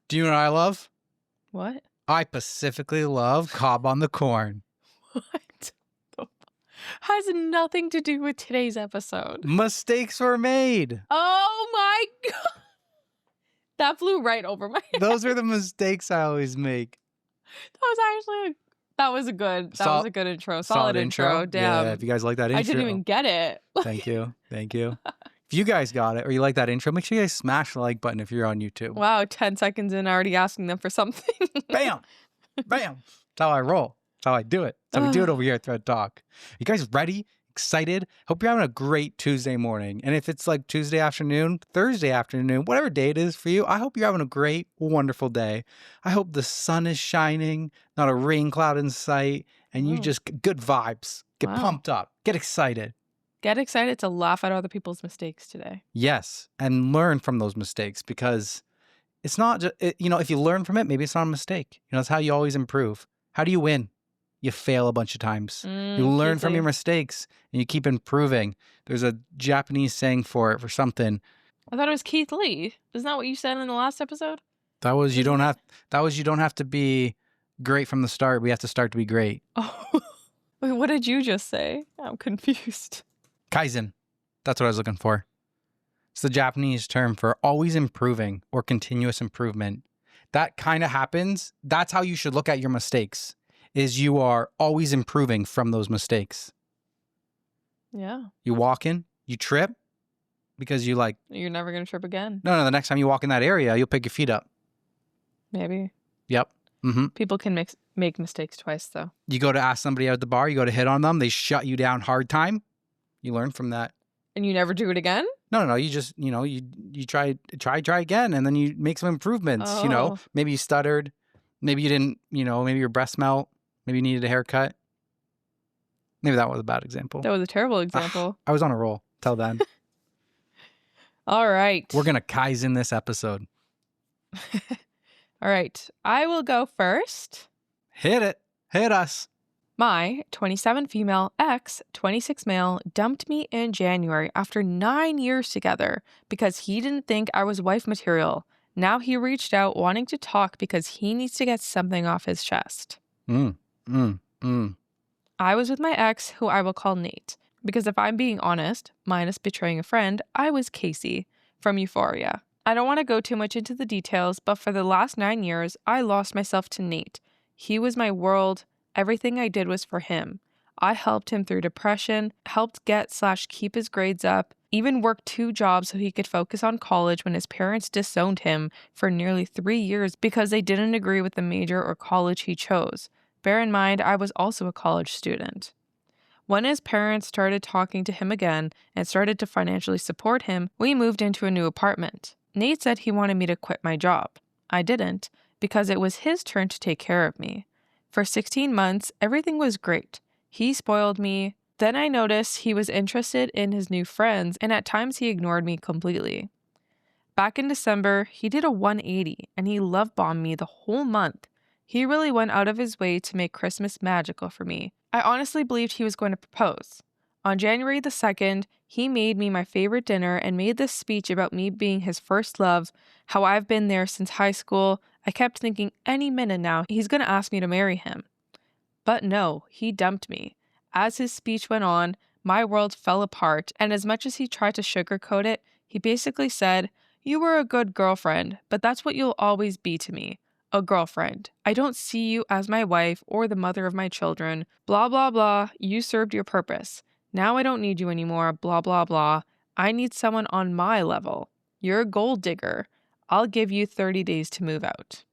Do you know what I love? What? I specifically love cob on the corn. What? Has nothing to do with today's episode. Mistakes were made. Oh my God. That flew right over my head. Those are the mistakes I always make. That was a good intro. Solid intro. Damn. Yeah, if you guys like that intro. I didn't even get it. Thank you. If you guys got it or you like that intro, make sure you guys smash the like button if you're on YouTube. Wow, 10 seconds in, already asking them for something. Bam. Bam. That's how I roll. That's how I do it. That's how we do it over here at ThreadTalk. You guys ready? Excited? Hope you're having a great Tuesday morning. And if it's like Tuesday afternoon, Thursday afternoon, whatever day it is for you, I hope you're having a great, wonderful day. I hope the sun is shining, not a rain cloud in sight, and you just good vibes. Get pumped up. Get excited. Get excited to laugh at other people's mistakes today. Yes, and learn from those mistakes because it's not just, if you learn from it, maybe it's not a mistake. That's how you always improve. How do you win? You fail a bunch of times. You learn from your mistakes and you keep improving. There's a Japanese saying for something. I thought it was Keith Lee. Isn't that what you said in the last episode? That was you don't have to be great from the start. We have to start to be great. Oh, wait, what did you just say? I'm confused. Kaizen. That's what I was looking for. It's the Japanese term for always improving or continuous improvement. That kind of happens. That's how you should look at your mistakes, is you are always improving from those mistakes. Yeah. You walk in, you trip because you're never going to trip again. No, the next time you walk in that area, you'll pick your feet up. Maybe. Yep. Mm-hmm. People can make mistakes twice, though. You go to ask somebody out at the bar, you go to hit on them, they shut you down hard time. You learn from that. And you never do it again? No. You just, you try again, and then you make some improvements. Oh. Maybe you stuttered. Maybe you didn't, maybe your breath smelled. Maybe you needed a haircut. Maybe that was a bad example. That was a terrible example. I was on a roll till then. All right. We're going to Kaizen this episode. All right. I will go first. Hit it. Hit us. My 27 female ex, 26 male, dumped me in January after 9 years together because he didn't think I was wife material. Now he reached out wanting to talk because he needs to get something off his chest. I was with my ex, who I will call Nate, because if I'm being honest, minus betraying a friend, I was Casey from Euphoria. I don't want to go too much into the details, but for the last 9 years, I lost myself to Nate. He was my world. Everything I did was for him. I helped him through depression, helped get/keep his grades up, even worked 2 jobs so he could focus on college when his parents disowned him for nearly 3 years because they didn't agree with the major or college he chose. Bear in mind, I was also a college student. When his parents started talking to him again and started to financially support him, we moved into a new apartment. Nate said he wanted me to quit my job. I didn't, because it was his turn to take care of me. For 16 months, everything was great. He spoiled me. Then I noticed he was interested in his new friends, and at times he ignored me completely. Back in December, he did a 180, and he love-bombed me the whole month. He really went out of his way to make Christmas magical for me. I honestly believed he was going to propose. On January the 2nd, he made me my favorite dinner and made this speech about me being his first love, how I've been there since high school. I kept thinking any minute now he's going to ask me to marry him. But no, he dumped me. As his speech went on, my world fell apart, and as much as he tried to sugarcoat it, he basically said, "You were a good girlfriend, but that's what you'll always be to me. A girlfriend. I don't see you as my wife or the mother of my children. Blah, blah, blah. You served your purpose. Now I don't need you anymore. Blah, blah, blah. I need someone on my level. You're a gold digger. I'll give you 30 days to move out."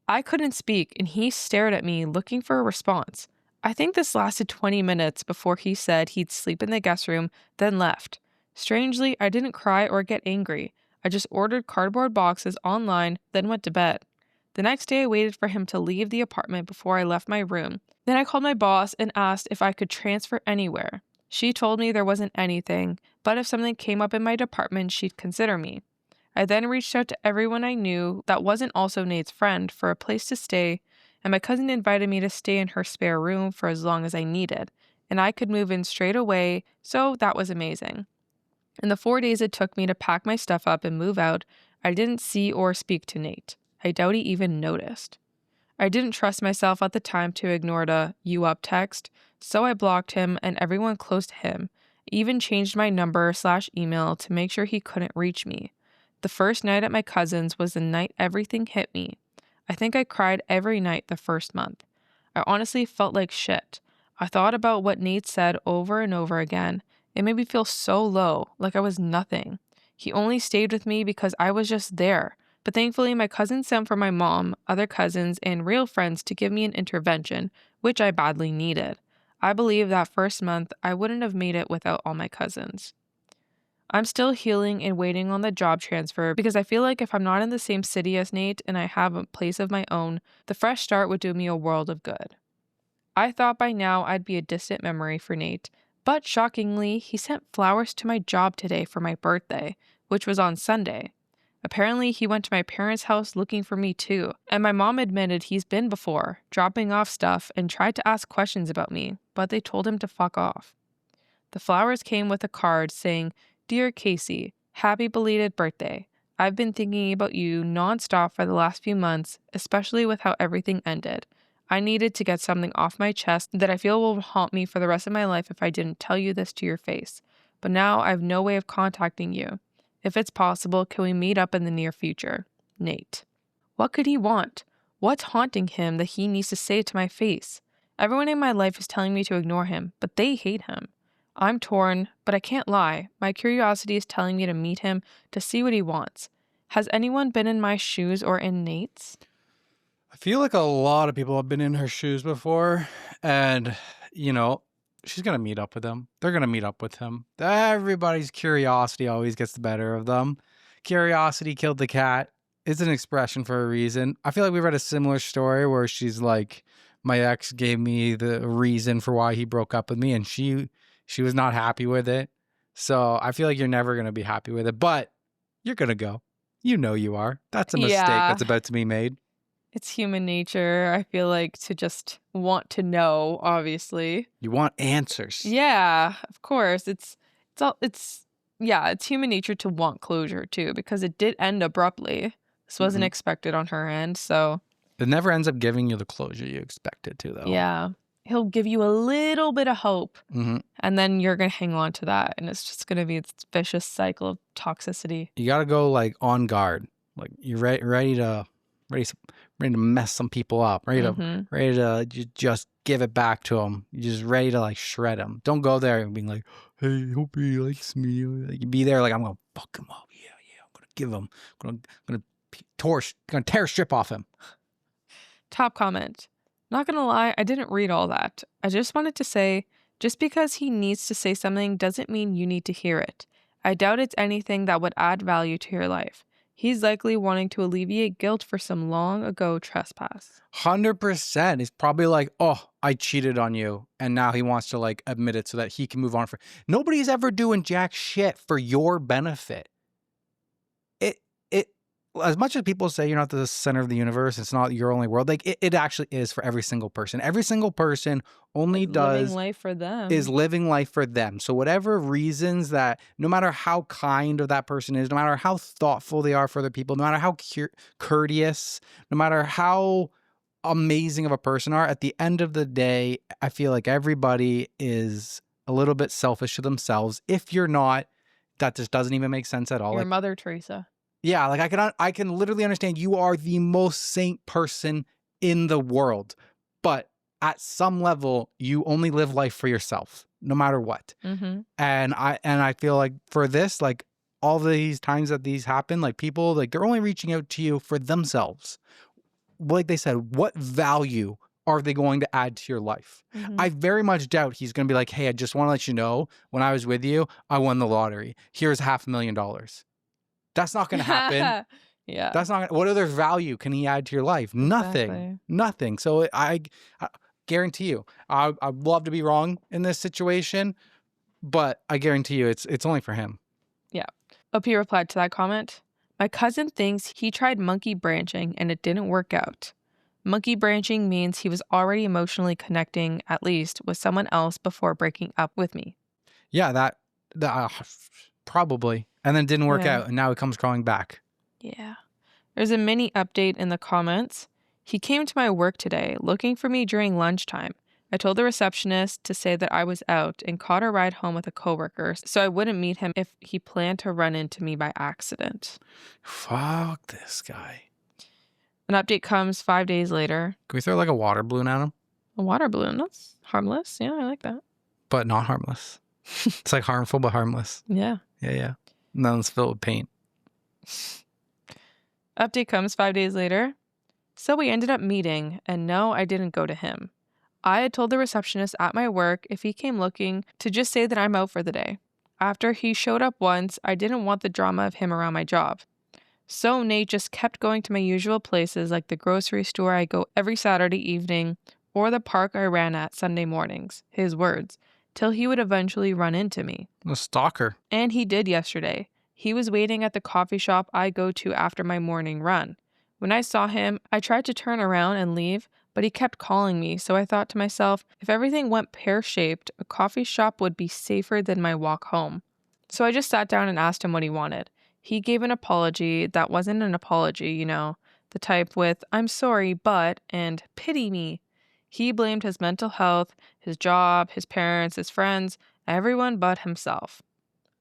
I couldn't speak, and he stared at me looking for a response. I think this lasted 20 minutes before he said he'd sleep in the guest room, then left. Strangely, I didn't cry or get angry. I just ordered cardboard boxes online, then went to bed. The next day, I waited for him to leave the apartment before I left my room. Then I called my boss and asked if I could transfer anywhere. She told me there wasn't anything, but if something came up in my department, she'd consider me. I then reached out to everyone I knew that wasn't also Nate's friend for a place to stay, and my cousin invited me to stay in her spare room for as long as I needed, and I could move in straight away, so that was amazing. In the 4 days it took me to pack my stuff up and move out, I didn't see or speak to Nate. I doubt he even noticed. I didn't trust myself at the time to ignore the "you up" text, so I blocked him and everyone close to him. Even changed my number/email to make sure he couldn't reach me. The first night at my cousin's was the night everything hit me. I think I cried every night the first month. I honestly felt like shit. I thought about what Nate said over and over again. It made me feel so low, like I was nothing. He only stayed with me because I was just there. But thankfully, my cousin sent for my mom, other cousins, and real friends to give me an intervention, which I badly needed. I believe that first month, I wouldn't have made it without all my cousins. I'm still healing and waiting on the job transfer because I feel like if I'm not in the same city as Nate and I have a place of my own, the fresh start would do me a world of good. I thought by now I'd be a distant memory for Nate, but shockingly, he sent flowers to my job today for my birthday, which was on Sunday. Apparently, he went to my parents' house looking for me too, and my mom admitted he's been before, dropping off stuff and tried to ask questions about me, but they told him to fuck off. The flowers came with a card saying, "Dear Casey, happy belated birthday. I've been thinking about you nonstop for the last few months, especially with how everything ended. I needed to get something off my chest that I feel will haunt me for the rest of my life if I didn't tell you this to your face. But now I have no way of contacting you. If it's possible, can we meet up in the near future? Nate." What could he want? What's haunting him that he needs to say it to my face? Everyone in my life is telling me to ignore him, but they hate him. I'm torn, but I can't lie. My curiosity is telling me to meet him to see what he wants. Has anyone been in my shoes or in Nate's? I feel like a lot of people have been in her shoes before, and, she's going to meet up with him. They're going to meet up with him. Everybody's curiosity always gets the better of them. Curiosity killed the cat. It's an expression for a reason. I feel like we read a similar story where she's like, my ex gave me the reason for why he broke up with me, and she was not happy with it. So I feel like you're never going to be happy with it, but you're going to go. You know you are. That's a mistake that's about to be made. It's human nature, I feel like, to just want to know, obviously. You want answers. Yeah, of course. It's human nature to want closure too, because it did end abruptly. This wasn't expected on her end, so. It never ends up giving you the closure you expected to, though. Yeah. He'll give you a little bit of hope, and then you're going to hang on to that, and it's just going to be this vicious cycle of toxicity. You got to go, on guard. You're ready to mess some people up, ready to just give it back to them. You're just ready to shred them. Don't go there and being like, hey, hope he likes me. You be there I'm gonna fuck him up. Yeah, I'm gonna give him. I'm gonna tear a strip off him. Top comment. Not gonna lie, I didn't read all that. I just wanted to say, just because he needs to say something doesn't mean you need to hear it. I doubt it's anything that would add value to your life. He's likely wanting to alleviate guilt for some long ago trespass. 100%. He's probably like, oh, I cheated on you. And now he wants to admit it so that he can move on. Nobody's ever doing jack shit for your benefit. As much as people say you're not the center of the universe, it's not your only world. It actually is for every single person. Every single person only living life for them. Is living life for them. So whatever reasons that, no matter how kind of that person is, no matter how thoughtful they are for other people, no matter how courteous, no matter how amazing of a person are, at the end of the day, I feel like everybody is a little bit selfish to themselves. If you're not, that just doesn't even make sense at all. Your Mother Teresa. Yeah, I can literally understand you are the most saint person in the world, but at some level, you only live life for yourself, no matter what. And I feel like for this, all these times that these happen, people, they're only reaching out to you for themselves. Like they said, what value are they going to add to your life? I very much doubt he's going to be like, hey, I just want to let you know, when I was with you, I won the lottery. Here's $500,000. That's not going to happen. Yeah. That's not. What other value can he add to your life? Exactly. Nothing. So I guarantee you, I'd love to be wrong in this situation, but I guarantee you it's only for him. Yeah. OP replied to that comment. My cousin thinks he tried monkey branching and it didn't work out. Monkey branching means he was already emotionally connecting, at least, with someone else before breaking up with me. Yeah, that probably. And then didn't work out, and now it comes crawling back. Yeah. There's a mini update in the comments. He came to my work today looking for me during lunchtime. I told the receptionist to say that I was out and caught a ride home with a coworker so I wouldn't meet him if he planned to run into me by accident. Fuck this guy. An update comes 5 days later. Can we throw like a water balloon at him? A water balloon. That's harmless. Yeah, I like that. But not harmless. It's like harmful but harmless. Yeah. Yeah. And then it's filled with paint. Update comes 5 days later. So we ended up meeting, and no, I didn't go to him. I had told the receptionist at my work if he came looking to just say that I'm out for the day. After he showed up once, I didn't want the drama of him around my job. So Nate just kept going to my usual places like the grocery store I go every Saturday evening or the park I ran at Sunday mornings, his words, till he would eventually run into me. A stalker. And he did yesterday. He was waiting at the coffee shop I go to after my morning run. When I saw him, I tried to turn around and leave, but he kept calling me, so I thought to myself, if everything went pear-shaped, a coffee shop would be safer than my walk home. So I just sat down and asked him what he wanted. He gave an apology that wasn't an apology, you know, the type with, I'm sorry, but, and pity me. He blamed his mental health, his job, his parents, his friends, everyone but himself.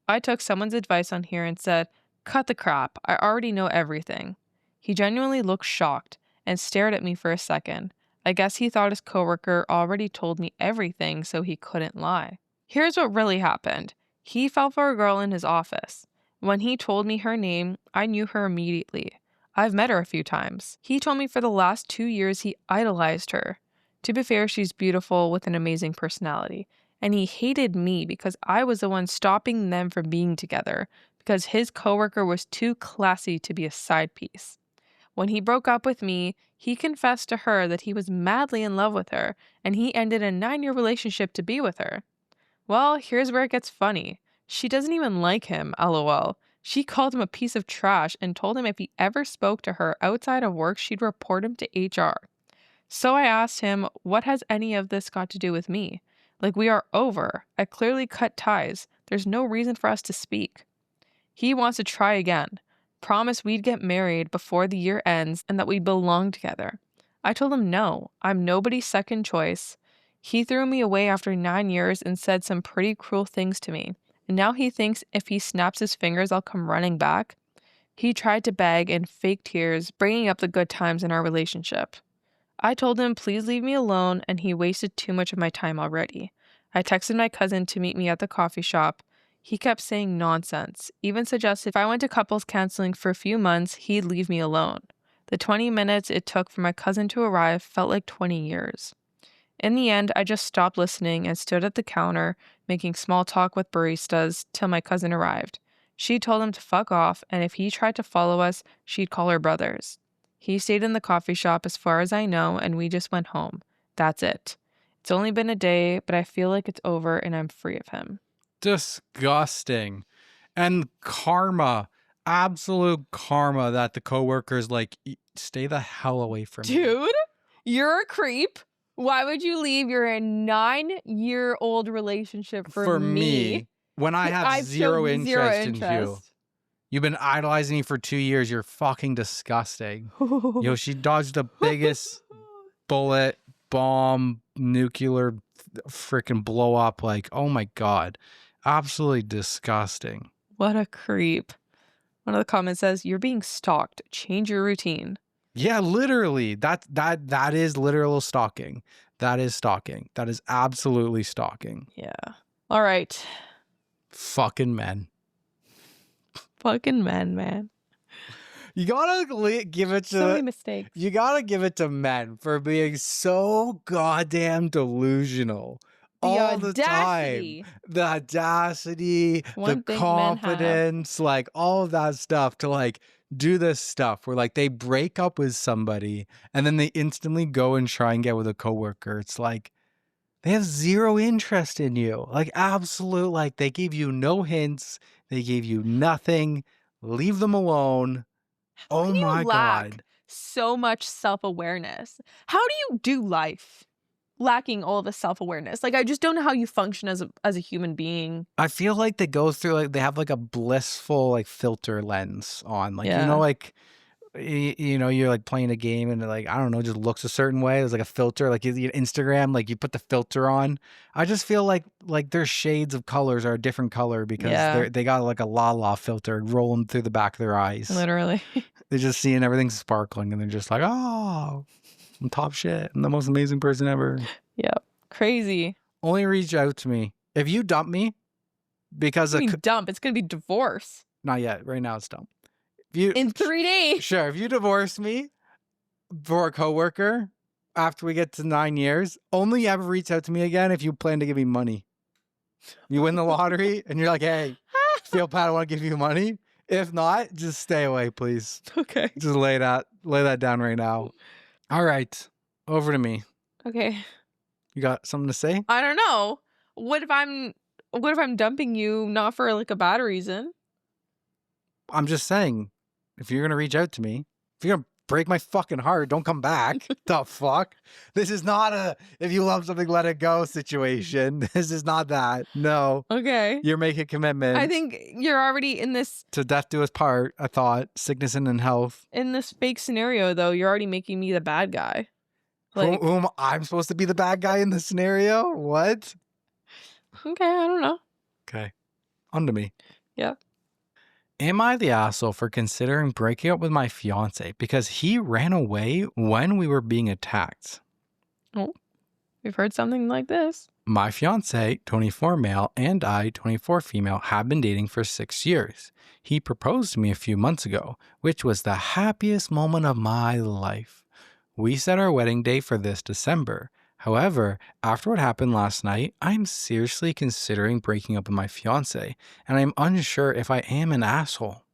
I took someone's advice on here and said, cut the crap, I already know everything. He genuinely looked shocked and stared at me for a second. I guess he thought his coworker already told me everything, so he couldn't lie. Here's what really happened. He fell for a girl in his office. When he told me her name, I knew her immediately. I've met her a few times. He told me for the last 2 years he idolized her. To be fair, she's beautiful with an amazing personality. And he hated me because I was the one stopping them from being together because his coworker was too classy to be a side piece. When he broke up with me, he confessed to her that he was madly in love with her, and he ended a 9-year relationship to be with her. Well, here's where it gets funny. She doesn't even like him, lol. She called him a piece of trash and told him if he ever spoke to her outside of work, she'd report him to HR. So I asked him, what has any of this got to do with me? Like, we are over. I clearly cut ties. There's no reason for us to speak. He wants to try again. Promise we'd get married before the year ends and that we belong together. I told him no, I'm nobody's second choice. He threw me away after 9 years and said some pretty cruel things to me. And now he thinks if he snaps his fingers, I'll come running back. He tried to beg in fake tears, bringing up the good times in our relationship. I told him please leave me alone, and he wasted too much of my time already. I texted my cousin to meet me at the coffee shop. He kept saying nonsense, even suggested if I went to couples counseling for a few months, he'd leave me alone. The 20 minutes it took for my cousin to arrive felt like 20 years. In the end, I just stopped listening and stood at the counter, making small talk with baristas till my cousin arrived. She told him to fuck off, and if he tried to follow us, she'd call her brothers. He stayed in the coffee shop as far as I know, and we just went home. That's it. It's only been a day, but I feel like it's over and I'm free of him. Disgusting. And karma, absolute karma that the coworker's like, stay the hell away from me. Dude, you're a creep. Why would you leave your 9-year-old relationship for me? When I have zero interest in you. You've been idolizing me for 2 years. You're fucking disgusting. Yo, she dodged the biggest bullet, bomb, nuclear freaking blow up. Like, oh my God. Absolutely disgusting. What a creep. One of the comments says, you're being stalked. Change your routine. Yeah, literally. That is literal stalking. That is stalking. That is absolutely stalking. Yeah. All right. Fucking men. Fucking men, man. You gotta give it to so many mistakes. You gotta give it to men for being so goddamn delusional all the time. The audacity, the confidence, like all of that stuff to like do this stuff where like they break up with somebody and then they instantly go and try and get with a coworker. It's like they have zero interest in you. Like absolute, like they gave you no hints. They gave you nothing. Leave them alone. Oh my God. So much self-awareness. How do you do life? lacking all of the self-awareness. Like, I just don't know how you function as a human being. I feel like they go through, like, they have like a blissful like filter lens on, like, Yeah. like, you're like playing a game and it, like, I don't know, just looks a certain way. There's like a filter, like Instagram, like you put the filter on. I just feel like their shades of colors are a different color because they got like a la filter rolling through the back of their eyes. Literally. They're just seeing everything sparkling and they're just like, oh, I'm top shit. I'm the most amazing person ever. Yep. Crazy. Only reach out to me if you dump me because dump. It's gonna be divorce. Not yet. Right now it's dump. In 3 days. Sure. If you divorce me for a coworker after we get to 9 years, only ever reach out to me again if you plan to give me money. You win the lottery and you're like, hey, feel bad, I want to give you money. If not, just stay away, please. Okay. Just lay that down right now. All right. Over to me. Okay. You got something to say? I don't know. What if I'm dumping you not for like a bad reason? I'm just saying, if you're going to reach out to me, if you're going to break my fucking heart, don't come back. The fuck? This is not a if you love something, let it go situation. This is not that. No. Okay. You're making a commitment. I think you're already in this. To death do us part, I thought. Sickness and in health. In this fake scenario, though, you're already making me the bad guy. Like, whom I'm supposed to be the bad guy in this scenario? What? Okay, I don't know. Okay. On to me. Yeah. Am I the asshole for considering breaking up with my fiance because he ran away when we were being attacked? Oh, we've heard something like this. My fiance, 24 male, and I, 24 female, have been dating for 6 years. He proposed to me a few months ago, which was the happiest moment of my life. We set our wedding date for this December. However, after what happened last night, I'm seriously considering breaking up with my fiance, and I'm unsure if I am an asshole.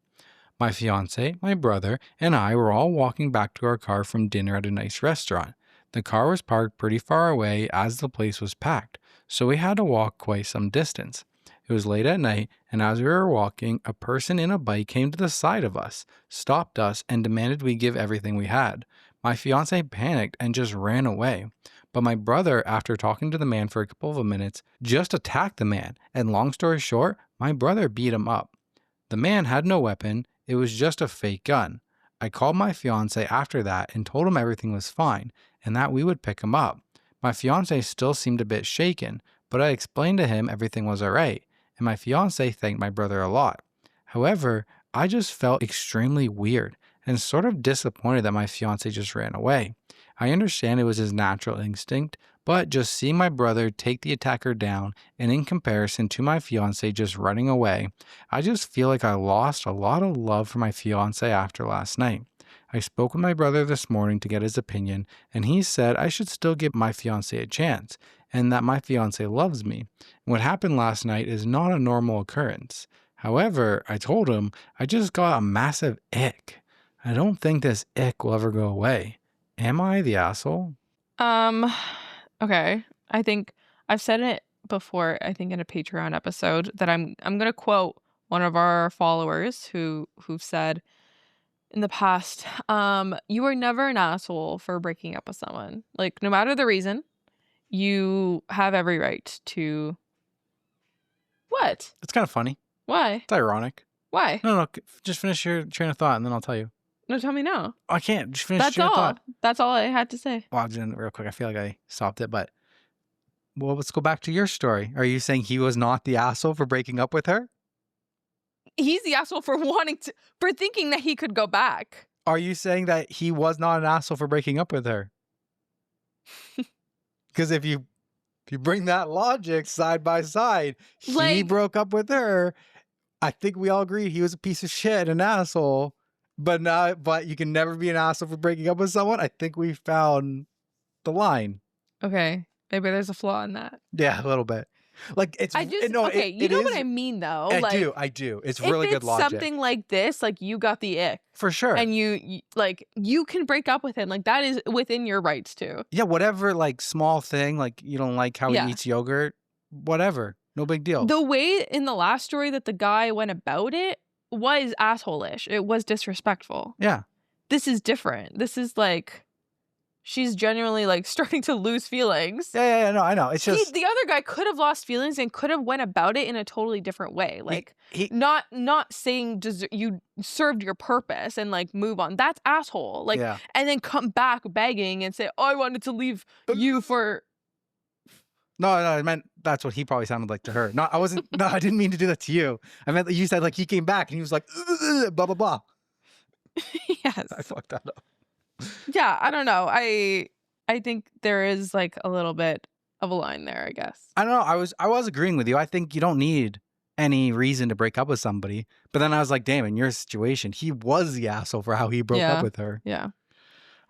My fiance, my brother, and I were all walking back to our car from dinner at a nice restaurant. The car was parked pretty far away as the place was packed, so we had to walk quite some distance. It was late at night, and as we were walking, a person in a bike came to the side of us, stopped us, and demanded we give everything we had. My fiance panicked and just ran away. But my brother, after talking to the man for a couple of minutes, just attacked the man, and long story short, my brother beat him up. The man had no weapon, it was just a fake gun. I called my fiance after that and told him everything was fine, and that we would pick him up. My fiance still seemed a bit shaken, but I explained to him everything was alright, and my fiance thanked my brother a lot. However, I just felt extremely weird, and sort of disappointed that my fiance just ran away. I understand it was his natural instinct, but just seeing my brother take the attacker down, and in comparison to my fiance just running away, I just feel like I lost a lot of love for my fiance after last night. I spoke with my brother this morning to get his opinion, and he said I should still give my fiance a chance, and that my fiance loves me. What happened last night is not a normal occurrence. However, I told him I just got a massive ick. I don't think this ick will ever go away. Am I the asshole? Okay. I think I've said it before, I think in a Patreon episode, that I'm gonna quote one of our followers who've said in the past, you are never an asshole for breaking up with someone. Like, no matter the reason, you have every right to. What? It's kind of funny. Why? It's ironic. Why? No, just finish your train of thought and then I'll tell you. No, tell me now. I can't. Just finish your train of thought. That's all I had to say. Well, I'll do it real quick. I feel like I stopped it, but let's go back to your story. Are you saying he was not the asshole for breaking up with her? He's the asshole for thinking that he could go back. Are you saying that he was not an asshole for breaking up with her? Because if you bring that logic side by side, he broke up with her. I think we all agree he was a piece of shit, an asshole. But you can never be an asshole for breaking up with someone. I think we found the line. Okay. Maybe there's a flaw in that. Yeah, a little bit. Like it's you know what I mean though. I do. It's really good logic. Something like this, like you got the ick. For sure. And you can break up with him. Like that is within your rights too. Yeah, whatever like small thing, like you don't like how he eats yogurt, whatever. No big deal. The way in the last story that the guy went about it was asshole-ish. It was disrespectful. Yeah. This is different. This is like she's genuinely like starting to lose feelings. Yeah, no, I know. It's just The other guy could have lost feelings and could have went about it in a totally different way. Like not saying you served your purpose and like move on. That's asshole. Like and then come back begging and say, "Oh, I wanted to leave you for." No, I meant that's what he probably sounded like to her. No, I didn't mean to do that to you. I meant that you said like he came back and he was like blah blah blah. Yes, I fucked that up. Yeah, I don't know. I think there is like a little bit of a line there, I guess. I don't know. I was agreeing with you. I think you don't need any reason to break up with somebody. But then I was like, damn, in your situation, he was the asshole for how he broke up with her. Yeah.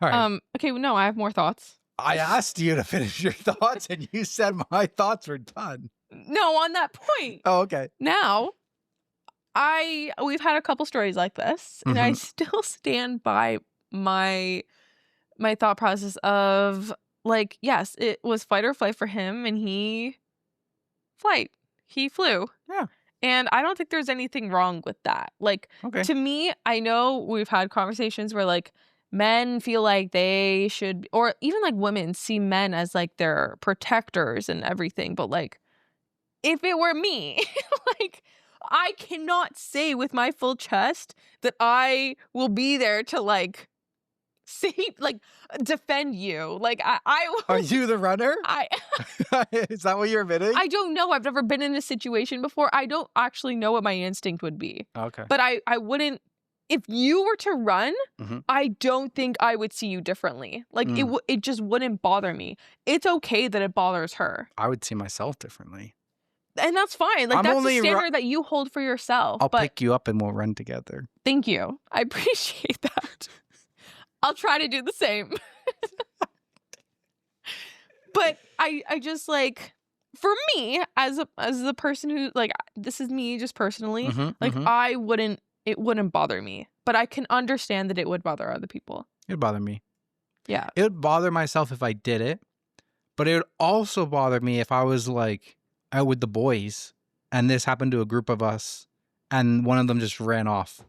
All right. Okay, no, I have more thoughts. I asked you to finish your thoughts and you said my thoughts were done. No, on that point. Oh, okay. Now, we've had a couple stories like this, and I still stand by my thought process of like, yes, it was fight or flight for him, and he flew. Yeah. And I don't think there's anything wrong with that. Like, to me, I know we've had conversations where like men feel like they should, or even like women see men as like their protectors and everything. But like, if it were me, like, I cannot say with my full chest that I will be there to like defend you. Like I Are you the runner? Is that what you're admitting? I don't know. I've never been in a situation before. I don't actually know what my instinct would be. Okay. But I wouldn't. If you were to run, I don't think I would see you differently. Like it just wouldn't bother me. It's okay that it bothers her. I would see myself differently. And that's fine. Like that's the standard that you hold for yourself. I'll pick you up and we'll run together. Thank you. I appreciate that. I'll try to do the same. But I just like, for me as the person who like, this is me just personally, it wouldn't bother me, but I can understand that it would bother other people. It'd bother me. Yeah. It would bother myself if I did it, but it would also bother me if I was like out with the boys and this happened to a group of us and one of them just ran off.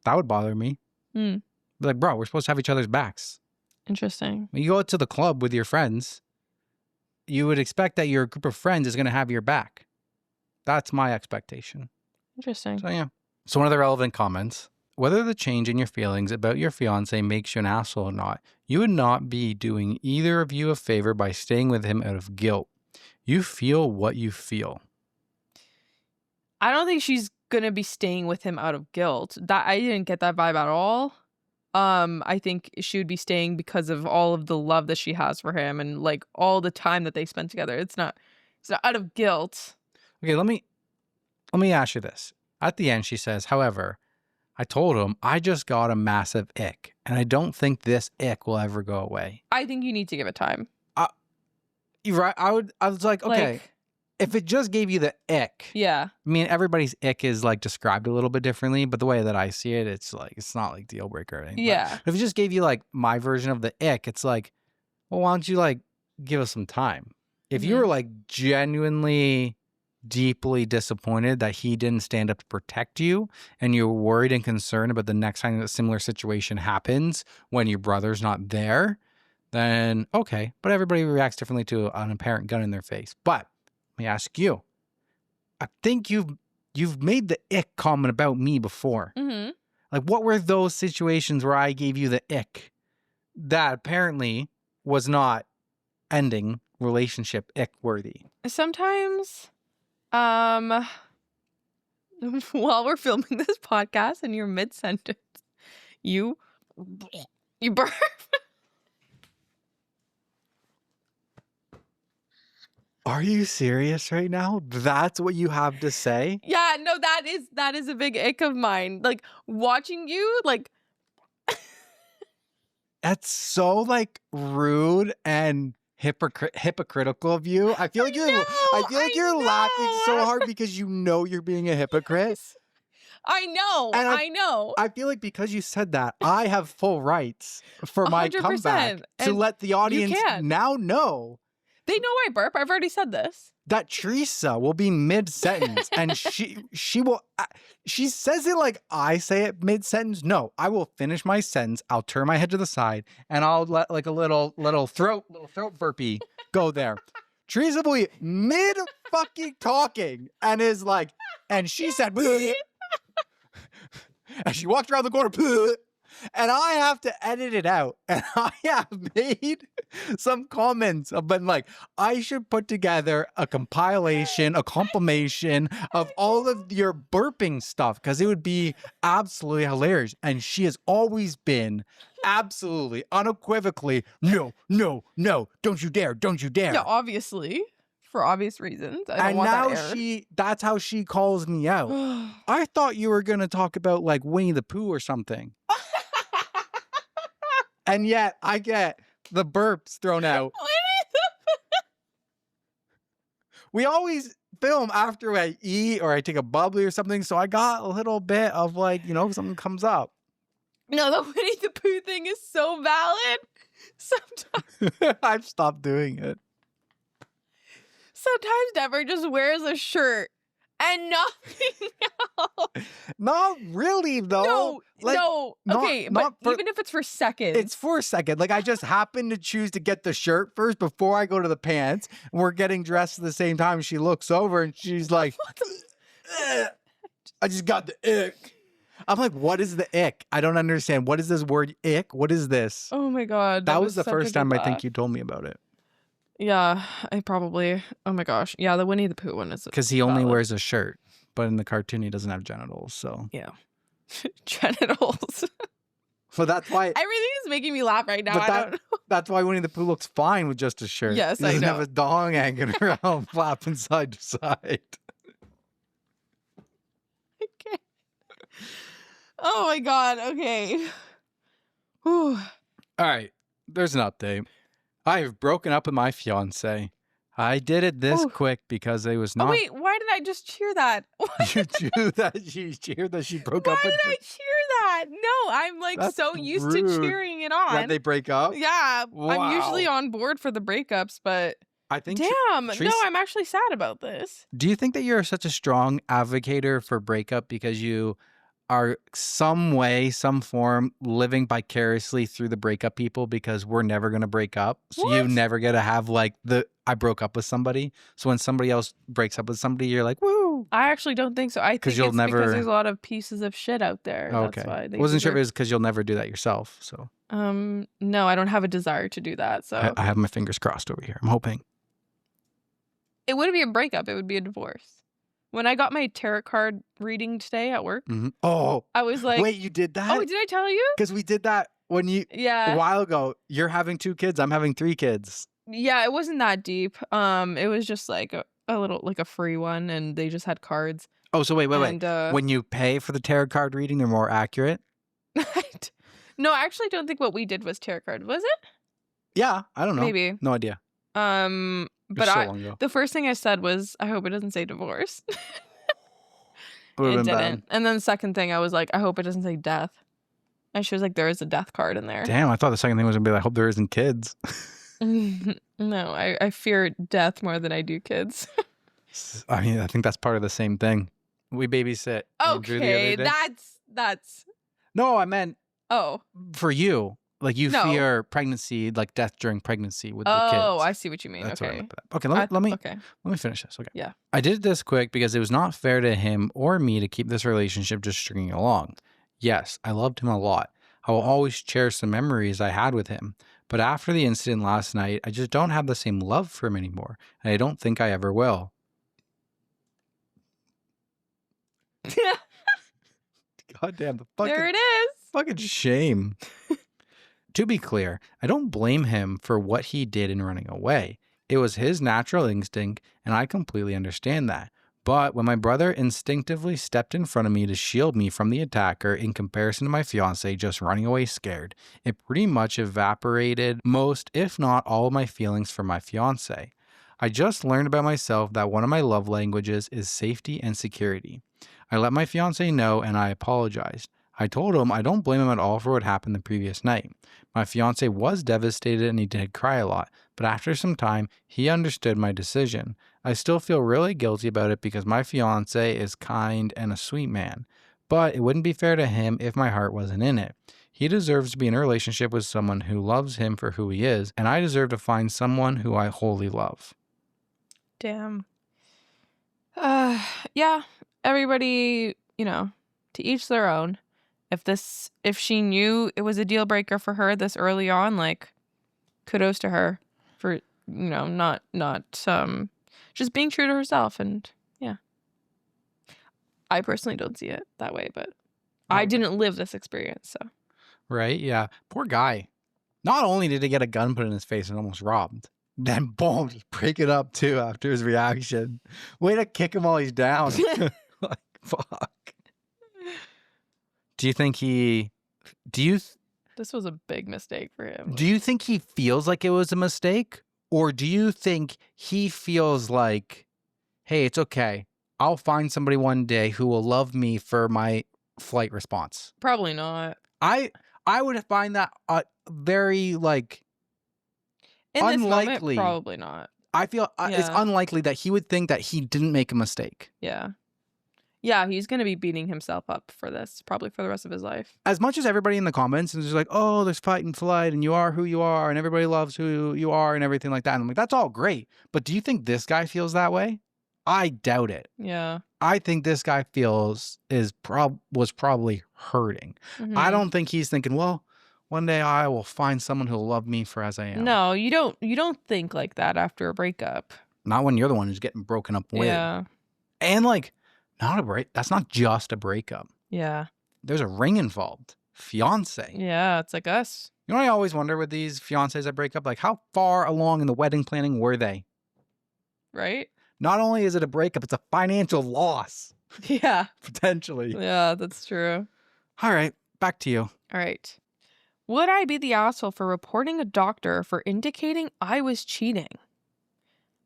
That would bother me. Be like, bro, we're supposed to have each other's backs. Interesting. When you go out to the club with your friends, you would expect that your group of friends is going to have your back. That's my expectation. Interesting. So, yeah. So one of the relevant comments, whether the change in your feelings about your fiance makes you an asshole or not, you would not be doing either of you a favor by staying with him out of guilt. You feel what you feel. I don't think she's going to be staying with him out of guilt. I didn't get that vibe at all. I think she would be staying because of all of the love that she has for him and like all the time that they spent together. It's not out of guilt. Okay, let me ask you this. At the end, she says, however, I told him I just got a massive ick, and I don't think this ick will ever go away. I think you need to give it time. You're right. I was like, okay, if it just gave you the ick. Yeah. I mean, everybody's ick is like described a little bit differently, but the way that I see it, it's like, it's not like deal breaker or anything. Yeah. But if it just gave you like my version of the ick, it's like, well, why don't you like give us some time? If you were like genuinely deeply disappointed that he didn't stand up to protect you and you're worried and concerned about the next time a similar situation happens when your brother's not there, then okay. But everybody reacts differently to an apparent gun in their face. But let me ask you, I think you've made the ick comment about me before. Like, what were those situations where I gave you the ick that apparently was not ending relationship ick worthy? Sometimes while we're filming this podcast and you're mid-sentence, you burp. Are you serious right now? That's what you have to say? Yeah, no, that is a big ick of mine. Like watching you, like that's so like rude and hypocritical of you. I feel like you're laughing so hard because you know you're being a hypocrite. I know. And I know. I feel like because you said that, I have full rights for my 100%. comeback to let the audience now know They know I burp. I've already said this. That Teresa will be mid-sentence and she will, she says it like I say it mid-sentence. No, I will finish my sentence. I'll turn my head to the side and I'll let like a little throat burpee go there. Teresa will be mid-fucking talking and is like, and she said, bleh. And she walked around the corner, bleh. And I have to edit it out. And I have made some comments of been like, I should put together a compilation, a compilation of all of your burping stuff because it would be absolutely hilarious. And she has always been absolutely, unequivocally, no, don't you dare. Yeah, obviously. For obvious reasons. I don't And want now that aired. that's how she calls me out. I thought you were going to talk about like Winnie the Pooh or something. And yet I get the burps thrown out. We always film after I eat or I take a bubbly or something. So I got a little bit of like, something comes up. No, the Winnie the Pooh thing is so valid. Sometimes I've stopped doing it. Deborah just wears a shirt and nothing else. Not really, though. No. Okay, but even if it's for seconds. It's for a second. Like, I just happen to choose to get the shirt first before I go to the pants. And we're getting dressed at the same time. She looks over and she's like, I just got the ick. I'm like, what is the ick? I don't understand. What is this word ick? What is this? Oh my God. That was the first time I think you told me about it. Yeah, I probably. Oh my gosh. Yeah, the Winnie the Pooh one is because he only wears a shirt, but in the cartoon he doesn't have genitals. So yeah, genitals. So that's why everything is making me laugh right now. I don't know. That's why Winnie the Pooh looks fine with just a shirt. Yes, he doesn't I know. have a dong hanging around, flapping side to side. Okay. Oh my God. Okay. Whew. All right. There's an update. I have broken up with my fiance. I did it this quick because it was not. Oh wait, why did I just cheer that? You cheered that she broke up Why with did I cheer that? No, I'm like That's so used rude. to cheering it on. That they break up? Yeah, Wow. I'm usually on board for the breakups, but I think. damn, Teresa, no, I'm actually sad about this. do you think that you're such a strong advocator for breakup because you are some way, some form living vicariously through the breakup people because we're never going to break up. So you never get to have like I broke up with somebody. So when somebody else breaks up with somebody, you're like, woo. I actually don't think so. I think you'll it's never... because there's a lot of pieces of shit out there. Okay. That's why I wasn't sure if it was because you'll never do that yourself. So no, I don't have a desire to do that. So I have my fingers crossed over here. I'm hoping. It wouldn't be a breakup. It would be a divorce. When I got my tarot card reading today at work, oh, I was like, wait, you did that? Oh, did I tell you? Because we did that when a while ago. You're having 2 kids. I'm having 3 kids. Yeah, it wasn't that deep. It was just like a little, like a free one, and they just had cards. Oh, so wait. When you pay for the tarot card reading, they're more accurate? No, I actually don't think what we did was tarot card. Was it? Yeah, I don't know. Maybe. No idea. But the first thing I said was, I hope it doesn't say divorce. It didn't. Bad. And then the second thing, I was like, I hope it doesn't say death. And she was like, there is a death card in there. Damn, I thought the second thing was going to be like, I hope there isn't kids. No, I fear death more than I do kids. I mean, I think that's part of the same thing. We babysit Andrew the other day. That's. No, I meant for you. Like you fear pregnancy, like death during pregnancy with the kids. Oh, I see what you mean. That's okay. Okay, let me finish this. Okay. Yeah. I did this quick because it was not fair to him or me to keep this relationship just stringing along. Yes, I loved him a lot. I will always cherish the memories I had with him. But after the incident last night, I just don't have the same love for him anymore. And I don't think I ever will. God damn, there it is. Fucking shame. To be clear, I don't blame him for what he did in running away. It was his natural instinct, and I completely understand that. But when my brother instinctively stepped in front of me to shield me from the attacker in comparison to my fiance just running away scared, it pretty much evaporated most, if not all, of my feelings for my fiance. I just learned about myself that one of my love languages is safety and security. I let my fiance know and I apologized. I told him I don't blame him at all for what happened the previous night. My fiance was devastated and he did cry a lot, but after some time, he understood my decision. I still feel really guilty about it because my fiance is kind and a sweet man, but it wouldn't be fair to him if my heart wasn't in it. He deserves to be in a relationship with someone who loves him for who he is, and I deserve to find someone who I wholly love. Damn. Yeah, everybody, to each their own. If she knew it was a deal breaker for her this early on, like, kudos to her for, not just being true to herself. And yeah, I personally don't see it that way, but I didn't live this experience, so. Right? Yeah. Poor guy. Not only did he get a gun put in his face and almost robbed, then boom, just break it up too after his reaction. Way to kick him while he's down. Like, fuck. Do you think This was a big mistake for him. Do you think he feels like it was a mistake? Or do you think he feels like, hey, it's okay. I'll find somebody one day who will love me for my flight response? Probably not. I would find that very, like, in unlikely. This moment, probably not. I feel it's unlikely that he would think that he didn't make a mistake. Yeah. Yeah, he's going to be beating himself up for this, probably for the rest of his life. As much as everybody in the comments is just like, oh, there's fight and flight, and you are who you are, and everybody loves who you are, and everything like that. And I'm like, that's all great. But do you think this guy feels that way? I doubt it. Yeah. I think this guy was probably hurting. Mm-hmm. I don't think he's thinking, well, one day I will find someone who'll love me for as I am. No, you don't think like that after a breakup. Not when you're the one who's getting broken up with. Yeah. And like, that's not just a breakup. Yeah. There's a ring involved. Fiance. Yeah, it's like us. You know what I always wonder with these fiancés that break up? Like, how far along in the wedding planning were they? Right? Not only is it a breakup, it's a financial loss. Yeah. Potentially. Yeah, that's true. All right, back to you. All right. Would I be the asshole for reporting a doctor for indicating I was cheating?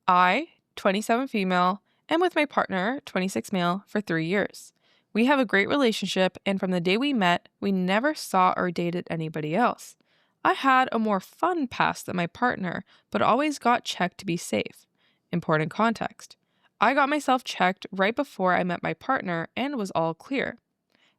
I, 27 female, am with my partner, 26 male, for 3 years. We have a great relationship, and from the day we met, we never saw or dated anybody else. I had a more fun past than my partner, but always got checked to be safe. Important context. I got myself checked right before I met my partner and was all clear.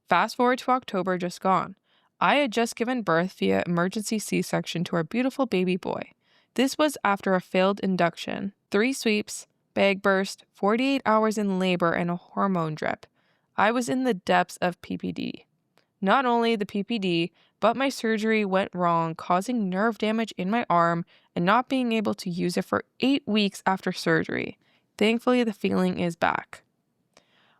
Fast forward to October just gone. I had just given birth via emergency C-section to our beautiful baby boy. This was after a failed induction, 3 sweeps, bag burst, 48 hours in labor, and a hormone drip. I was in the depths of PPD. Not only the PPD, but my surgery went wrong, causing nerve damage in my arm and not being able to use it for 8 weeks after surgery. Thankfully, the feeling is back.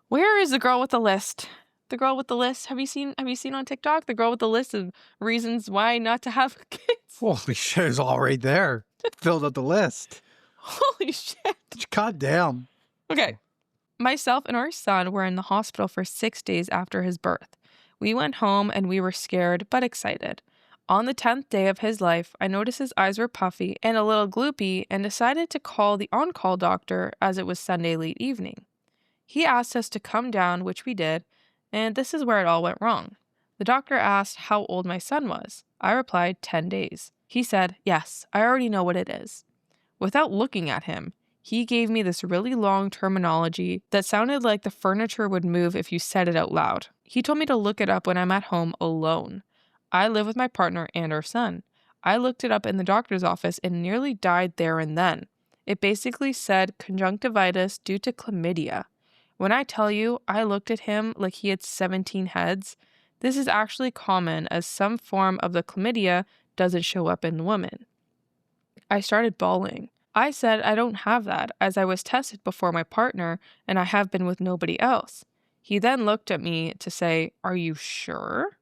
Where is the girl with the list? The girl with the list. Have you seen on TikTok the girl with the list of reasons why not to have kids? Holy shit, it's all right there. Filled out the list. Holy shit. God damn. Okay. Myself and our son were in the hospital for 6 days after his birth. We went home and we were scared but excited. On the 10th day of his life, I noticed his eyes were puffy and a little gloopy and decided to call the on-call doctor as it was Sunday late evening. He asked us to come down, which we did, and this is where it all went wrong. The doctor asked how old my son was. I replied 10 days. He said, yes, I already know what it is. Without looking at him, he gave me this really long terminology that sounded like the furniture would move if you said it out loud. He told me to look it up when I'm at home alone. I live with my partner and our son. I looked it up in the doctor's office and nearly died there and then. It basically said conjunctivitis due to chlamydia. When I tell you I looked at him like he had 17 heads, this is actually common as some form of the chlamydia doesn't show up in women. I started bawling. I said I don't have that as I was tested before my partner and I have been with nobody else. He then looked at me to say, are you sure?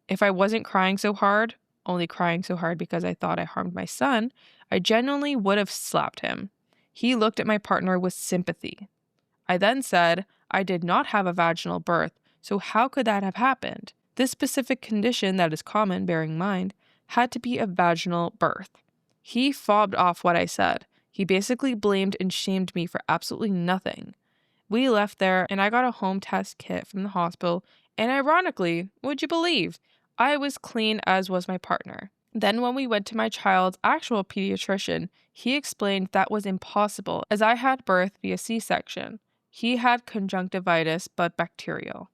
If I wasn't crying so hard, only crying so hard because I thought I harmed my son, I genuinely would have slapped him. He looked at my partner with sympathy. I then said, I did not have a vaginal birth, so how could that have happened? This specific condition that is common, bearing in mind, had to be a vaginal birth. He fobbed off what I said. He basically blamed and shamed me for absolutely nothing. We left there and I got a home test kit from the hospital And ironically, would you believe, I was clean as was my partner. Then when we went to my child's actual pediatrician, he explained that was impossible as I had birth via C-section. He had conjunctivitis but bacterial.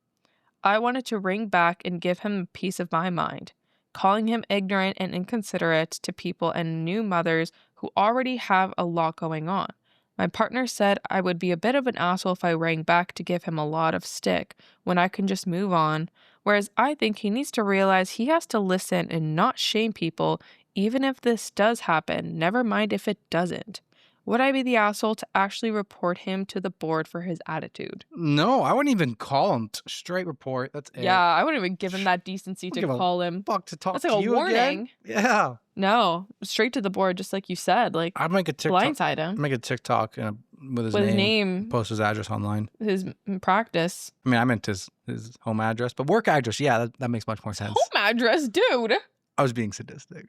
I wanted to ring back and give him a piece of my mind, calling him ignorant and inconsiderate to people and new mothers who already have a lot going on. My partner said I would be a bit of an asshole if I rang back to give him a lot of stick when I can just move on, whereas I think he needs to realize he has to listen and not shame people even if this does happen, never mind if it doesn't. Would I be the asshole to actually report him to the board for his attitude? No, I wouldn't even call him. Straight report. That's it. Yeah, I wouldn't even give him that decency to call him. Fuck to talk That's to like a you warning. Again? Yeah. No, straight to the board, just like you said. Like, I'd make a TikTok. blindside him. I'd make a TikTok with his name. Post his address online. His practice. I mean, I meant his home address, but work address. Yeah, that makes much more sense. Home address, dude. I was being sadistic.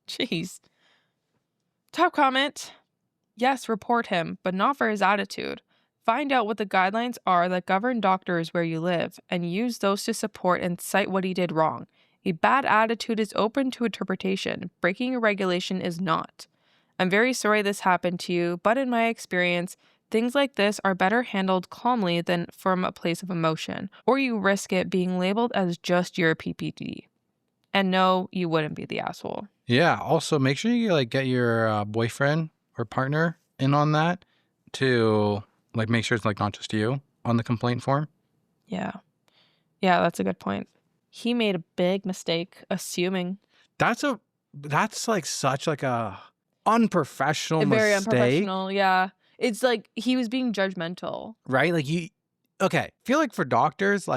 Jeez. Top comment. Yes, report him, but not for his attitude. Find out what the guidelines are that govern doctors where you live and use those to support and cite what he did wrong. A bad attitude is open to interpretation. Breaking a regulation is not. I'm very sorry this happened to you, but in my experience, things like this are better handled calmly than from a place of emotion, or you risk it being labeled as just your PPD. And no, you wouldn't be the asshole. Yeah. Also, make sure you get your boyfriend or partner in on that to make sure it's not just you on the complaint form. Yeah. Yeah, that's a good point. He made a big mistake assuming. That's such a unprofessional mistake. Very unprofessional, yeah. It's like he was being judgmental. Right? I feel like for doctors,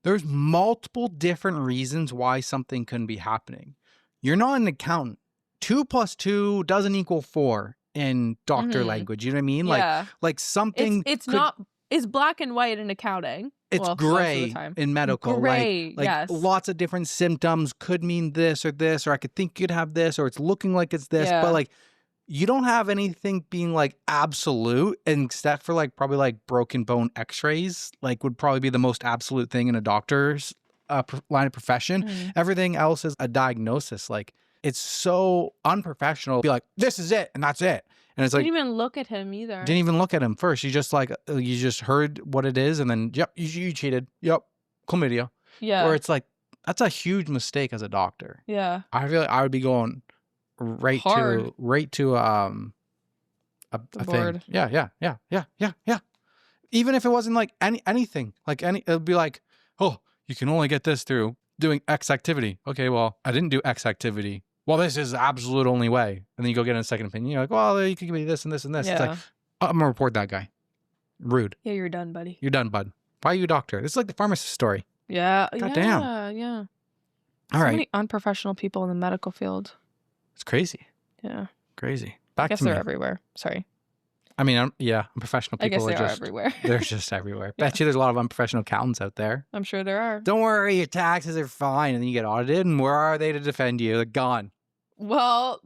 there's multiple different reasons why something couldn't be happening. You're not an accountant. 2 + 2 doesn't equal 4 in doctor language. You know what I mean? Yeah. Something. It's black and white in accounting. It's gray in medical. Gray, yes. Lots of different symptoms could mean this, or I could think you'd have this, or it's looking like it's this. Yeah. But you don't have anything being absolute, except for probably broken bone x-rays, would probably be the most absolute thing in a doctor's line of profession. Everything else is a diagnosis. It's so unprofessional to be this is it, and that's it. And it's didn't even look at him either. Didn't even look at him first. You just you just heard what it is, and then yep, you cheated. Yep, chlamydia. Yeah. Or it's that's a huge mistake as a doctor. Yeah. I feel I would be going right hard. to a thing. Yeah. Even if it wasn't anything, it would be oh, you can only get this through doing X activity. Okay, well, I didn't do X activity. Well, this is the absolute only way. And then you go get a second opinion. You're well, you can give me this and this and this. Yeah. It's I'm going to report that guy. Rude. Yeah, you're done, buddy. You're done, bud. Why are you a doctor? This is the pharmacist story. Yeah. Goddamn. Yeah. All right. So many unprofessional people in the medical field. It's crazy. Yeah. Crazy. I guess they're everywhere. Sorry. I mean, unprofessional people I guess they are everywhere. They're just everywhere. Yeah. Bet you there's a lot of unprofessional accountants out there. I'm sure there are. Don't worry, your taxes are fine. And then you get audited, and where are they to defend you? They're gone. Well,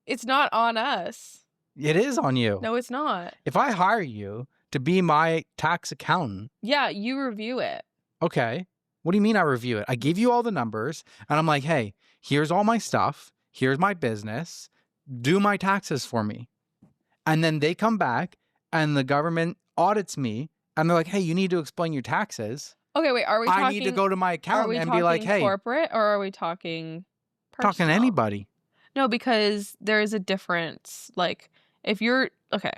it's not on us. It is on you. No, it's not. If I hire you to be my tax accountant. Yeah, you review it. Okay. What do you mean I review it? I give you all the numbers, and I'm like, hey, here's all my stuff. Here's my business. Do my taxes for me. And then they come back and the government audits me and they're like, hey, you need to explain your taxes. Okay, wait, are we talking... I need to go to my accountant and be like, hey... corporate or are we talking personal? Talking to anybody. No, because there is a difference. If you're... Okay.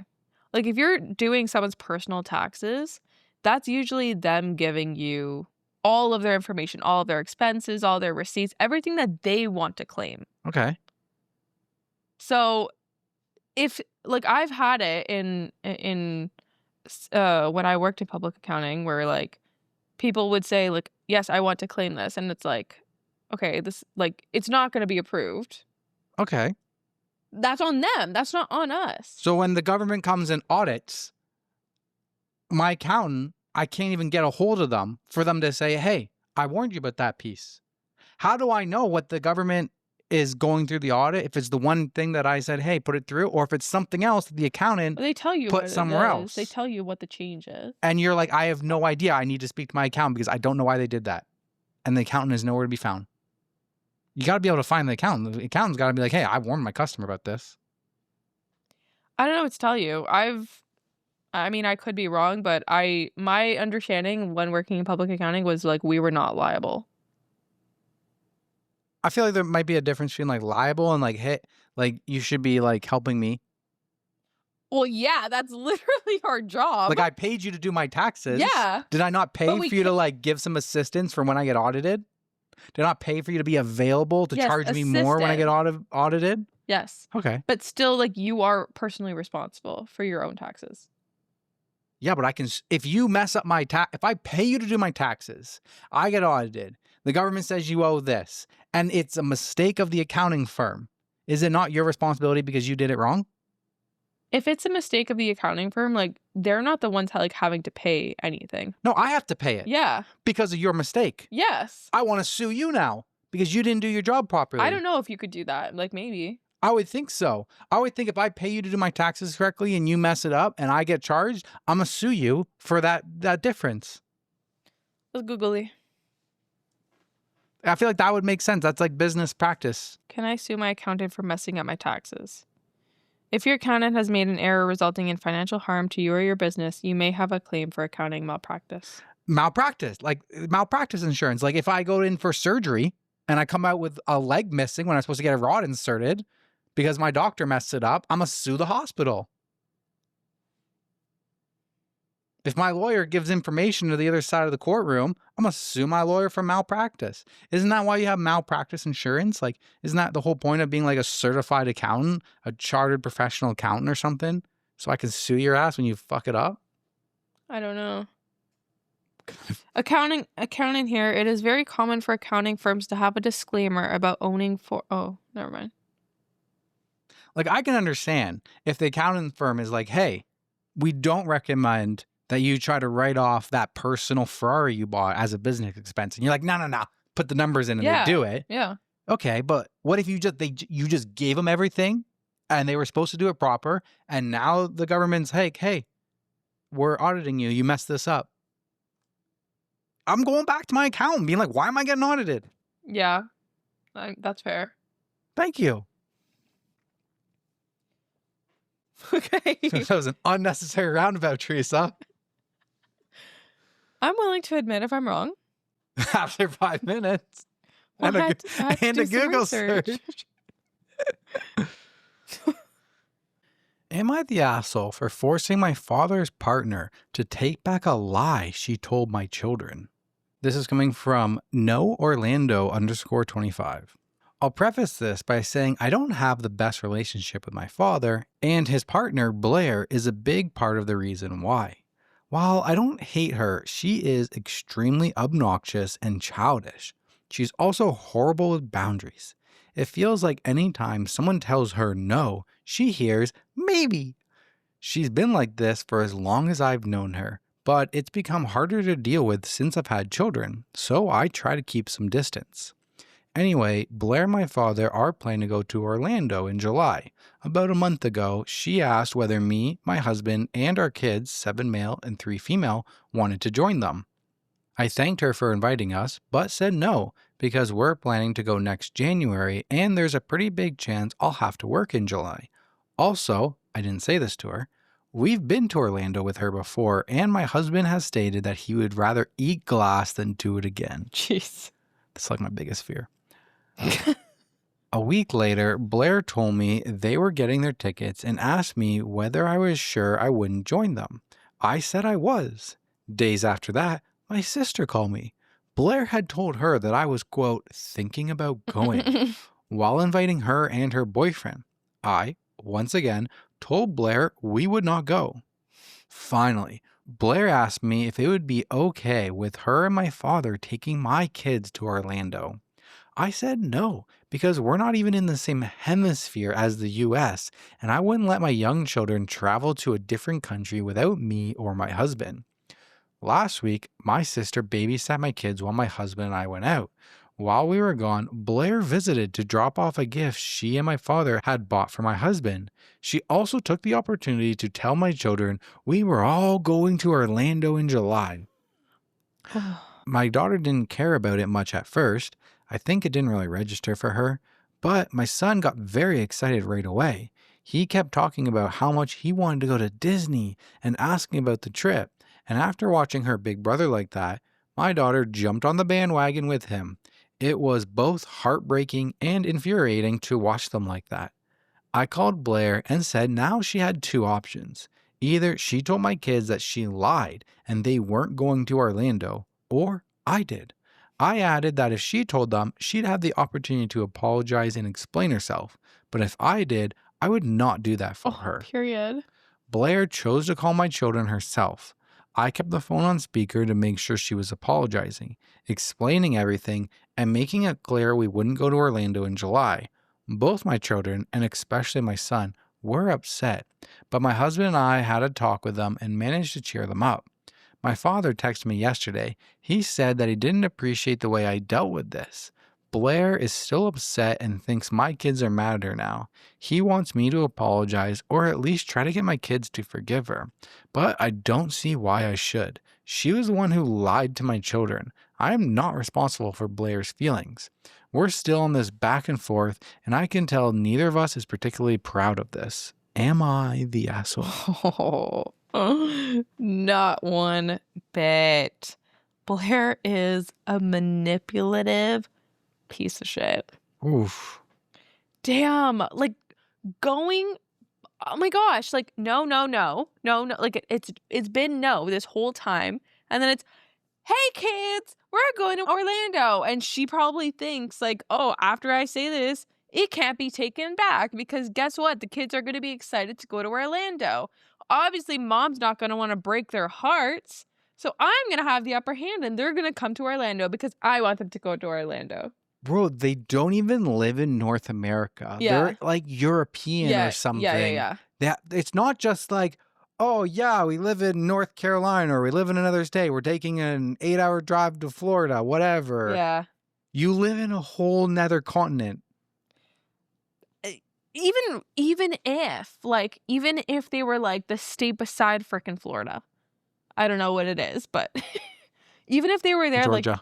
If you're doing someone's personal taxes, that's usually them giving you all of their information, all of their expenses, all their receipts, everything that they want to claim. Okay. So... if I've had it in when I worked in public accounting where people would say yes, I want to claim this, and it's okay, this it's not going to be approved. Okay. That's on them. That's not on us. So when the government comes and audits my accountant, I can't even get a hold of them for them to say, hey, I warned you about that piece. How do I know what the government is going through the audit, if it's the one thing that I said, hey, put it through, or if it's something else that the accountant They tell you put what somewhere it is. else. They tell you what the change is. And you're like, I have no idea. I need to speak to my accountant because I don't know why they did that. And the accountant is nowhere to be found. You got to be able to find the accountant. The accountant's got to be like, hey, I warned my customer about this. I don't know what to tell you. I mean, I could be wrong, but my understanding when working in public accounting was like we were not liable. I feel like there might be a difference between like liable and like, hey, like you should be like helping me. Well, yeah, that's literally our job. Like I paid you to do my taxes. Yeah. Did I not pay for you to like give some assistance for when I get audited? Did I not pay for you to be available to charge me more when I get audited? Yes. Okay. But still, like you are personally responsible for your own taxes. Yeah, but I can, if you mess up my tax, if I pay you to do my taxes, I get audited, the government says you owe this, and it's a mistake of the accounting firm. Is it not your responsibility because you did it wrong? If it's a mistake of the accounting firm, like they're not the ones like having to pay anything. No, I have to pay it. Yeah. Because of your mistake. Yes. I want to sue you now because you didn't do your job properly. I don't know if you could do that. Like maybe. I would think so. I would think if I pay you to do my taxes correctly and you mess it up and I get charged, I'm going to sue you for that difference. Let's googly. I feel like that would make sense. That's like business practice. Can I sue my accountant for messing up my taxes? If your accountant has made an error resulting in financial harm to you or your business, you may have a claim for accounting malpractice. Malpractice, like malpractice insurance. Like if I go in for surgery and I come out with a leg missing when I'm supposed to get a rod inserted because my doctor messed it up, I'm going to sue the hospital. If my lawyer gives information to the other side of the courtroom, I'm going to sue my lawyer for malpractice. Isn't that why you have malpractice insurance? Like, isn't that the whole point of being like a certified accountant, a chartered professional accountant or something? So I can sue your ass when you fuck it up? I don't know. Accounting here, it is very common for accounting firms to have a disclaimer about owning for... Oh, never mind. Like, I can understand if the accounting firm is like, hey, we don't recommend that you try to write off that personal Ferrari you bought as a business expense. And you're like, no, put the numbers in and they do it. Yeah. Okay, but what if you just gave them everything and they were supposed to do it proper and now the government's like, hey, we're auditing you. You messed this up. I'm going back to my accountant being like, why am I getting audited? Yeah, that's fair. Thank you. Okay. That was an unnecessary roundabout, Teresa. I'm willing to admit if I'm wrong. After 5 minutes. Well, And I had to a do some Google research. search. Am I the asshole for forcing my father's partner to take back a lie she told my children? This is coming from NoOrlando_25. I'll preface this by saying I don't have the best relationship with my father, and his partner, Blair, is a big part of the reason why. While I don't hate her, she is extremely obnoxious and childish. She's also horrible with boundaries. It feels like anytime someone tells her no, she hears maybe. She's been like this for as long as I've known her, but it's become harder to deal with since I've had children, so I try to keep some distance. Anyway, Blair and my father are planning to go to Orlando in July. About a month ago, she asked whether me, my husband, and our kids, 7 male and 3 female, wanted to join them. I thanked her for inviting us, but said no, because we're planning to go next January and there's a pretty big chance I'll have to work in July. Also, I didn't say this to her, we've been to Orlando with her before and my husband has stated that he would rather eat glass than do it again. Jeez. That's like my biggest fear. A week later, Blair told me they were getting their tickets and asked me whether I was sure I wouldn't join them. I said I was. Days after that, my sister called me. Blair had told her that I was, quote, thinking about going while inviting her and her boyfriend. I, once again, told Blair we would not go. Finally, Blair asked me if it would be okay with her and my father taking my kids to Orlando. I said no, because we're not even in the same hemisphere as the US, and I wouldn't let my young children travel to a different country without me or my husband. Last week, my sister babysat my kids while my husband and I went out. While we were gone, Blair visited to drop off a gift she and my father had bought for my husband. She also took the opportunity to tell my children we were all going to Orlando in July. My daughter didn't care about it much at first. I think it didn't really register for her. But my son got very excited right away. He kept talking about how much he wanted to go to Disney and asking about the trip. And after watching her big brother like that, my daughter jumped on the bandwagon with him. It was both heartbreaking and infuriating to watch them like that. I called Blair and said now she had two options. Either she told my kids that she lied and they weren't going to Orlando, or I did. I added that if she told them, she'd have the opportunity to apologize and explain herself. But if I did, I would not do that for her. Period. Blair chose to call my children herself. I kept the phone on speaker to make sure she was apologizing, explaining everything, and making it clear we wouldn't go to Orlando in July. Both my children, and especially my son, were upset, but my husband and I had a talk with them and managed to cheer them up. My father texted me yesterday. He said that he didn't appreciate the way I dealt with this. Blair is still upset and thinks my kids are mad at her now. He wants me to apologize or at least try to get my kids to forgive her. But I don't see why I should. She was the one who lied to my children. I am not responsible for Blair's feelings. We're still on this back and forth, and I can tell neither of us is particularly proud of this. Am I the asshole? Not one bit. Blair is a manipulative piece of shit. Oof. Damn. Like going, oh my gosh, like no. Like it's been no this whole time. And then it's, hey kids, we're going to Orlando. And she probably thinks like, oh, after I say this, it can't be taken back because guess what? The kids are going to be excited to go to Orlando. Obviously, mom's not going to want to break their hearts. So I'm going to have the upper hand and they're going to come to Orlando because I want them to go to Orlando. Bro, they don't even live in North America. Yeah. They're like European or something. Yeah. It's not just like, oh, yeah, we live in North Carolina or we live in another state. We're taking an 8-hour drive to Florida, whatever. Yeah. You live in a whole nether continent. Even if they were like the state beside frickin' Florida, I don't know what it is, but even if they were there, Georgia. like,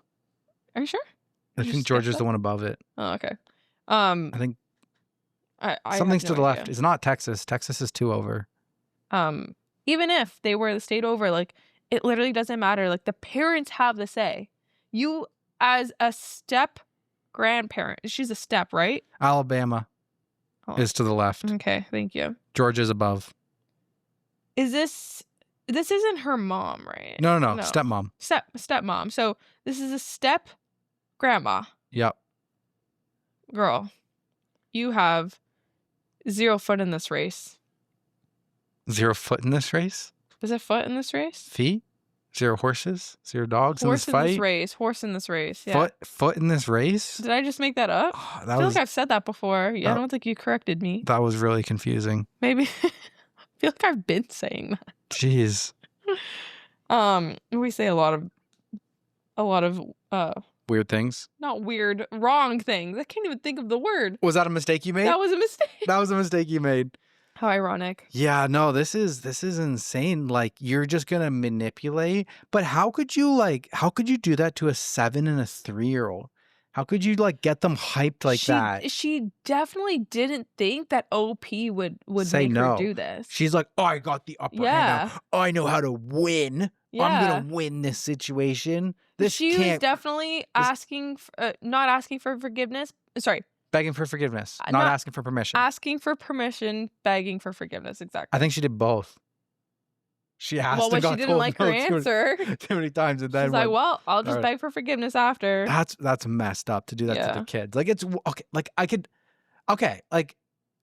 are you sure? I think Georgia's the one above it. Oh, okay. I think I something's have no to the idea. left. It's not Texas. Texas is 2 over. Even if they were the state over, like, it literally doesn't matter. Like, the parents have the say. You, as a step grandparent, she's a step, right? Alabama is to the left. Okay, thank you. Georgia's above. This isn't her mom, right? No. Stepmom. Stepmom. So this is a step grandma. Yep. Girl, you have 0 foot in this race. 0 foot in this race? Was it foot in this race? Feet? 0 horses? 0 dogs Horse in this fight? Horse in this race. Yeah. Foot in this race? Did I just make that up? Oh, I feel like I've said that before. Yeah, I don't think you corrected me. That was really confusing. Maybe. I feel like I've been saying that. Jeez. We say a lot of Weird things. not weird, wrong things. I can't even think of the word. Was that a mistake you made? That was a mistake. That was a mistake you made. How ironic. Yeah, no, this is insane. Like, you're just gonna manipulate. But how could you do that to a 7 and a 3-year-old? How could you like get them hyped like that? She definitely didn't think that OP would Say make no. her do this. She's like, oh, I got the upper hand now. I know how to win. Yeah. I'm gonna win this situation. She was definitely asking, not asking for forgiveness. Sorry. Begging for forgiveness, not asking for permission. Asking for permission, begging for forgiveness. Exactly. I think she did both. She asked well, and when got she didn't told like no her answer, too many times, and then she's like, "Well, I'll just beg for forgiveness after." That's messed up to do that to the kids. Like, it's okay. Like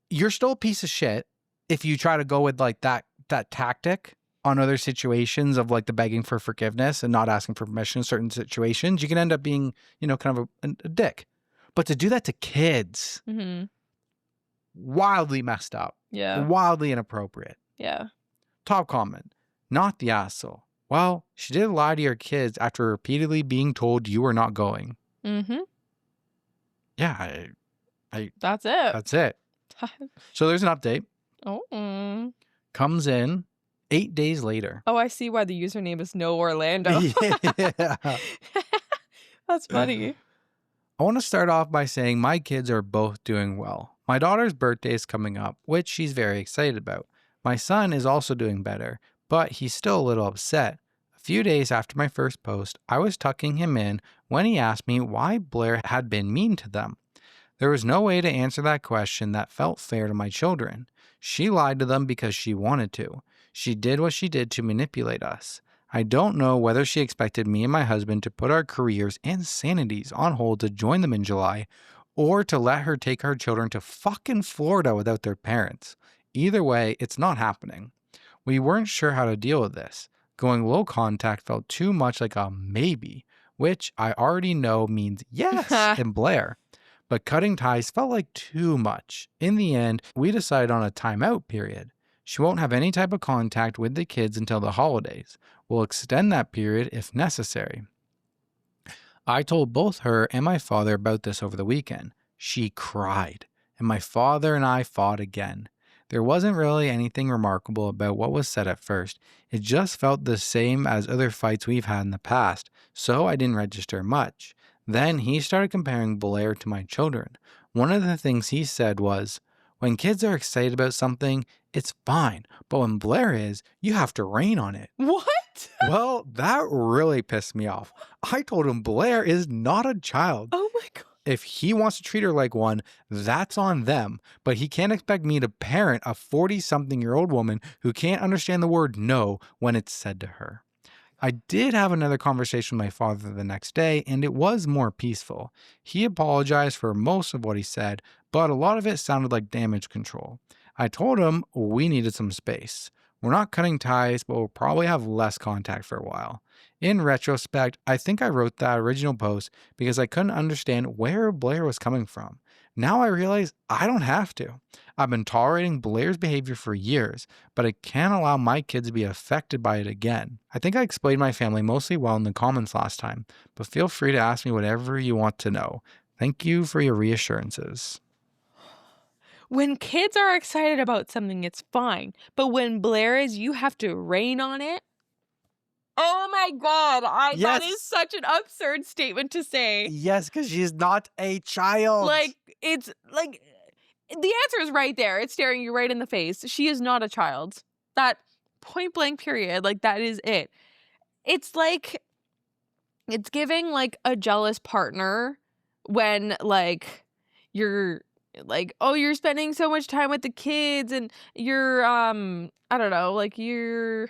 you're still a piece of shit if you try to go with like that tactic on other situations of like the begging for forgiveness and not asking for permission in certain situations. You can end up being, kind of a dick. But to do that to kids, wildly messed up. Yeah. Wildly inappropriate. Yeah. Top comment. Not the asshole. Well, she did lie to your kids after repeatedly being told you were not going. yeah, That's it. that's it. So there's an update. Oh. Comes in 8 days later. Oh, I see why the username is No Orlando. Yeah. That's funny. I want to start off by saying my kids are both doing well. My daughter's birthday is coming up, which she's very excited about. My son is also doing better, but he's still a little upset. A few days after my first post, I was tucking him in when he asked me why Blair had been mean to them. There was no way to answer that question that felt fair to my children. She lied to them because she wanted to. She did what she did to manipulate us. I don't know whether she expected me and my husband to put our careers and sanities on hold to join them in July, or to let her take our children to fucking Florida without their parents. Either way, it's not happening. We weren't sure how to deal with this. Going low contact felt too much like a maybe, which I already know means yes in Blair. But cutting ties felt like too much. In the end, we decided on a timeout period. She won't have any type of contact with the kids until the holidays. We'll extend that period if necessary. I told both her and my father about this over the weekend. She cried, and my father and I fought again. There wasn't really anything remarkable about what was said at first. It just felt the same as other fights we've had in the past, so I didn't register much. Then he started comparing Blair to my children. One of the things he said was, when kids are excited about something, it's fine, but when Blair is, you have to rain on it. What? Well, that really pissed me off. I told him Blair is not a child. Oh my God. If he wants to treat her like one, that's on them. But he can't expect me to parent a 40-something-year-old woman who can't understand the word no when it's said to her. I did have another conversation with my father the next day, and it was more peaceful. He apologized for most of what he said, but a lot of it sounded like damage control. I told him we needed some space. We're not cutting ties, but we'll probably have less contact for a while. In retrospect, I think I wrote that original post because I couldn't understand where Blair was coming from. Now I realize I don't have to. I've been tolerating Blair's behavior for years, but I can't allow my kids to be affected by it again. I think I explained my family mostly well in the comments last time, but feel free to ask me whatever you want to know. Thank you for your reassurances. When kids are excited about something, it's fine. But when Blair is, you have to rain on it. Oh my God. That is such an absurd statement to say. Yes, because she's not a child. Like, it's like, the answer is right there. It's staring you right in the face. She is not a child. That point blank period, like, that is it. It's like, it's giving like a jealous partner when like you're like, oh, you're spending so much time with the kids and you're, I don't know, like you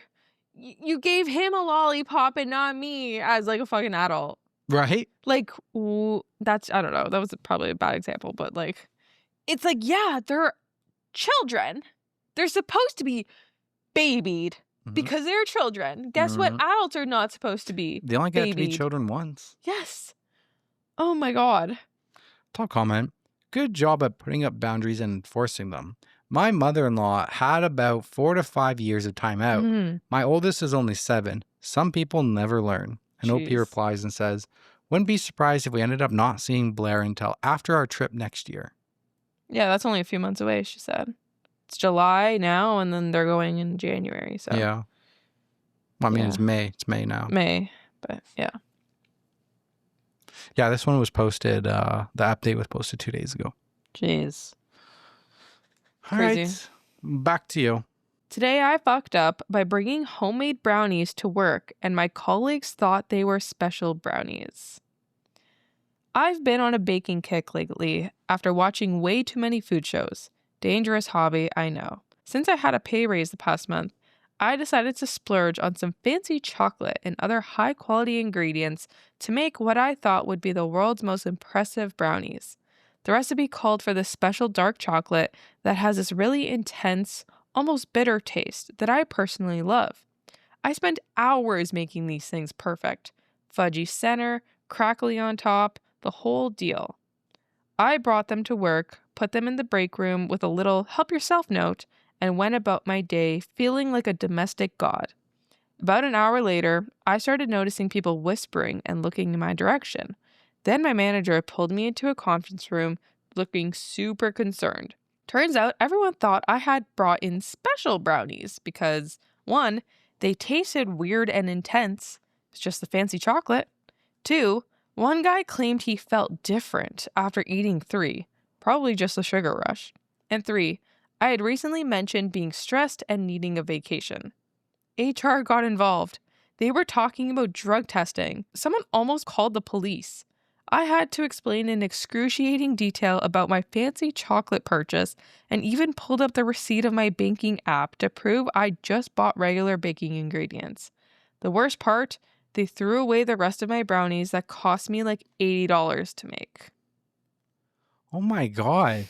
gave him a lollipop and not me as like a fucking adult. Right? Like, that's, I don't know, that was probably a bad example, but like, it's like, yeah, they're children. They're supposed to be babied because they're children. Guess what? Adults are not supposed to be. They only get to be babied. children once. Yes. Oh my God. Top comment. Good job at putting up boundaries and enforcing them. My mother-in-law had about 4 to 5 years of time out. My oldest is only 7. Some people never learn. And OP replies and says, wouldn't be surprised if we ended up not seeing Blair until after our trip next year. Yeah, that's only a few months away, she said. It's July now, and then they're going in January. So yeah. Well, I mean, it's May. It's May now. May, but yeah. Yeah, this one was posted, the update was posted 2 days ago. Jeez. All right, back to you. Today I fucked up by bringing homemade brownies to work, and my colleagues thought they were special brownies. I've been on a baking kick lately after watching way too many food shows. Dangerous hobby, I know. Since I had a pay raise the past month, I decided to splurge on some fancy chocolate and other high-quality ingredients to make what I thought would be the world's most impressive brownies. The recipe called for this special dark chocolate that has this really intense, almost bitter taste that I personally love. I spent hours making these things perfect. Fudgy center, crackly on top, the whole deal. I brought them to work, put them in the break room with a little help yourself note, and went about my day feeling like a domestic god. About an hour later, I started noticing people whispering and looking in my direction. Then my manager pulled me into a conference room looking super concerned. Turns out everyone thought I had brought in special brownies because, 1, they tasted weird and intense. It's just the fancy chocolate. 2, one guy claimed he felt different after eating 3, probably just the sugar rush. And 3, I had recently mentioned being stressed and needing a vacation. HR got involved. They were talking about drug testing. Someone almost called the police. I had to explain in excruciating detail about my fancy chocolate purchase and even pulled up the receipt of my baking app to prove I just bought regular baking ingredients. The worst part, they threw away the rest of my brownies that cost me like $80 to make. Oh my God.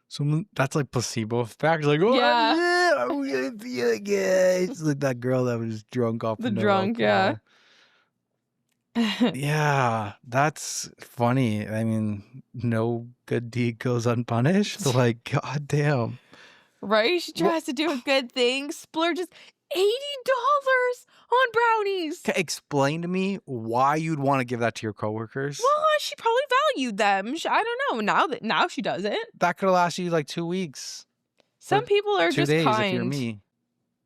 So that's like placebo effect. Like, oh, Yeah. I'm gonna feel good. It's like that girl that was drunk off The no drunk, alcohol. Yeah, that's funny. I mean, no good deed goes unpunished. Like, goddamn. Right? She tries to do a good thing, splurges $80 on brownies. Okay, explain to me why you'd want to give that to your coworkers. Well, she probably valued them. I don't know. Now she doesn't. That could have lasted you like 2 weeks. Some people are 2 just days kind. if you're me.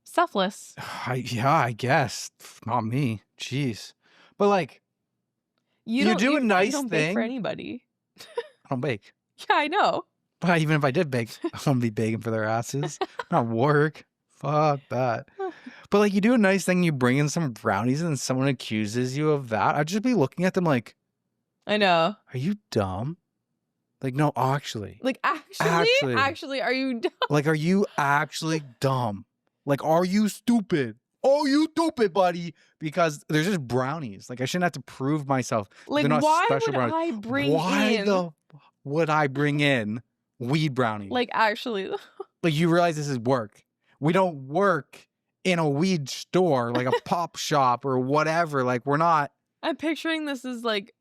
Selfless. Yeah, I guess. Not me. Jeez. But like, You do a nice you don't bake for thing. anybody. I don't bake. Yeah, I know. But even if I did bake, I'm gonna be begging for their asses. Not work. Fuck that. But like, you do a nice thing, you bring in some brownies, and someone accuses you of that. I'd just be looking at them like, I know. are you dumb? Like, no, actually. Like, actually, are you dumb? Like, are you actually dumb? Like, are you stupid? Oh, you stupid, buddy. Because there's just brownies. Like, I shouldn't have to prove myself. Like, They're not why special would brownies. I bring Why in? would I bring in weed brownies? Like, actually. Like, you realize this is work. We don't work in a weed store, like a pop shop or whatever. Like, we're not. I'm picturing this as like,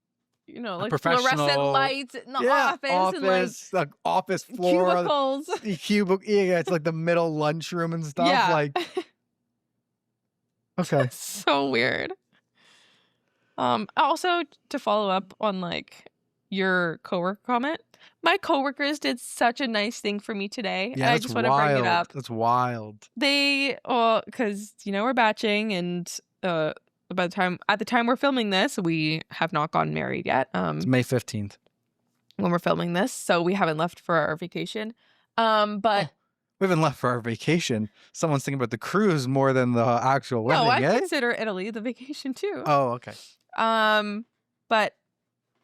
you know, like professional fluorescent lights in the office and like office floor, cubicles. Yeah, it's like the middle lunchroom and stuff. Yeah. Like, okay. So weird. Also to follow up on like your coworker comment, my coworkers did such a nice thing for me today. Yeah, and I just want to bring it up. That's wild. They, because we're batching, and at the time we're filming this, we have not gotten married yet. It's May 15th when we're filming this, so we haven't left for our vacation. But we haven't left for our vacation. Someone's thinking about the cruise more than the actual wedding. No, I consider Italy the vacation too. Oh, okay. But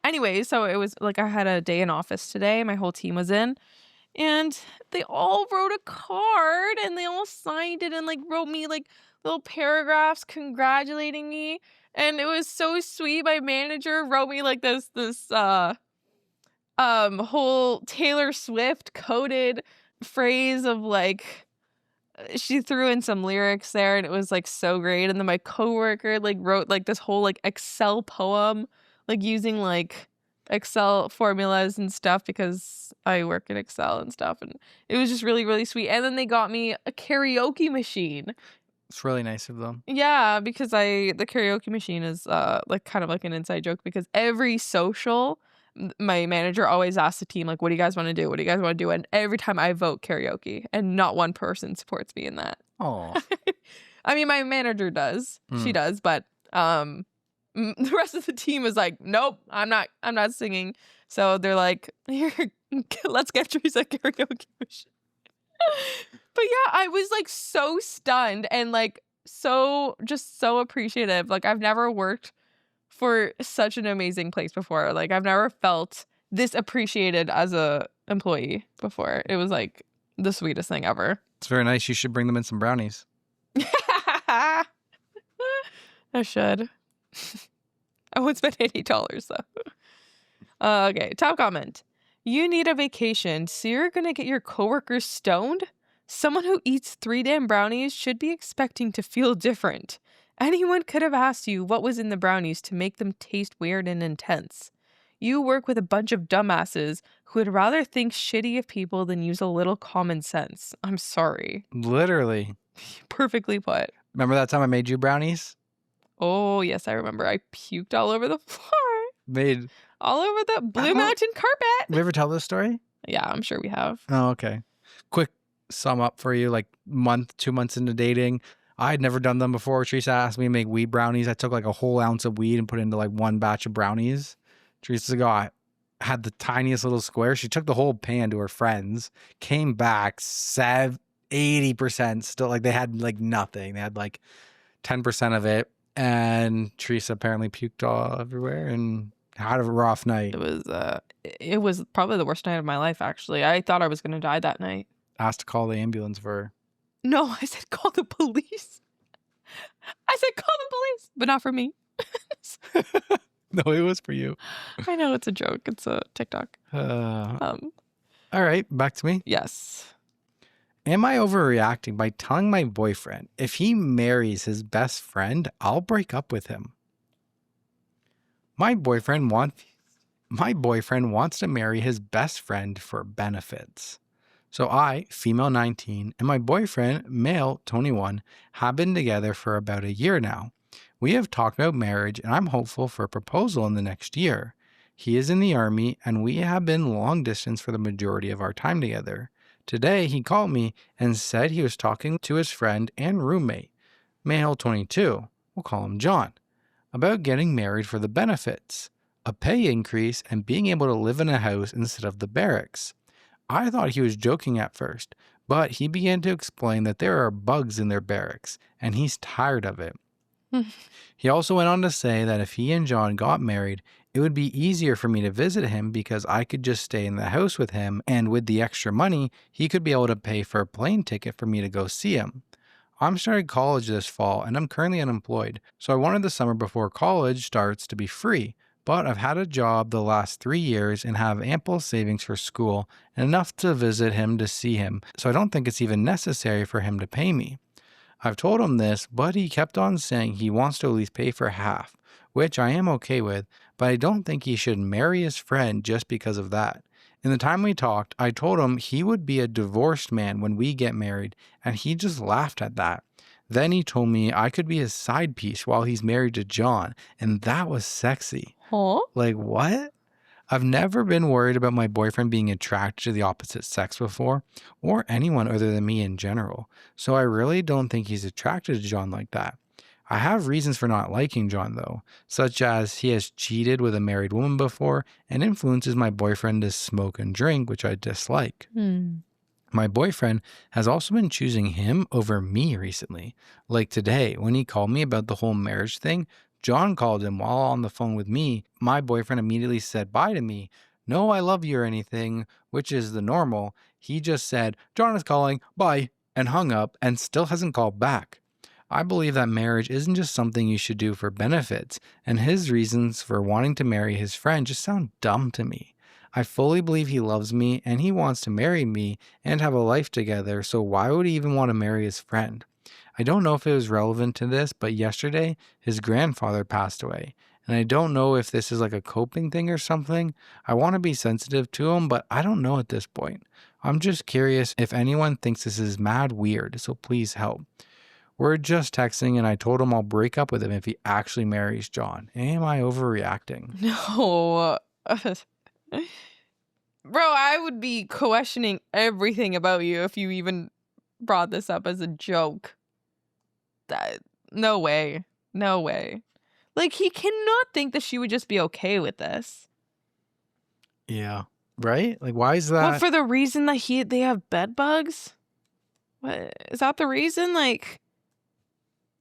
anyway, so it was like I had a day in office today. My whole team was in, and they all wrote a card and they all signed it and like wrote me like little paragraphs congratulating me, and it was so sweet. My manager wrote me like this whole Taylor Swift coded phrase of like, she threw in some lyrics there and it was like so great. And then my coworker like wrote like this whole like Excel poem, like using like Excel formulas and stuff because I work in Excel and stuff, and it was just really, really sweet. And then they got me a karaoke machine. It's really nice of them. Yeah, because the karaoke machine is like kind of like an inside joke, because every social, my manager always asks the team like, what do you guys want to do? What do you guys want to do? And every time I vote karaoke, and not one person supports me in that. Oh. I mean, my manager does. She does, but the rest of the team is like, nope, I'm not singing. So they're like, here, let's get Teresa a karaoke machine. But yeah, I was like so stunned and like so appreciative. Like, I've never worked for such an amazing place before. Like, I've never felt this appreciated as a employee before. It was like the sweetest thing ever. It's very nice. You should bring them in some brownies. I should. I would spend $80 though. Okay, top comment. You need a vacation, so you're gonna get your coworkers stoned? Someone who eats 3 damn brownies should be expecting to feel different. Anyone could have asked you what was in the brownies to make them taste weird and intense. You work with a bunch of dumbasses who would rather think shitty of people than use a little common sense. I'm sorry. Literally. Perfectly put. Remember that time I made you brownies? Oh, yes, I remember. I puked all over the floor. made. all over the Blue Mountain carpet. We ever tell this story? Yeah, I'm sure we have. Oh, okay. Quick sum up for you, like 2 months into dating. I had never done them before. Teresa asked me to make weed brownies. I took like a whole ounce of weed and put it into like one batch of brownies. Teresa I had the tiniest little square. She took the whole pan to her friends, came back 80% still, like they had like nothing. They had like 10% of it. And Teresa apparently puked all everywhere and had a rough night. It was probably the worst night of my life, actually. I thought I was going to die that night. Asked to call the ambulance for her. No, I said call the police. I said call the police, but not for me. No, it was for you. I know it's a joke. It's a TikTok. All right, back to me. Yes. Am I overreacting by telling my boyfriend if he marries his best friend, I'll break up with him? My boyfriend wants to marry his best friend for benefits. So I, female 19, and my boyfriend, male 21, have been together for about a year now. We have talked about marriage and I'm hopeful for a proposal in the next year. He is in the army and we have been long distance for the majority of our time together. Today he called me and said he was talking to his friend and roommate, male 22, we'll call him John, about getting married for the benefits, a pay increase, and being able to live in a house instead of the barracks. I thought he was joking at first, but he began to explain that there are bugs in their barracks, and he's tired of it. He also went on to say that if he and John got married, it would be easier for me to visit him because I could just stay in the house with him, and with the extra money, he could be able to pay for a plane ticket for me to go see him. I'm starting college this fall, and I'm currently unemployed, so I wanted the summer before college starts to be free. But I've had a job the last 3 years and have ample savings for school and enough to visit him to see him, so I don't think it's even necessary for him to pay me. I've told him this, but he kept on saying he wants to at least pay for half, which I am okay with, but I don't think he should marry his friend just because of that. In the time we talked, I told him he would be a divorced man when we get married, and he just laughed at that. Then he told me I could be his side piece while he's married to John, and that was sexy. Huh? Like, what? I've never been worried about my boyfriend being attracted to the opposite sex before, or anyone other than me in general, so I really don't think he's attracted to John like that. I have reasons for not liking John, though, such as he has cheated with a married woman before and influences my boyfriend to smoke and drink, which I dislike. My boyfriend has also been choosing him over me recently. Like today, when he called me about the whole marriage thing, John called him while on the phone with me. My boyfriend immediately said bye to me. No, I love you or anything, which is the normal. He just said, John is calling, bye, and hung up and still hasn't called back. I believe that marriage isn't just something you should do for benefits, and his reasons for wanting to marry his friend just sound dumb to me. I fully believe he loves me and he wants to marry me and have a life together, so why would he even want to marry his friend? I don't know if it was relevant to this, but yesterday his grandfather passed away, and I don't know if this is like a coping thing or something. I want to be sensitive to him, but I don't know at this point. I'm just curious if anyone thinks this is mad weird, so please help. We're just texting, and I told him I'll break up with him if he actually marries John. Am I overreacting? No. Bro, I would be questioning everything about you if you even brought this up as a joke. No way. No way. Like, he cannot think that she would just be okay with this. Yeah. Right? Like, why is that? What, for the reason that they have bed bugs? What is that the reason? Like,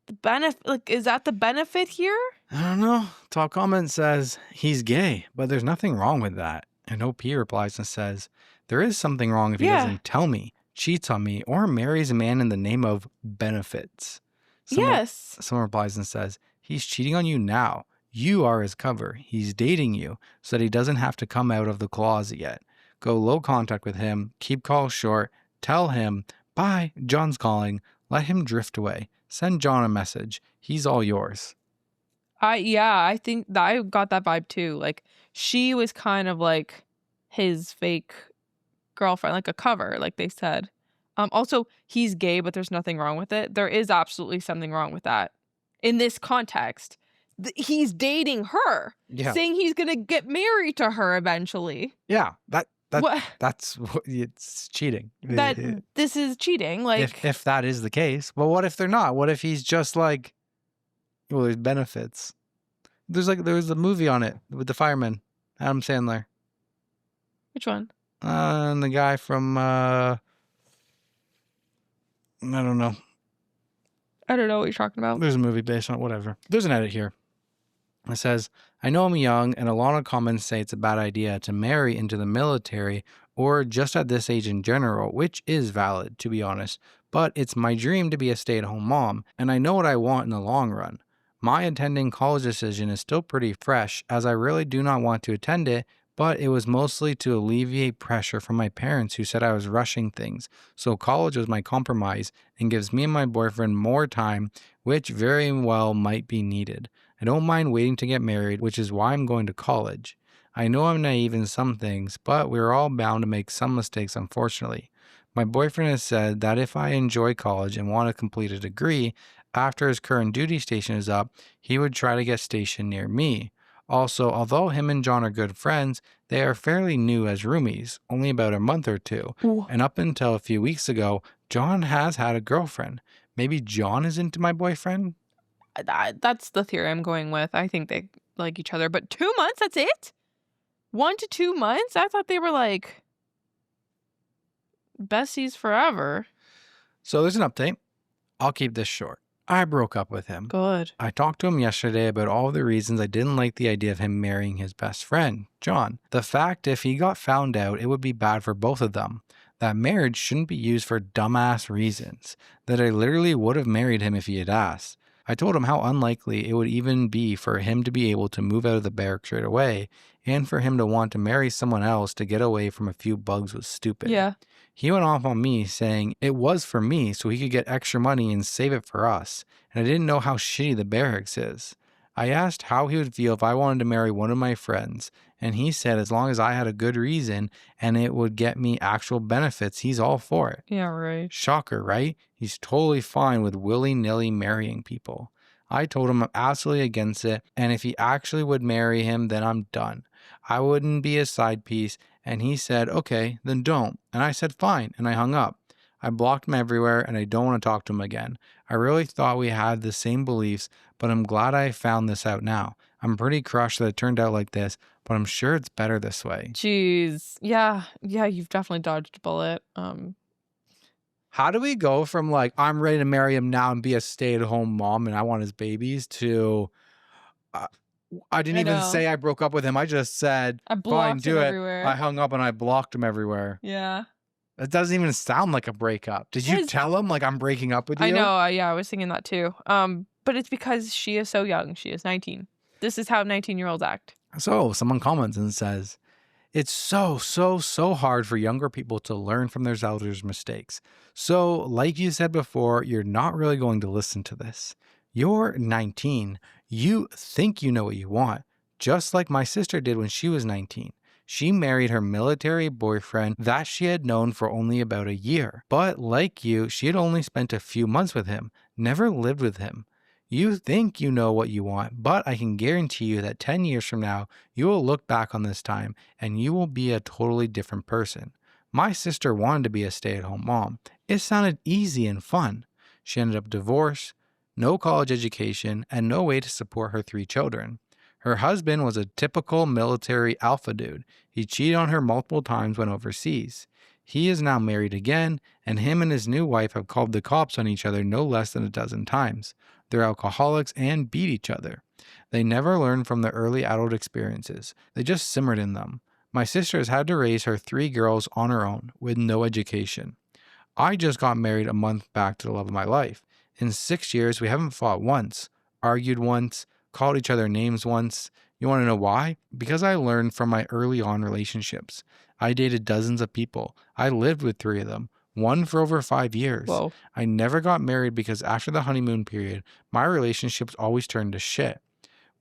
the benefit, like, is that the benefit here? I don't know. Top comment says he's gay, but there's nothing wrong with that. And OP replies and says, there is something wrong if he doesn't tell me, cheats on me, or marries a man in the name of benefits. Someone replies and says, he's cheating on you now. You are his cover. He's dating you so that he doesn't have to come out of the closet yet. Go low contact with him. Keep calls short. Tell him, bye, John's calling. Let him drift away. Send John a message. He's all yours. I think that I got that vibe too. Like, she was kind of like his fake girlfriend, like a cover, like they said. Also, he's gay, but there's nothing wrong with it. There is absolutely something wrong with that. In this context, he's dating her, Yeah. saying he's going to get married to her eventually. Yeah. What? That's it's cheating. This is cheating. Like, if that is the case. But what if they're not? What if he's just like, well, there's benefits. There was a movie on it with the fireman, Adam Sandler. which one? And the guy from I don't know. I don't know what you're talking about. There's a movie based on it, whatever. There's an edit here. It says, I know I'm young, and a lot of comments say it's a bad idea to marry into the military or just at this age in general, which is valid, to be honest. But it's my dream to be a stay-at-home mom, and I know what I want in the long run. My attending college decision is still pretty fresh, as I really do not want to attend it, but it was mostly to alleviate pressure from my parents who said I was rushing things. So college was my compromise and gives me and my boyfriend more time, which very well might be needed. I don't mind waiting to get married, which is why I'm going to college. I know I'm naive in some things, but we're all bound to make some mistakes, unfortunately. My boyfriend has said that if I enjoy college and want to complete a degree, after his current duty station is up, he would try to get stationed near me. Also, although him and John are good friends, they are fairly new as roomies, only about a month or two. Ooh. And up until a few weeks ago, John has had a girlfriend. Maybe John is into my boyfriend? That's the theory I'm going with. I think they like each other. But 2 months, that's it? 1 to 2 months? I thought they were like besties forever. So there's an update. I'll keep this short. I broke up with him. Good. I talked to him yesterday about all the reasons I didn't like the idea of him marrying his best friend, John. The fact if he got found out, it would be bad for both of them. That marriage shouldn't be used for dumbass reasons. That I literally would have married him if he had asked. I told him how unlikely it would even be for him to be able to move out of the barracks right away, and for him to want to marry someone else to get away from a few bugs was stupid. Yeah. He went off on me saying it was for me so he could get extra money and save it for us, and I didn't know how shitty the barracks is. I asked how he would feel if I wanted to marry one of my friends, and he said as long as I had a good reason and it would get me actual benefits, he's all for it. Yeah, right. Shocker, right? He's totally fine with willy-nilly marrying people. I told him I'm absolutely against it, and if he actually would marry him, then I'm done. I wouldn't be a side piece, and he said, okay, then don't. And I said, fine, and I hung up. I blocked him everywhere, and I don't want to talk to him again. I really thought we had the same beliefs, but I'm glad I found this out now. I'm pretty crushed that it turned out like this, but I'm sure it's better this way. Jeez. Yeah, you've definitely dodged a bullet. How do we go from like, I'm ready to marry him now and be a stay-at-home mom and I want his babies to, I didn't even say I broke up with him. I just said, I blocked fine, do him it. everywhere. I hung up and I blocked him everywhere. Yeah. It doesn't even sound like a breakup. Did you tell him like I'm breaking up with you? I know. Yeah, I was thinking that too. But it's because she is so young. She is 19. This is how 19-year-olds act. So someone comments and says, it's so hard for younger people to learn from their elders' mistakes. So like you said before, you're not really going to listen to this. You're 19. You think you know what you want, just like my sister did when she was 19. She married her military boyfriend that she had known for only about a year. But like you, she had only spent a few months with him, never lived with him. You think you know what you want, but I can guarantee you that 10 years from now, you will look back on this time and you will be a totally different person. My sister wanted to be a stay-at-home mom. It sounded easy and fun. She ended up divorced, no college education, and no way to support her 3 children. Her husband was a typical military alpha dude. He cheated on her multiple times when overseas. He is now married again, and him and his new wife have called the cops on each other no less than a dozen times. They're alcoholics and beat each other. They never learned from their early adult experiences. They just simmered in them. My sister has had to raise her 3 girls on her own with no education. I just got married a month back to the love of my life. In 6 years, we haven't fought once, argued once, called each other names once. You want to know why? Because I learned from my early on relationships. I dated dozens of people. I lived with 3 of them. One for over 5 years. Whoa. I never got married because after the honeymoon period, my relationships always turned to shit.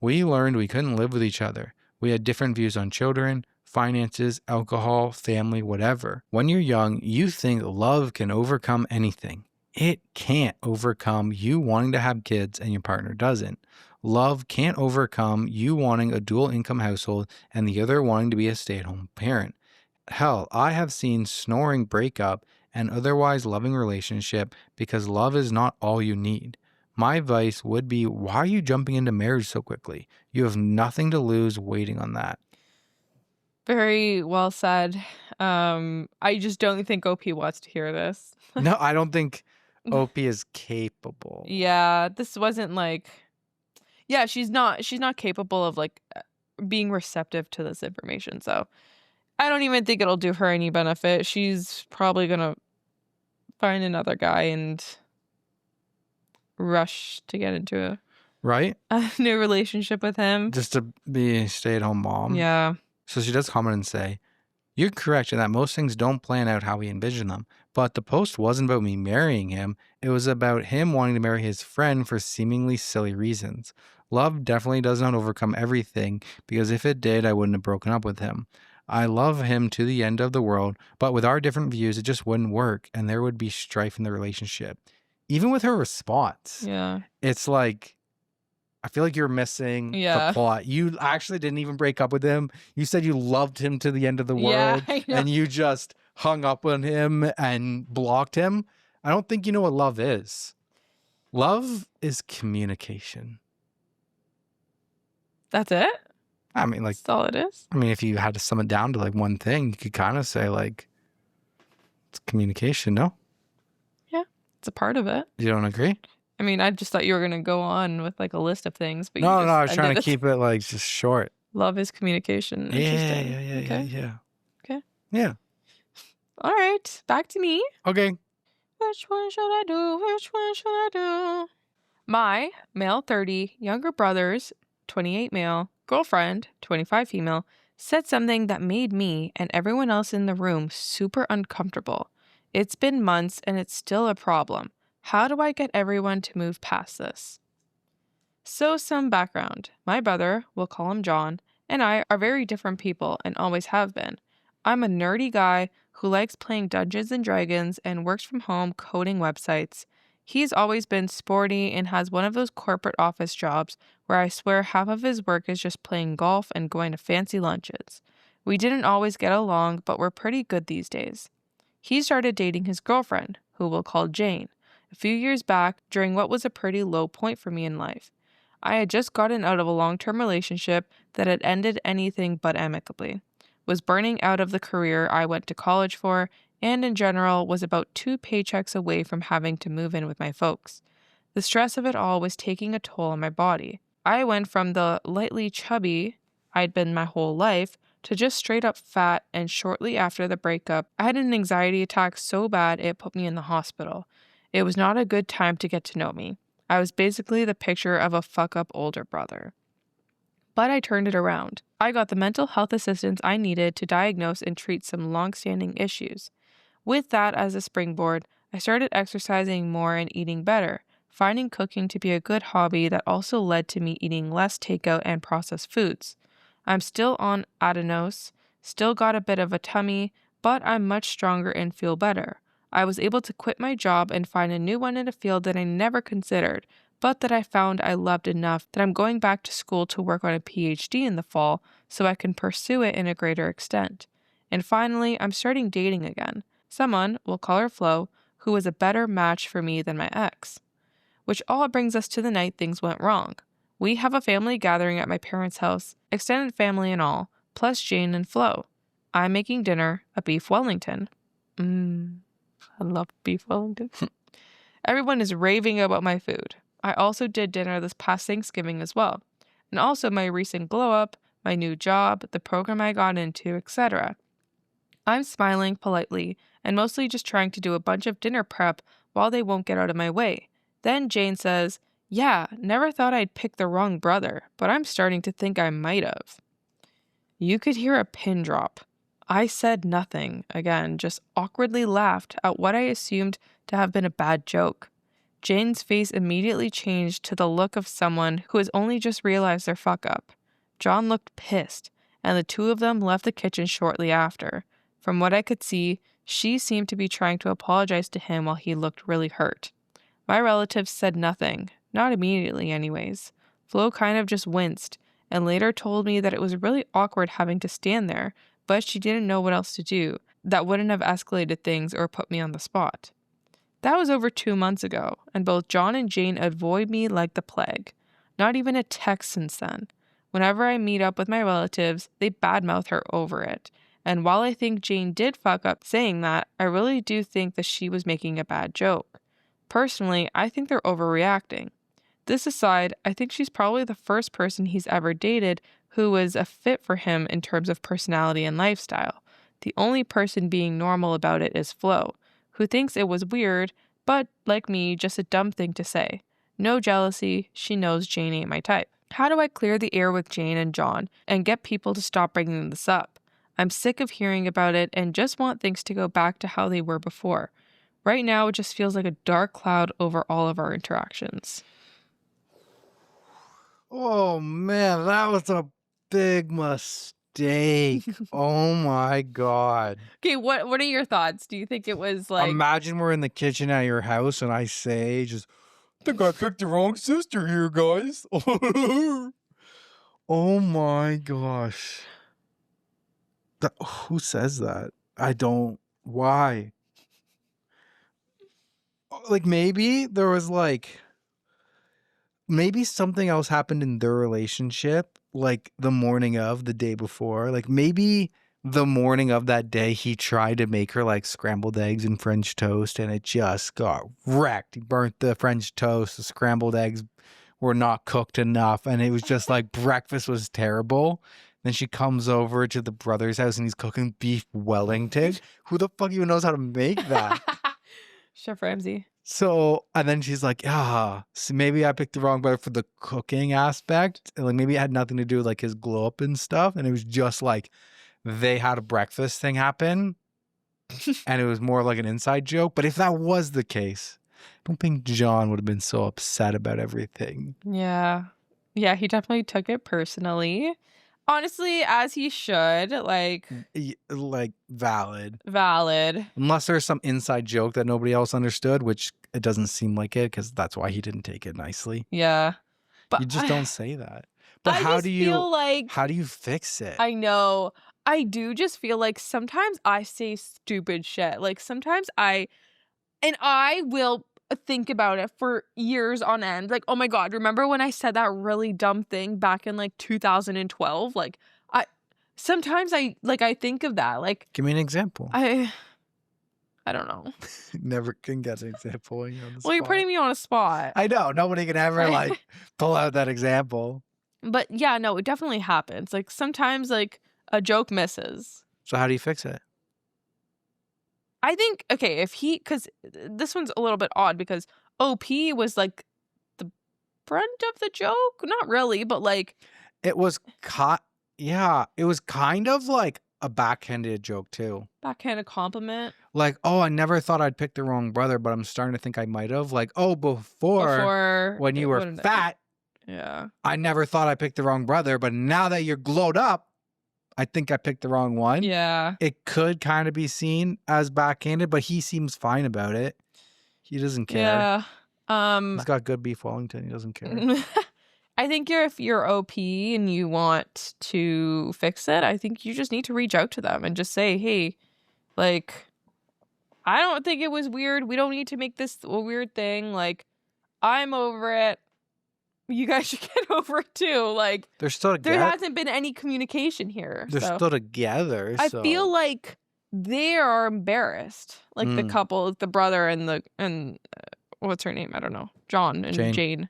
We learned we couldn't live with each other. We had different views on children, finances, alcohol, family, whatever. When you're young, you think love can overcome anything. It can't overcome you wanting to have kids and your partner doesn't. Love can't overcome you wanting a dual income household and the other wanting to be a stay-at-home parent. Hell, I have seen snoring breakup and otherwise loving relationship because love is not all you need. My advice would be, why are you jumping into marriage so quickly? You have nothing to lose waiting on that. Very well said. I just don't think OP wants to hear this. No, I don't think OP is capable. Yeah, this wasn't like, yeah, she's not capable of like being receptive to this information. So I don't even think it'll do her any benefit. She's probably gonna find another guy and rush to get into Right? a new relationship with him. Just to be a stay-at-home mom. Yeah. So she does comment and say, you're correct in that most things don't plan out how we envision them. But the post wasn't about me marrying him. It was about him wanting to marry his friend for seemingly silly reasons. Love definitely does not overcome everything, because if it did, I wouldn't have broken up with him. I love him to the end of the world, but with our different views, it just wouldn't work, and there would be strife in the relationship. Even with her response, Yeah. it's like, I feel like you're missing the plot. You actually didn't even break up with him. You said you loved him to the end of the world, and you just hung up on him and blocked him. I don't think you know what love is. Love is communication. That's it? I mean, like, that's all it is? I mean, if you had to sum it down to like one thing, you could kind of say like, it's communication, no? Yeah, it's a part of it. You don't agree? I mean, I just thought you were going to go on with like a list of things. But no, I was trying to keep it like just short. Love is communication. Yeah. Okay. Yeah. All right. Back to me. Okay. Which one should I do? Which one should I do? My male 30, younger brother's 28 male, girlfriend, 25 female, said something that made me and everyone else in the room super uncomfortable. It's been months and it's still a problem. How do I get everyone to move past this? So some background. My brother, we'll call him John, and I are very different people and always have been. I'm a nerdy guy who likes playing Dungeons and Dragons and works from home coding websites. He's always been sporty and has one of those corporate office jobs where I swear half of his work is just playing golf and going to fancy lunches. We didn't always get along, but we're pretty good these days. He started dating his girlfriend, who we'll call Jane, a few years back during what was a pretty low point for me in life. I had just gotten out of a long-term relationship that had ended anything but amicably, was burning out of the career I went to college for, and in general was about 2 paychecks away from having to move in with my folks. The stress of it all was taking a toll on my body. I went from the lightly chubby I'd been my whole life to just straight up fat, and shortly after the breakup, I had an anxiety attack so bad it put me in the hospital. It was not a good time to get to know me. I was basically the picture of a fuck-up older brother. But I turned it around. I got the mental health assistance I needed to diagnose and treat some long-standing issues. With that as a springboard, I started exercising more and eating better, finding cooking to be a good hobby that also led to me eating less takeout and processed foods. I'm still on Adenos, still got a bit of a tummy, but I'm much stronger and feel better. I was able to quit my job and find a new one in a field that I never considered, but that I found I loved enough that I'm going back to school to work on a PhD in the fall so I can pursue it in a greater extent. And finally, I'm starting dating again. Someone, we'll call her Flo, who was a better match for me than my ex. Which all brings us to the night things went wrong. We have a family gathering at my parents' house, extended family and all, plus Jane and Flo. I'm making dinner, a beef Wellington. I love beef Wellington. Everyone is raving about my food. I also did dinner this past Thanksgiving as well. And also my recent glow up, my new job, the program I got into, etc. I'm smiling politely and mostly just trying to do a bunch of dinner prep while they won't get out of my way. Then Jane says, "Yeah, never thought I'd pick the wrong brother, but I'm starting to think I might have." You could hear a pin drop. I said nothing, again, just awkwardly laughed at what I assumed to have been a bad joke. Jane's face immediately changed to the look of someone who has only just realized their fuck up. John looked pissed, and the two of them left the kitchen shortly after. From what I could see, she seemed to be trying to apologize to him while he looked really hurt. My relatives said nothing, not immediately anyways. Flo kind of just winced and later told me that it was really awkward having to stand there, but she didn't know what else to do. That wouldn't have escalated things or put me on the spot. That was over 2 months ago, and both John and Jane avoid me like the plague. Not even a text since then. Whenever I meet up with my relatives, they badmouth her over it. And while I think Jane did fuck up saying that, I really do think that she was making a bad joke. Personally, I think they're overreacting. This aside, I think she's probably the first person he's ever dated who was a fit for him in terms of personality and lifestyle. The only person being normal about it is Flo, who thinks it was weird, but, like me, just a dumb thing to say. No jealousy, she knows Jane ain't my type. How do I clear the air with Jane and John and get people to stop bringing this up? I'm sick of hearing about it and just want things to go back to how they were before. Right now, it just feels like a dark cloud over all of our interactions. Oh, man, that was a big mistake. Oh, my God. Okay, what are your thoughts? Do you think it was like... Imagine we're in the kitchen at your house and I say, I think I picked the wrong sister here, guys. Oh, my gosh. Who says that? I don't. Why? Like, maybe there was maybe something else happened in their relationship, like the morning of the day before. Like, maybe the morning of that day, he tried to make her like scrambled eggs and French toast, and it just got wrecked. He burnt the French toast, the scrambled eggs were not cooked enough, and it was just like breakfast was terrible. Then she comes over to the brother's house and he's cooking beef Wellington. Who the fuck even knows how to make that? Chef Ramsay. So, and then she's like, so maybe I picked the wrong brother for the cooking aspect. And like maybe it had nothing to do with like his glow up and stuff. And it was just like they had a breakfast thing happen. And it was more like an inside joke. But if that was the case, I don't think John would have been so upset about everything. Yeah. Yeah, he definitely took it personally. Honestly, as he should, like valid. Unless there's some inside joke that nobody else understood, which it doesn't seem like it, because that's why he didn't take it nicely. Yeah. But you just don't say that. But how do you fix it? I know. I do just feel like sometimes I say stupid shit. Like sometimes I will think about it for years on end. Like, oh my God, remember when I said that really dumb thing back in like 2012? Like sometimes I think of that. Like, give me an example. I don't know. Never can get an example on the spot. Well, you're putting me on a spot. I know. Nobody can ever like pull out that example. But yeah, no, it definitely happens. Like sometimes like a joke misses. So how do you fix it? I think, okay, because this one's a little bit odd because OP was like the front of the joke. Not really, but like. It was, it was kind of like a backhanded joke too. Backhanded compliment. Like, oh, I never thought I'd pick the wrong brother, but I'm starting to think I might have. Like, oh, before when you were fat. Yeah. I never thought I picked the wrong brother, but now that you're glowed up, I think I picked the wrong one. Yeah. It could kind of be seen as backhanded, but he seems fine about it. He doesn't care. Yeah. He's got good beef Wellington. He doesn't care. I think if you're OP and you want to fix it, I think you just need to reach out to them and just say, hey, like, I don't think it was weird. We don't need to make this a weird thing. Like, I'm over it. You guys should get over it too. Like, they're still together. There hasn't been any communication here. They're still together. I feel like they are embarrassed. Like the couple, the brother and what's her name? I don't know. John and Jane.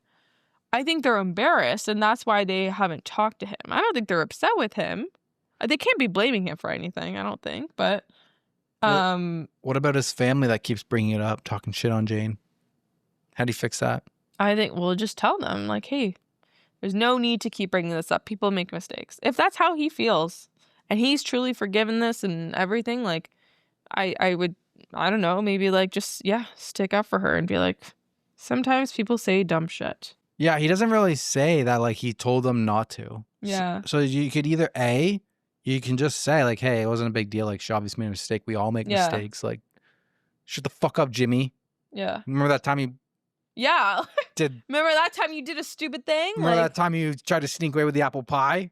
I think they're embarrassed, and that's why they haven't talked to him. I don't think they're upset with him. They can't be blaming him for anything, I don't think. But what about his family that keeps bringing it up, talking shit on Jane? How do you fix that? I think we'll just tell them, like, hey, there's no need to keep bringing this up. People make mistakes. If that's how he feels, and he's truly forgiven this and everything, like, I would, I don't know, maybe like just, stick up for her and be like, sometimes people say dumb shit. Yeah, he doesn't really say that, like, he told them not to. Yeah. So you could either you can just say, like, hey, it wasn't a big deal. Like, she obviously made a mistake. We all make mistakes. Like, shut the fuck up, Jimmy. Yeah. Remember that time he... Yeah. Remember that time you did a stupid thing? Remember that time you tried to sneak away with the apple pie?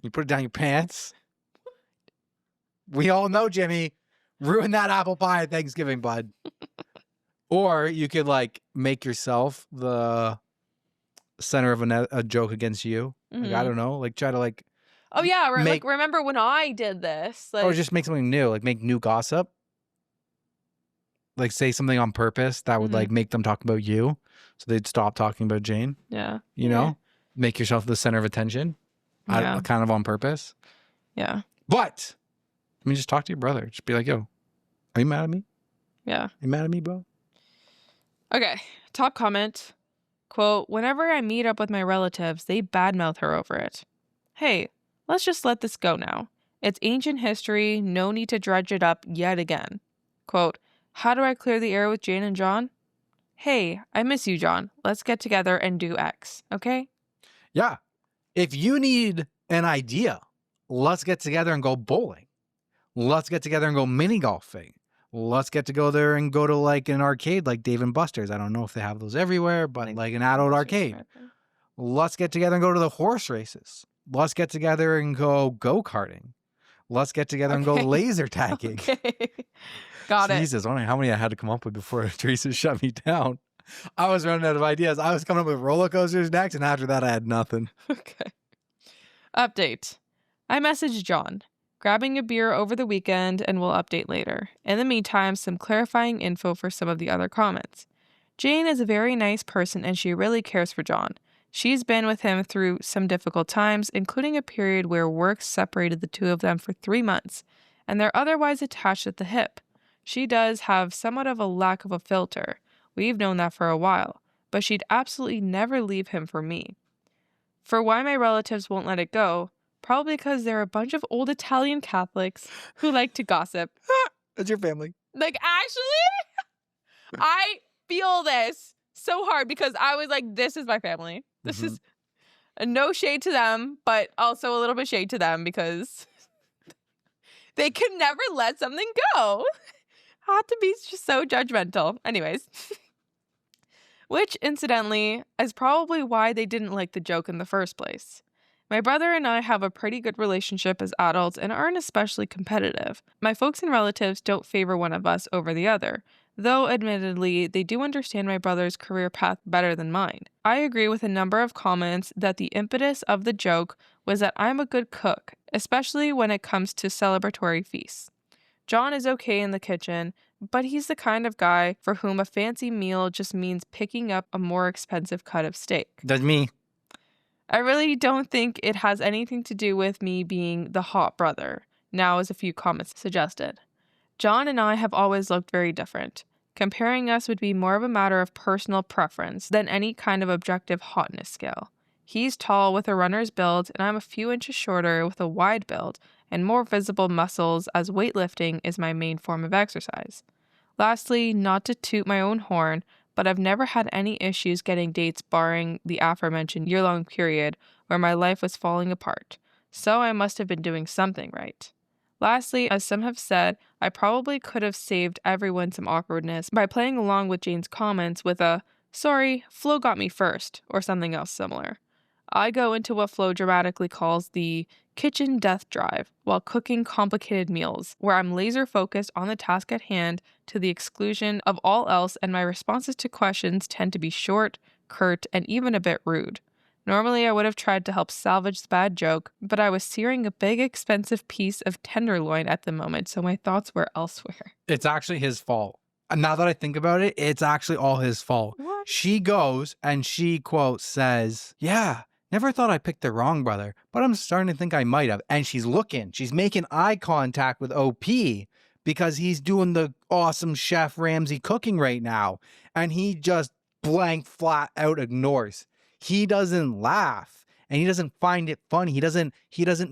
You put it down your pants? We all know, Jimmy. Ruin that apple pie at Thanksgiving, bud. Or you could like make yourself the center of a joke against you. Like, I don't know. Like try to like. Oh yeah, like remember when I did this? Like, or just make something new. Like make new gossip. Like say something on purpose that would like make them talk about you, so they'd stop talking about Jane. Yeah. You know, make yourself the center of attention. Yeah. Kind of on purpose. Yeah. But I mean, just talk to your brother. Just be like, yo, are you mad at me? Yeah. Are you mad at me, bro? Okay. Top comment. Quote, whenever I meet up with my relatives, they badmouth her over it. Hey, let's just let this go now. It's ancient history. No need to dredge it up yet again. Quote, how do I clear the air with Jane and John? Hey, I miss you, John. Let's get together and do X, okay? Yeah. If you need an idea, let's get together and go bowling. Let's get together and go mini golfing. Let's get to go there and go to like an arcade like Dave and Buster's. I don't know if they have those everywhere, but like an adult arcade. Let's get together and go to the horse races. Let's get together and go go-karting. Let's get together and go laser tagging. Okay. Got it. Jesus, I wonder how many I had to come up with before Teresa shut me down. I was running out of ideas. I was coming up with roller coasters next, and after that, I had nothing. Okay. Update. I messaged John, grabbing a beer over the weekend, and we'll update later. In the meantime, some clarifying info for some of the other comments. Jane is a very nice person, and she really cares for John. She's been with him through some difficult times, including a period where work separated the two of them for 3 months, and they're otherwise attached at the hip. She does have somewhat of a lack of a filter. We've known that for a while, but she'd absolutely never leave him for me. For why my relatives won't let it go, probably because they're a bunch of old Italian Catholics who like to gossip. That's your family. Like, actually, I feel this so hard because I was like, this is my family. This is no shade to them, but also a little bit shade to them because they can never let something go. Had to be just so judgmental. Anyways. Which, incidentally, is probably why they didn't like the joke in the first place. My brother and I have a pretty good relationship as adults and aren't especially competitive. My folks and relatives don't favor one of us over the other, though admittedly, they do understand my brother's career path better than mine. I agree with a number of comments that the impetus of the joke was that I'm a good cook, especially when it comes to celebratory feasts. John is okay in the kitchen, but he's the kind of guy for whom a fancy meal just means picking up a more expensive cut of steak. That's me. I really don't think it has anything to do with me being the hot brother, now as a few comments suggested. John and I have always looked very different. Comparing us would be more of a matter of personal preference than any kind of objective hotness scale. He's tall with a runner's build, and I'm a few inches shorter with a wide build and more visible muscles as weightlifting is my main form of exercise. Lastly, not to toot my own horn, but I've never had any issues getting dates barring the aforementioned year-long period where my life was falling apart, so I must have been doing something right. Lastly, as some have said, I probably could have saved everyone some awkwardness by playing along with Jane's comments with a, sorry, Flo got me first, or something else similar. I go into what Flo dramatically calls the kitchen death drive while cooking complicated meals, where I'm laser focused on the task at hand to the exclusion of all else, and my responses to questions tend to be short, curt, and even a bit rude. Normally, I would have tried to help salvage the bad joke, but I was searing a big, expensive piece of tenderloin at the moment, so my thoughts were elsewhere. It's actually his fault. Now that I think about it, it's actually all his fault. What? She goes and she, quote, says, yeah, never thought I picked the wrong brother, but I'm starting to think I might have. And she's making eye contact with OP because he's doing the awesome Chef Ramsay cooking right now. And he just blank flat out ignores. He doesn't laugh and he doesn't find it funny. He doesn't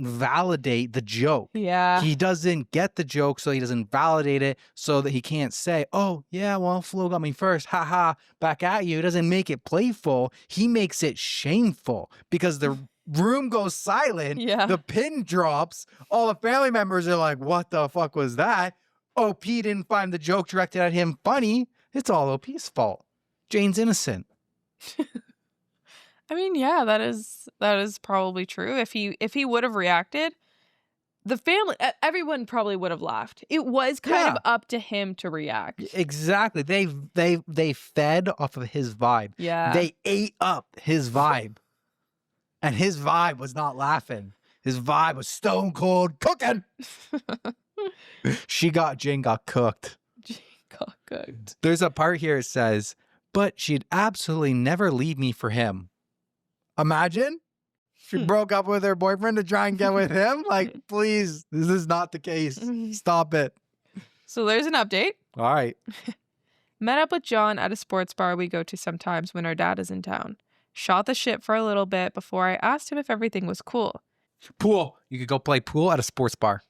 validate the joke. Yeah. He doesn't get the joke, so he doesn't validate it so that he can't say, oh, yeah, well, Flo got me first. Ha ha, back at you. He doesn't make it playful. He makes it shameful because the room goes silent. Yeah. The pin drops. All the family members are like, what the fuck was that? OP didn't find the joke directed at him funny. It's all OP's fault. Jane's innocent. I mean, yeah, that is probably true. If he would have reacted, the family, everyone probably would have laughed. It was kind of up to him to react. Exactly. They fed off of his vibe. Yeah. They ate up his vibe. And his vibe was not laughing. His vibe was stone cold cooking. Jane got cooked. Jane got cooked. There's a part here that says, but she'd absolutely never leave me for him. Imagine she broke up with her boyfriend to try and get with him. Like, please, this is not the case. Stop it. So there's an update. All right. Met up with John at a sports bar we go to sometimes when our dad is in town. Shot the shit for a little bit before I asked him if everything was cool. Pool. You could go play pool at a sports bar.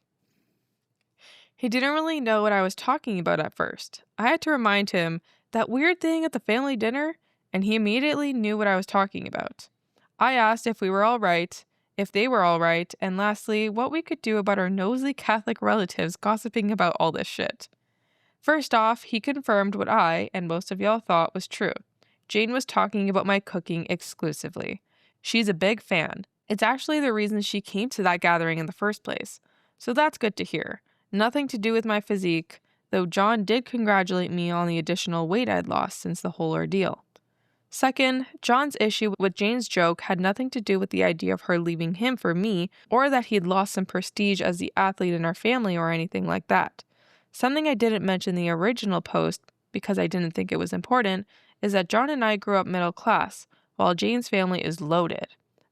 He didn't really know what I was talking about at first. I had to remind him that weird thing at the family dinner, and he immediately knew what I was talking about. I asked if we were all right, if they were all right, and lastly, what we could do about our nosy Catholic relatives gossiping about all this shit. First off, he confirmed what I, and most of y'all thought was true. Jane was talking about my cooking exclusively. She's a big fan. It's actually the reason she came to that gathering in the first place. So that's good to hear. Nothing to do with my physique, though John did congratulate me on the additional weight I'd lost since the whole ordeal. Second, John's issue with Jane's joke had nothing to do with the idea of her leaving him for me, or that he'd lost some prestige as the athlete in our family or anything like that. Something I didn't mention in the original post, because I didn't think it was important, is that John and I grew up middle class, while Jane's family is loaded.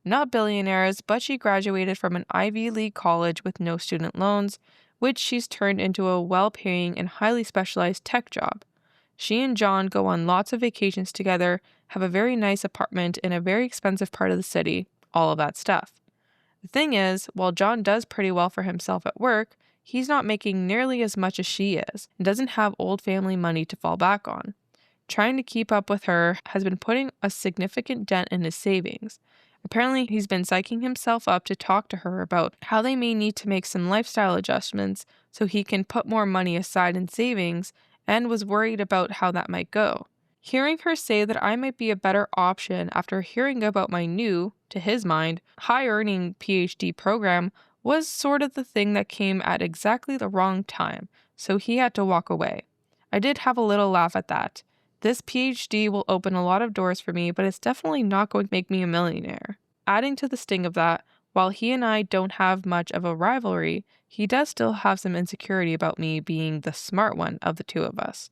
Not billionaires, but she graduated from an Ivy League college with no student loans, which she's turned into a well-paying and highly specialized tech job. She and John go on lots of vacations together, have a very nice apartment in a very expensive part of the city, all of that stuff. The thing is, while John does pretty well for himself at work, he's not making nearly as much as she is, and doesn't have old family money to fall back on. Trying to keep up with her has been putting a significant dent in his savings. Apparently, he's been psyching himself up to talk to her about how they may need to make some lifestyle adjustments so he can put more money aside in savings, and was worried about how that might go. Hearing her say that I might be a better option after hearing about my new, to his mind, high-earning PhD program was sort of the thing that came at exactly the wrong time, so he had to walk away. I did have a little laugh at that. This PhD will open a lot of doors for me, but it's definitely not going to make me a millionaire. Adding to the sting of that, while he and I don't have much of a rivalry, he does still have some insecurity about me being the smart one of the two of us.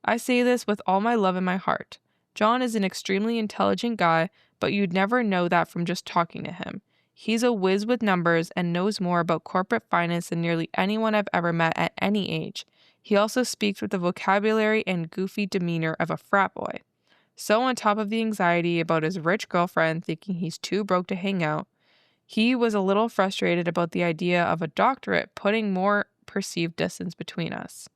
I say this with all my love in my heart. John is an extremely intelligent guy, but you'd never know that from just talking to him. He's a whiz with numbers and knows more about corporate finance than nearly anyone I've ever met at any age. He also speaks with the vocabulary and goofy demeanor of a frat boy. So on top of the anxiety about his rich girlfriend thinking he's too broke to hang out, he was a little frustrated about the idea of a doctorate putting more perceived distance between us.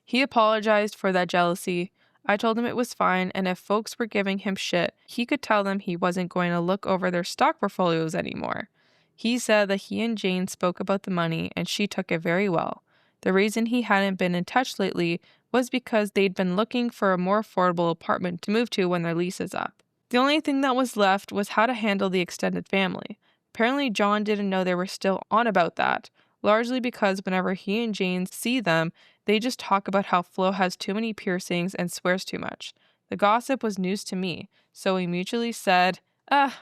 He apologized for that jealousy. I told him it was fine, and if folks were giving him shit, he could tell them he wasn't going to look over their stock portfolios anymore. He said that he and Jane spoke about the money, and she took it very well. The reason he hadn't been in touch lately was because they'd been looking for a more affordable apartment to move to when their lease is up. The only thing that was left was how to handle the extended family. Apparently, John didn't know they were still on about that, largely because whenever he and Jane see them, they just talk about how Flo has too many piercings and swears too much. The gossip was news to me, so we mutually said,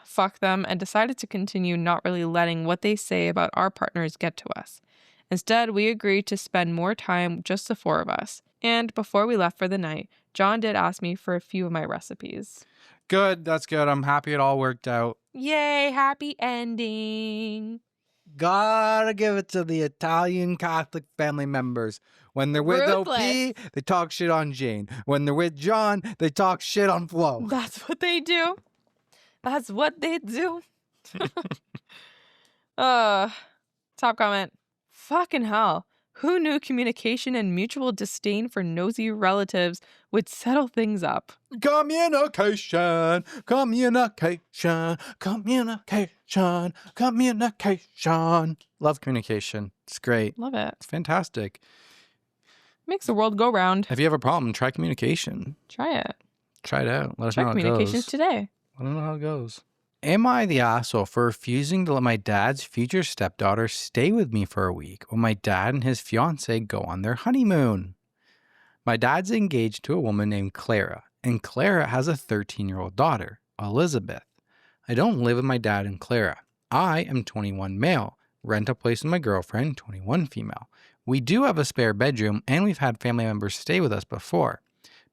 fuck them, and decided to continue not really letting what they say about our partners get to us. Instead, we agreed to spend more time just the four of us. And before we left for the night, John did ask me for a few of my recipes. Good. That's good. I'm happy it all worked out. Yay, happy ending. Gotta give it to the Italian Catholic family members. When they're with Ruthless. OP, they talk shit on Jane. When they're with John, they talk shit on Flo. That's what they do. That's what they do. Top comment. Fucking hell. Who knew communication and mutual disdain for nosy relatives would settle things up? Communication. Love communication. It's great. Love it. It's fantastic. Makes the world go round. If you have a problem, try communication. Try it. Try it out. Let us Try know how it communications goes. today. I don't know how it goes. Am I the asshole for refusing to let my dad's future stepdaughter stay with me for a week when my dad and his fiance go on their honeymoon? My dad's engaged to a woman named Clara, and Clara has a 13-year-old daughter, Elizabeth. I don't live with my dad and Clara. I am 21 male, rent a place with my girlfriend, 21 female. We do have a spare bedroom, and we've had family members stay with us before.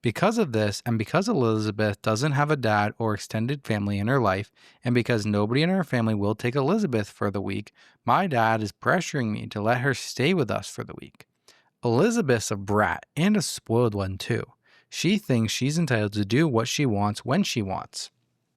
Because of this, and because Elizabeth doesn't have a dad or extended family in her life, and because nobody in her family will take Elizabeth for the week, my dad is pressuring me to let her stay with us for the week. Elizabeth's a brat and a spoiled one too. She thinks she's entitled to do what she wants when she wants.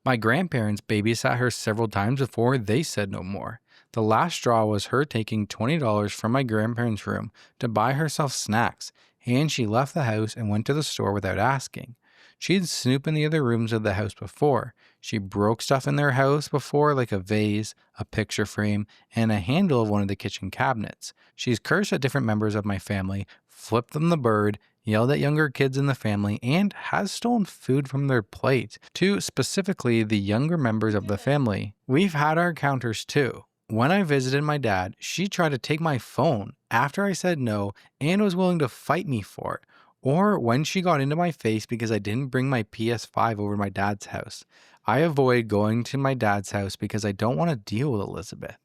My grandparents babysat her several times before they said no more. The last straw was her taking $20 from my grandparents' room to buy herself snacks, and she left the house and went to the store without asking. She'd snooped in the other rooms of the house before. She broke stuff in their house before, like a vase, a picture frame, and a handle of one of the kitchen cabinets. She's cursed at different members of my family, flipped them the bird, yelled at younger kids in the family, and has stolen food from their plate to specifically the younger members of the family. We've had our encounters too. When I visited my dad, she tried to take my phone after I said no and was willing to fight me for it. Or when she got into my face because I didn't bring my PS5 over to my dad's house. I avoid going to my dad's house because I don't want to deal with Elizabeth.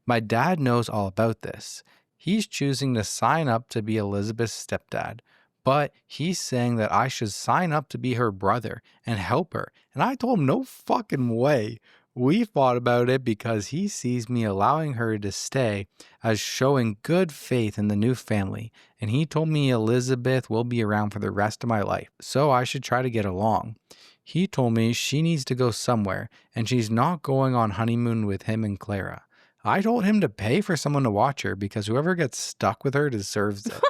My dad knows all about this. He's choosing to sign up to be Elizabeth's stepdad, but he's saying that I should sign up to be her brother and help her. And I told him no fucking way. We fought about it because he sees me allowing her to stay as showing good faith in the new family, and he told me Elizabeth will be around for the rest of my life, so I should try to get along. He told me she needs to go somewhere, and she's not going on honeymoon with him and Clara. I told him to pay for someone to watch her because whoever gets stuck with her deserves it.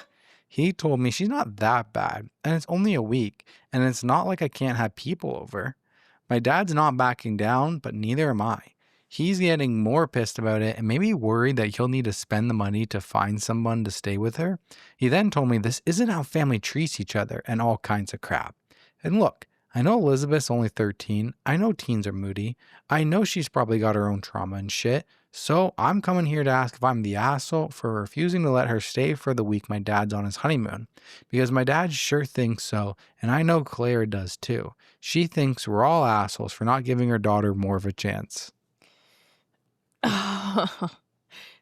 He told me she's not that bad, and it's only a week, and it's not like I can't have people over. My dad's not backing down, but neither am I. He's getting more pissed about it and maybe worried that he'll need to spend the money to find someone to stay with her. He then told me this isn't how family treats each other and all kinds of crap. And look, I know Elizabeth's only 13. I know teens are moody. I know she's probably got her own trauma and shit. So I'm coming here to ask if I'm the asshole for refusing to let her stay for the week my dad's on his honeymoon. Because my dad sure thinks so, and I know Claire does too. She thinks we're all assholes for not giving her daughter more of a chance.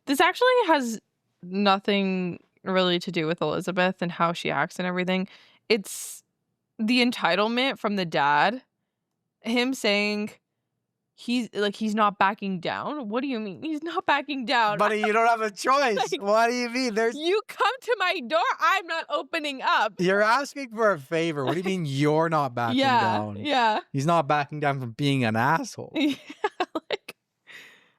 This actually has nothing really to do with Elizabeth and how she acts and everything. It's the entitlement from the dad. Him saying he's not backing down. What do you mean? He's not backing down. Buddy, you don't have a choice. Like, what do you mean? You come to my door, I'm not opening up. You're asking for a favor. What do you mean you're not backing down? Yeah. He's not backing down from being an asshole. Yeah, like,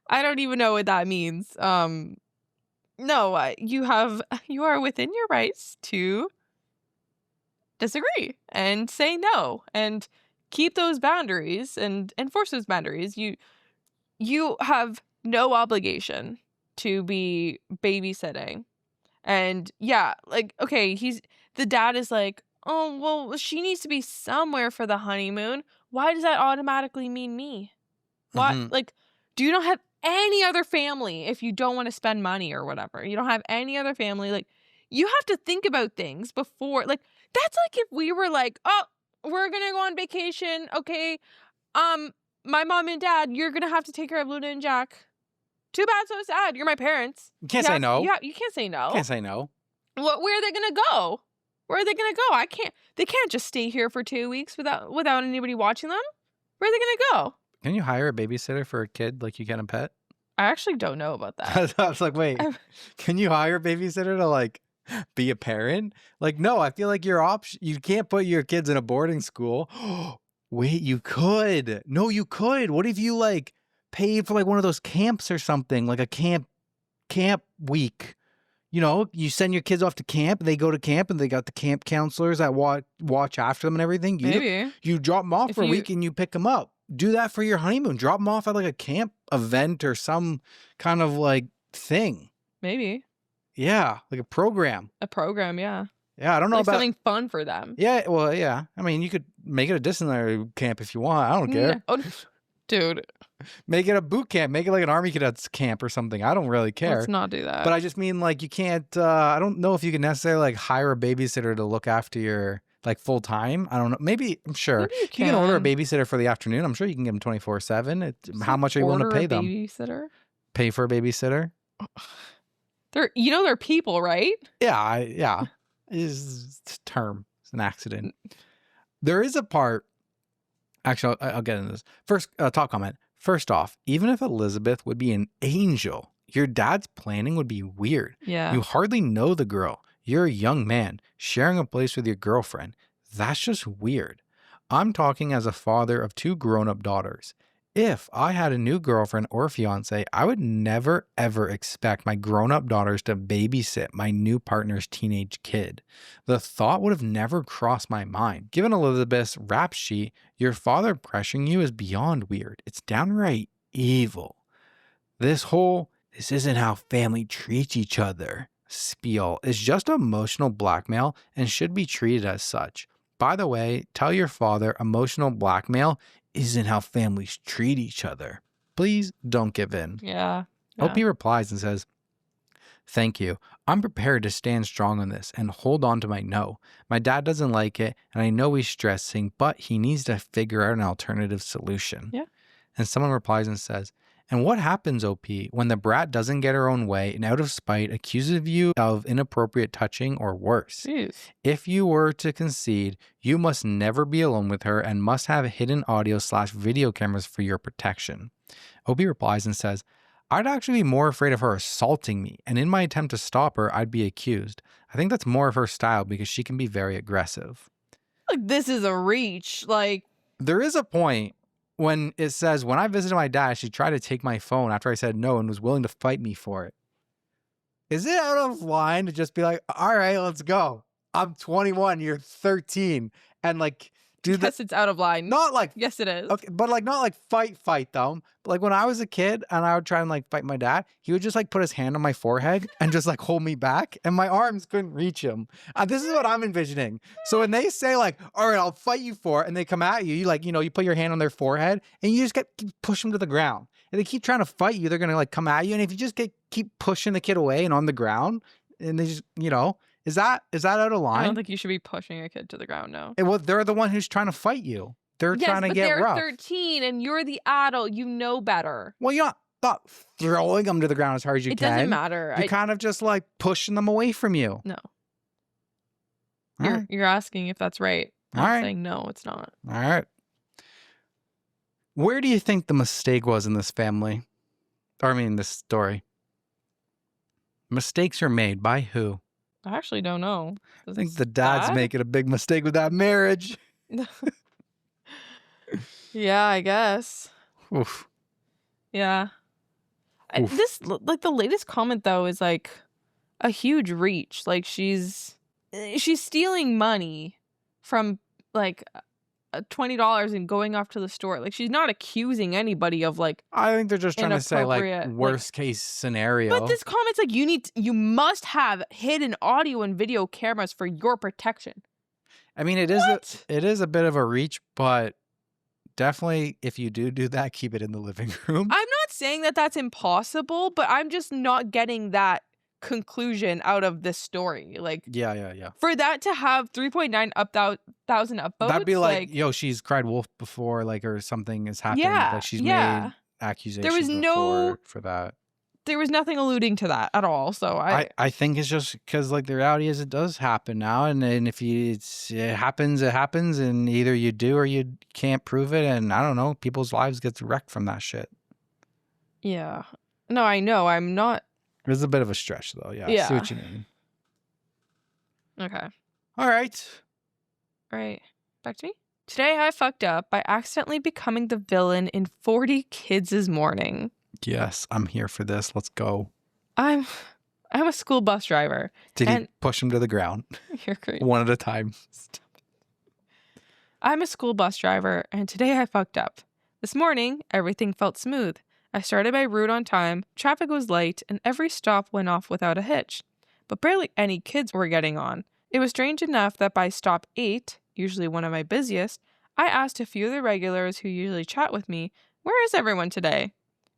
I don't even know what that means. No, you are within your rights to disagree and say no and keep those boundaries and enforce those boundaries. You have no obligation to be babysitting. And yeah, like, okay, the dad is like, oh, well, she needs to be somewhere for the honeymoon. Why does that automatically mean me? Why? Like, do you not have any other family if you don't want to spend money or whatever? You don't have any other family. Like, you have to think about things before. Like, that's like if we were like, oh, we're going to go on vacation. Okay. My mom and dad, you're going to have to take care of Luna and Jack. Too bad, so sad. You're my parents. You can't say no. Yeah, you can't say no. Can't say no. Where are they going to go? Where are they going to go? They can't just stay here for 2 weeks without anybody watching them. Where are they going to go? Can you hire a babysitter for a kid like you can a pet? I actually don't know about that. I was like, wait, can you hire a babysitter to like be a parent? Like, no, I feel like you can't put your kids in a boarding school. Wait, you could. No, you could. What if you like paid for like one of those camps or something, like a camp week? You know, you send your kids off to camp, they go to camp, and they got the camp counselors that watch after them and everything. Maybe. You drop them off for a week and you pick them up. Do that for your honeymoon. Drop them off at like a camp event or some kind of like thing. Maybe. Yeah, like a program. A program, yeah. Yeah, I don't know Like about something fun for them. Yeah, well, yeah. I mean, you could make it a disciplinary camp if you want. I don't care. No, dude, Make it a boot camp. Make it like an Army cadets camp or something. I don't really care. let's not do that. But I just mean like you can't. I don't know if you can necessarily like hire a babysitter to look after your like full time. I don't know. Maybe I'm sure Maybe you you can order a can. babysitter for the afternoon. I'm sure you can give them 24/7. Just, How like, much are you willing to order a pay them? babysitter? Pay for a babysitter? They're people, right? Yeah, yeah. It's a term. It's an accident. There is a part. Actually, I'll get into this. First, top comment. First off, even if Elizabeth would be an angel, your dad's planning would be weird. Yeah. You hardly know the girl. You're a young man sharing a place with your girlfriend. That's just weird. I'm talking as a father of 2 grown-up daughters. If I had a new girlfriend or fiance, I would never ever expect my grown-up daughters to babysit my new partner's teenage kid. The thought would have never crossed my mind. Given Elizabeth's rap sheet, your father pressuring you is beyond weird. It's downright evil. This isn't how family treats each other spiel is just emotional blackmail and should be treated as such. By the way, tell your father emotional blackmail isn't how families treat each other. Please don't give in. Yeah. OP replies and says, thank you. I'm prepared to stand strong on this and hold on to my no. My dad doesn't like it, and I know he's stressing, but he needs to figure out an alternative solution. Yeah. And someone replies and says, and what happens, OP, when the brat doesn't get her own way and out of spite accuses you of inappropriate touching or worse? Jeez. If you were to concede, you must never be alone with her and must have hidden audio/video cameras for your protection. OP replies and says, I'd actually be more afraid of her assaulting me, and in my attempt to stop her, I'd be accused. I think that's more of her style because she can be very aggressive. Like, this is a reach. Like, there is a point when it says, when I visited my dad, she tried to take my phone after I said no and was willing to fight me for it. Is it out of line to just be like, all right, let's go. I'm 21, you're 13. And like, dude, yes, it's out of line. Not like, yes, it is. Okay, but like, not like fight though. But like when I was a kid and I would try and like fight my dad, he would just like put his hand on my forehead and just like hold me back and my arms couldn't reach him. This is what I'm envisioning. So when they say like, all right, I'll fight you for it, and they come at you, you like, you know, you put your hand on their forehead and you just push them to the ground. And they keep trying to fight you, they're going to like come at you. And if you just keep pushing the kid away and on the ground and they just, you know, is that out of line? I don't think you should be pushing a kid to the ground, no. Well, they're the one who's trying to fight you. They're trying to get rough. They're 13 and you're the adult. You know better. Well, you're not throwing them to the ground as hard as you can. It doesn't matter. You're kind of just like pushing them away from you. No. Right. You're asking if that's right. I'm saying no, it's not. All right. Where do you think the mistake was in this family? Or I mean, this story. Mistakes are made by who? I actually don't know. I think the dad's making a big mistake with that marriage. Yeah, I guess. Oof. Yeah. Oof. This, like, the latest comment though is like a huge reach. Like, she's stealing money from like $20 and going off to the store. Like, she's not accusing anybody of like. I think they're just trying to say like worst case scenario. But this comment's like, you must have hidden audio and video cameras for your protection. I mean, it is a bit of a reach, but definitely if you do that, keep it in the living room. I'm not saying that that's impossible, but I'm just not getting that conclusion out of this story. Like, yeah. For that to have 3.9 thousand upvotes, that'd be like, yo, she's cried wolf before, like, or something has happened. Yeah, like she's made accusations. There was no for that. There was nothing alluding to that at all. So I think it's just because like the reality is it does happen now, and if it happens, and either you do or you can't prove it, and I don't know, people's lives gets wrecked from that shit. Yeah. No, I know. I'm not. It's a bit of a stretch though. Yeah. I see what you mean. Okay. All right. Back to me. Today I fucked up by accidentally becoming the villain in 40 Kids' Morning. Yes, I'm here for this. Let's go. I'm a school bus driver. Did he push him to the ground? You're great. One at a time. Stop it. I'm a school bus driver, and today I fucked up. This morning, everything felt smooth. I started my route on time, traffic was light, and every stop went off without a hitch. But barely any kids were getting on. It was strange enough that by stop 8, usually one of my busiest, I asked a few of the regulars who usually chat with me, "Where is everyone today?"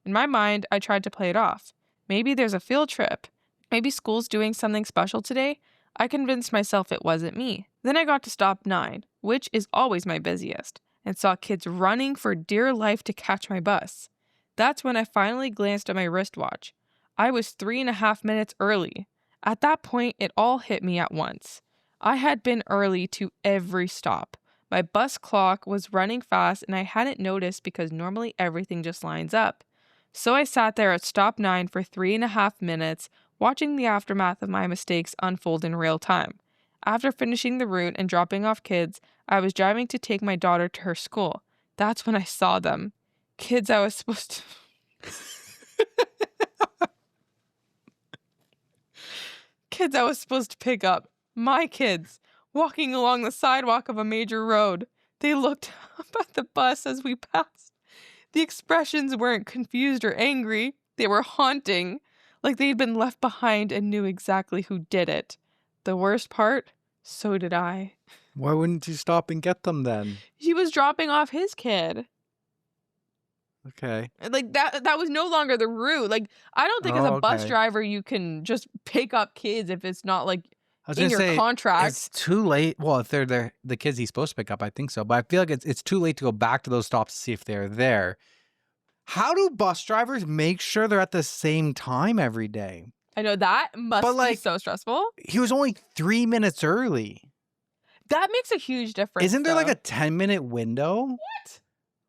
In my mind, I tried to play it off. Maybe there's a field trip. Maybe school's doing something special today. I convinced myself it wasn't me. Then I got to stop 9, which is always my busiest, and saw kids running for dear life to catch my bus. That's when I finally glanced at my wristwatch. I was 3.5 minutes early. At that point, it all hit me at once. I had been early to every stop. My bus clock was running fast and I hadn't noticed because normally everything just lines up. So I sat there at stop 9 for 3.5 minutes, watching the aftermath of my mistakes unfold in real time. After finishing the route and dropping off kids, I was driving to take my daughter to her school. That's when I saw them. Kids I was supposed to... Kids I was supposed to pick up. My kids, walking along the sidewalk of a major road. They looked up at the bus as we passed. The expressions weren't confused or angry. They were haunting, like they'd been left behind and knew exactly who did it. The worst part? So did I. Why wouldn't you stop and get them then? He was dropping off his kid. Okay. Like that was no longer the route. Like, I don't think as a bus driver you can just pick up kids if it's not like in your contract. It's too late. Well, if they're the kids he's supposed to pick up, I think so. But I feel like it's too late to go back to those stops to see if they're there. How do bus drivers make sure they're at the same time every day? I know that must be so stressful. He was only 3 minutes early. That makes a huge difference. Isn't there like a 10-minute window? What?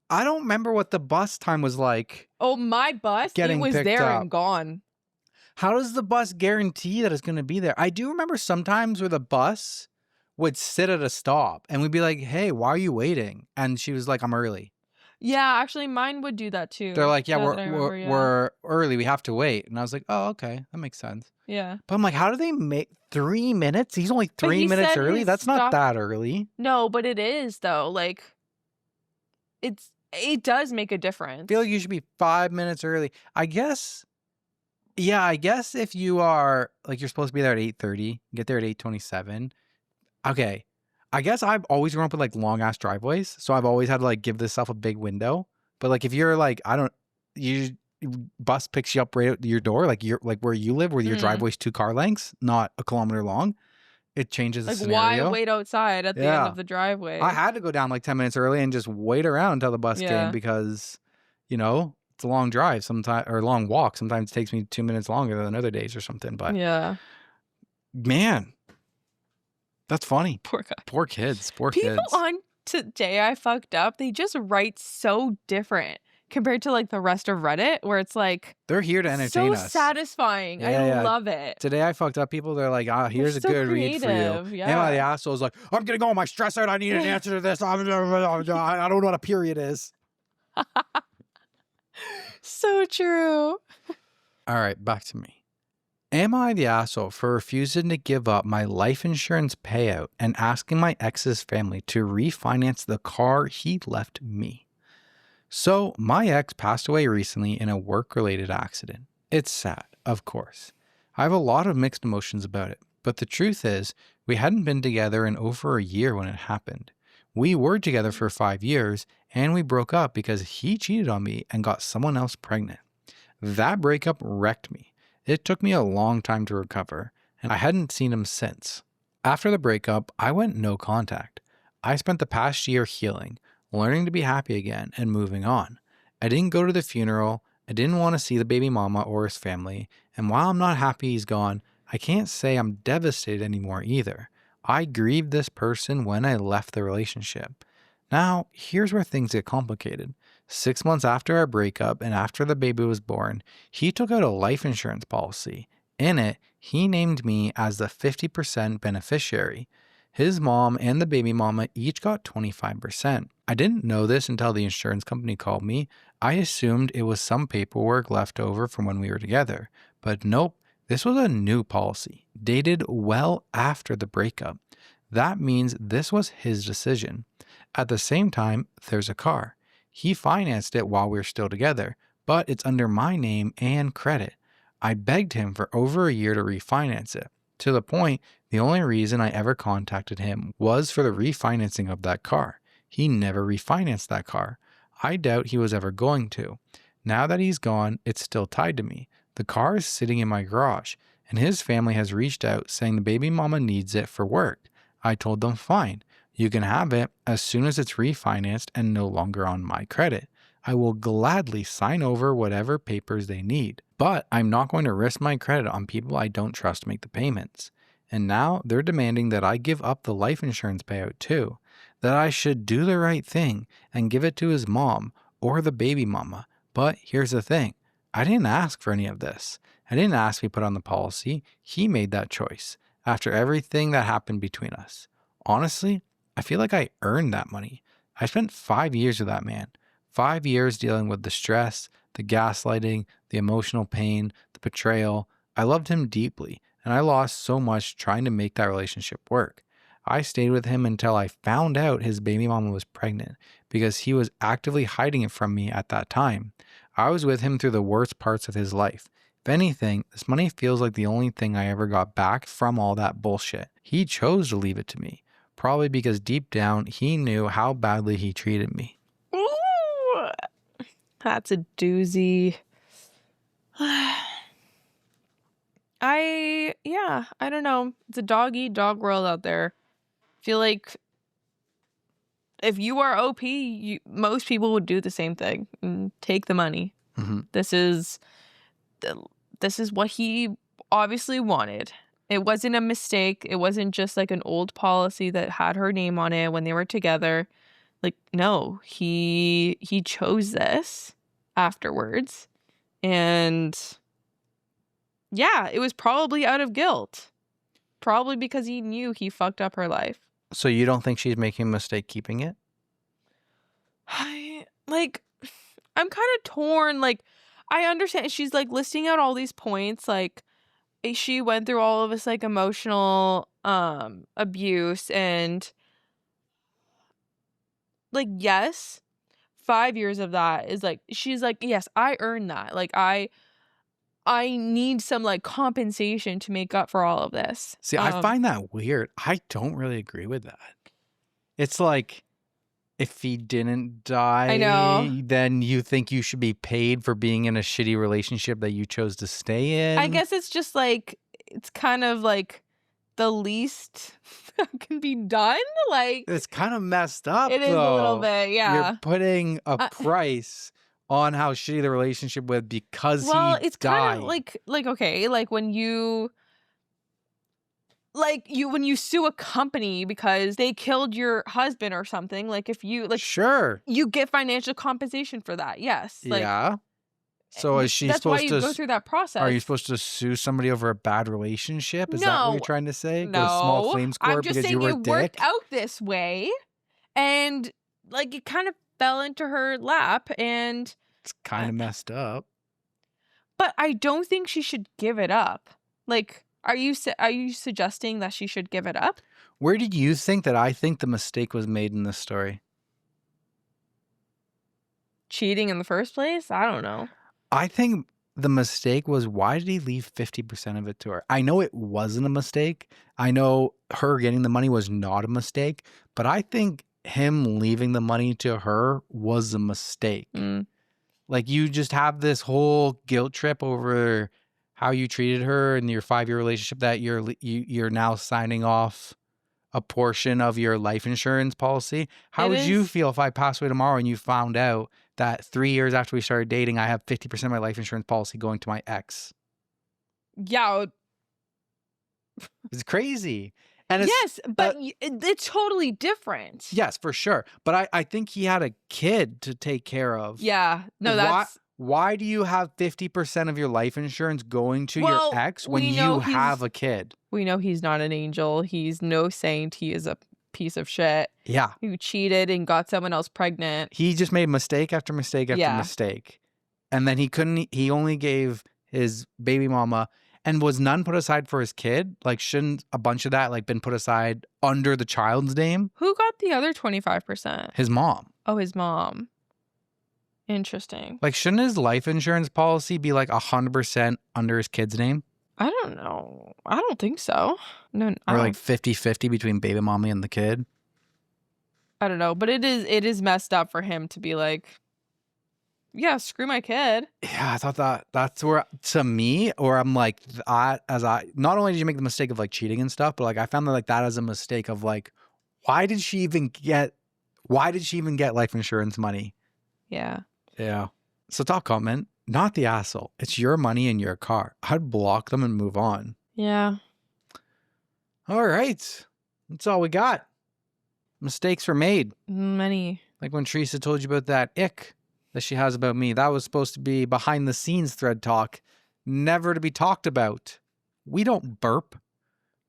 I don't remember what the bus time was like. Oh, my bus? It was there and gone. How does the bus guarantee that it's going to be there? I do remember sometimes where the bus would sit at a stop and we'd be like, "Hey, why are you waiting?" And she was like, "I'm early." Yeah, actually mine would do that too. They're like, "Yeah, we're early. We have to wait." And I was like, "Oh, okay. That makes sense." Yeah. But I'm like, how do they make 3 minutes? He's only 3 minutes early? That's not that early. No, but it is though. Like, it does make a difference. I feel like you should be 5 minutes early. I guess, yeah, if you are, like, you're supposed to be there at 8:30, get there at 8:27. Okay. I guess I've always grown up with, like, long-ass driveways, so I've always had to, like, give myself a big window. But, like, if you're, like, bus picks you up right at your door, like, you're, like, where you live, where your driveway's 2 car lengths, not a kilometer long. It changes the scenario. Why wait outside at the end of the driveway? I had to go down like 10 minutes early and just wait around until the bus came because, it's a long drive sometimes, or a long walk. Sometimes it takes me 2 minutes longer than other days or something. But man, that's funny. Poor guy. Poor kids. People on Today I Fucked Up, they just write so different compared to like the rest of Reddit, where it's like they're here to entertain us. So satisfying. I love it. Today I Fucked Up people, they're like, here's a good read for you. Yeah. And the asshole's like, I'm getting all my stress out. I need an answer to this. I don't know what a period is. So true. All right, back to me. Am I the asshole for refusing to give up my life insurance payout and asking my ex's family to refinance the car he left me? So, my ex passed away recently in a work-related accident. It's sad, of course. I have a lot of mixed emotions about it, but the truth is, we hadn't been together in over a year when it happened. We were together for 5 years, and we broke up because he cheated on me and got someone else pregnant. That breakup wrecked me. It took me a long time to recover, and I hadn't seen him since. After the breakup, I went no contact. I spent the past year healing, learning to be happy again, and moving on. I didn't go to the funeral. I didn't want to see the baby mama or his family. And while I'm not happy he's gone, I can't say I'm devastated anymore either. I grieved this person when I left the relationship. Now, here's where things get complicated. 6 months after our breakup and after the baby was born, he took out a life insurance policy. In it, he named me as the 50% beneficiary. His mom and the baby mama each got 25%. I didn't know this until the insurance company called me. I assumed it was some paperwork left over from when we were together. But nope, this was a new policy, dated well after the breakup. That means this was his decision. At the same time, there's a car. He financed it while we were still together, but it's under my name and credit. I begged him for over a year to refinance it, to the point The only reason I ever contacted him was for the refinancing of that car. He never refinanced that car. I doubt he was ever going to. Now that he's gone, it's still tied to me. The car is sitting in my garage, and his family has reached out saying the baby mama needs it for work. I told them, fine, you can have it as soon as it's refinanced and no longer on my credit. I will gladly sign over whatever papers they need, but I'm not going to risk my credit on people I don't trust to make the payments. And now they're demanding that I give up the life insurance payout too, that I should do the right thing and give it to his mom or the baby mama. But here's the thing, I didn't ask for any of this. I didn't ask to be put on the policy. He made that choice after everything that happened between us. Honestly, I feel like I earned that money. I spent 5 years with that man. 5 years dealing with the stress, the gaslighting, the emotional pain, the betrayal. I loved him deeply, and I lost so much trying to make that relationship work. I stayed with him until I found out his baby mama was pregnant because he was actively hiding it from me at that time. I was with him through the worst parts of his life. If anything, this money feels like the only thing I ever got back from all that bullshit. He chose to leave it to me, probably because deep down he knew how badly he treated me. Ooh, that's a doozy. I don't know. It's a dog-eat-dog world out there. I feel like if you are OP, most people would do the same thing and take the money. Mm-hmm. This is what he obviously wanted. It wasn't a mistake. It wasn't just like an old policy that had her name on it when they were together. Like, no, he chose this afterwards. And yeah, it was probably out of guilt. Probably because he knew he fucked up her life. So you don't think she's making a mistake keeping it? I'm kind of torn. Like, I understand she's like listing out all these points. Like, she went through all of this like emotional abuse, and like, yes, 5 years of that is like, she's like, yes, I earned that. Like, I need some like compensation to make up for all of this. See, I find that weird. I don't really agree with that. It's like, if he didn't die, I know. then you think you should be paid for being in a shitty relationship that you chose to stay in? I guess it's just like, it's kind of like the least that can be done. Like, it's kind of messed up, it is though. a little bit, yeah. You're putting a price on how shitty the relationship was because it's died. kind of like okay, like when you sue a company because they killed your husband or something, like if you like, sure, you get financial compensation for that. Yes. Like, yeah. So is she that's supposed why you to go through that process. Are you supposed to sue somebody over a bad relationship? Is that what No. you're trying to say? No. Go to small claims court I'm just because saying you were a it dick? worked out this way, and like it kind of fell into her lap, and it's kind of messed up. But I don't think she should give it up. Like, are you suggesting that she should give it up? Where do you think that I think the mistake was made in this story? Cheating in the first place? I don't know. I think the mistake was, why did he leave 50% of it to her? I know it wasn't a mistake. I know her getting the money was not a mistake, but I think him leaving the money to her was a mistake. Like, you just have this whole guilt trip over how you treated her in your 5-year relationship that you're now signing off a portion of your life insurance policy. How would you feel if I passed away tomorrow and you found out that 3 years after we started dating, I have 50% of my life insurance policy going to my ex? Yeah. It's crazy. And yes, but it's totally different. Yes, for sure. But I think he had a kid to take care of. Yeah. No, that's... Why do you have 50% of your life insurance going to your ex when you have a kid? We know he's not an angel. He's no saint. He is a piece of shit. Yeah. Who cheated and got someone else pregnant. He just made mistake after mistake after mistake. And then he only gave his baby mama, and was none put aside for his kid? Like, shouldn't a bunch of that like been put aside under the child's name? Who got the other 25%? His mom. Oh, his mom. Interesting. Like, shouldn't his life insurance policy be like 100% under his kid's name? I don't know. I don't think so. No, I Or don't, like 50-50 between baby mommy and the kid. I don't know. But it is messed up for him to be like, yeah, screw my kid. Yeah, I thought that's where, to me, or I'm like, not only did you make the mistake of like cheating and stuff, but like I found that like that as a mistake of like, why did she even get life insurance money? Yeah. Yeah. So top comment, not the asshole. It's your money in your car. I'd block them and move on. Yeah. All right. That's all we got. Mistakes were made. Many. Like when Teresa told you about that ick that she has about me. That was supposed to be behind the scenes thread talk, never to be talked about. We don't burp.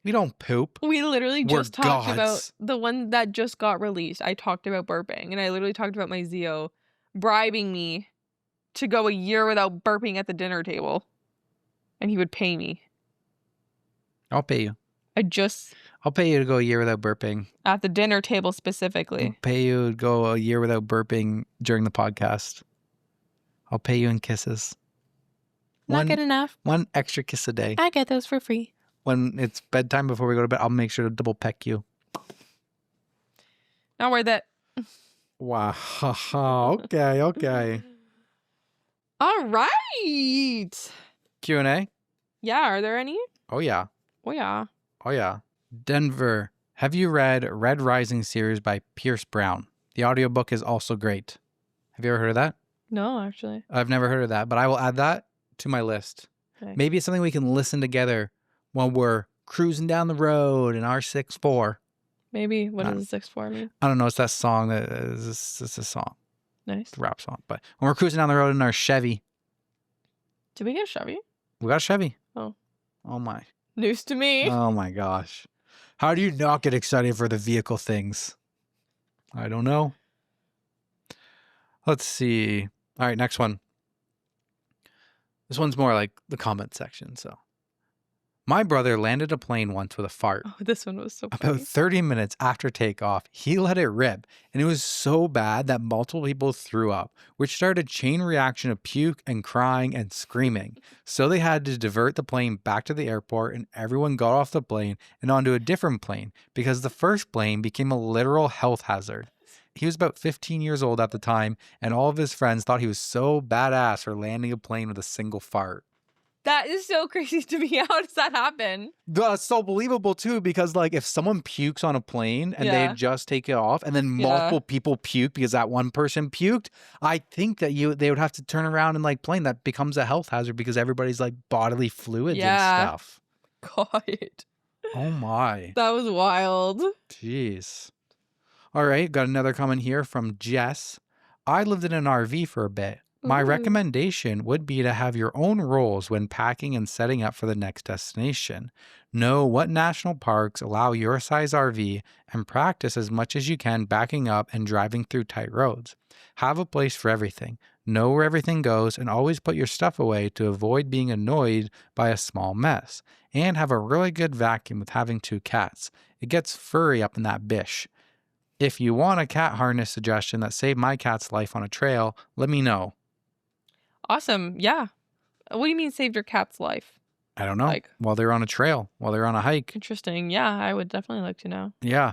We don't poop. We literally We're just talked about gods. the one that just got released. I talked about burping, and I literally talked about my Zio bribing me to go a year without burping at the dinner table, and he would pay me. I'll pay you. I'll pay you to go a year without burping. At the dinner table specifically. I'll pay you to go a year without burping during the podcast. I'll pay you in kisses. Not good enough. One extra kiss a day. I get those for free. When it's bedtime before we go to bed, I'll make sure to double peck you. Not worth it. Wow. Okay. All right. Q&A? Yeah, are there any? Oh, yeah. Oh, yeah. Oh, yeah. Denver, have you read Red Rising series by Pierce Brown? The audiobook is also great. Have you ever heard of that? No, actually. I've never heard of that, but I will add that to my list. Okay. Maybe it's something we can listen together while we're cruising down the road in our 6'4". Maybe. What does the 6'4" mean? I don't know. It's that song. It's a song. Nice. It's a rap song. But when we're cruising down the road in our Chevy. Did we get a Chevy? We got a Chevy. Oh. Oh, my. News to me. Oh, my gosh. How do you not get excited for the vehicle things? I don't know. Let's see. All right, next one. This one's more like the comment section. So, my brother landed a plane once with a fart. Oh, this one was so funny. About 30 minutes after takeoff, he let it rip, and it was so bad that multiple people threw up, which started a chain reaction of puke and crying and screaming. So they had to divert the plane back to the airport, and everyone got off the plane and onto a different plane because the first plane became a literal health hazard. He was about 15 years old at the time, and all of his friends thought he was so badass for landing a plane with a single fart. That is so crazy to me. How does that happen? That's so believable too, because like if someone pukes on a plane and Yeah. they just take it off, and then multiple people puke because that one person puked, I think that they would have to turn around and like plane that becomes a health hazard because everybody's like bodily fluids and stuff. God. Oh my. That was wild. Jeez. All right, got another comment here from Jess. I lived in an RV for a bit. My Ooh. recommendation would be to have your own rules when packing and setting up for the next destination. Know what national parks allow your size RV and practice as much as you can backing up and driving through tight roads. Have a place for everything. Know where everything goes and always put your stuff away to avoid being annoyed by a small mess. And have a really good vacuum with having 2 cats. It gets furry up in that bish. If you want a cat harness suggestion that saved my cat's life on a trail, let me know. Awesome. Yeah. What do you mean saved your cat's life? I don't know. Like- While they're on a trail, while they're on a hike. Interesting. Yeah, I would definitely like to know. Yeah.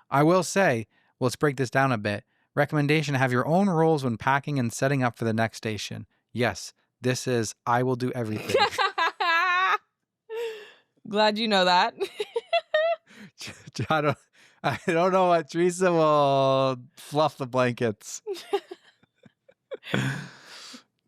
I will say, let's break this down a bit. Recommendation, have your own rules when packing and setting up for the next station. Yes, this is I will do everything. Glad you know that. I don't know what Teresa will fluff the blankets.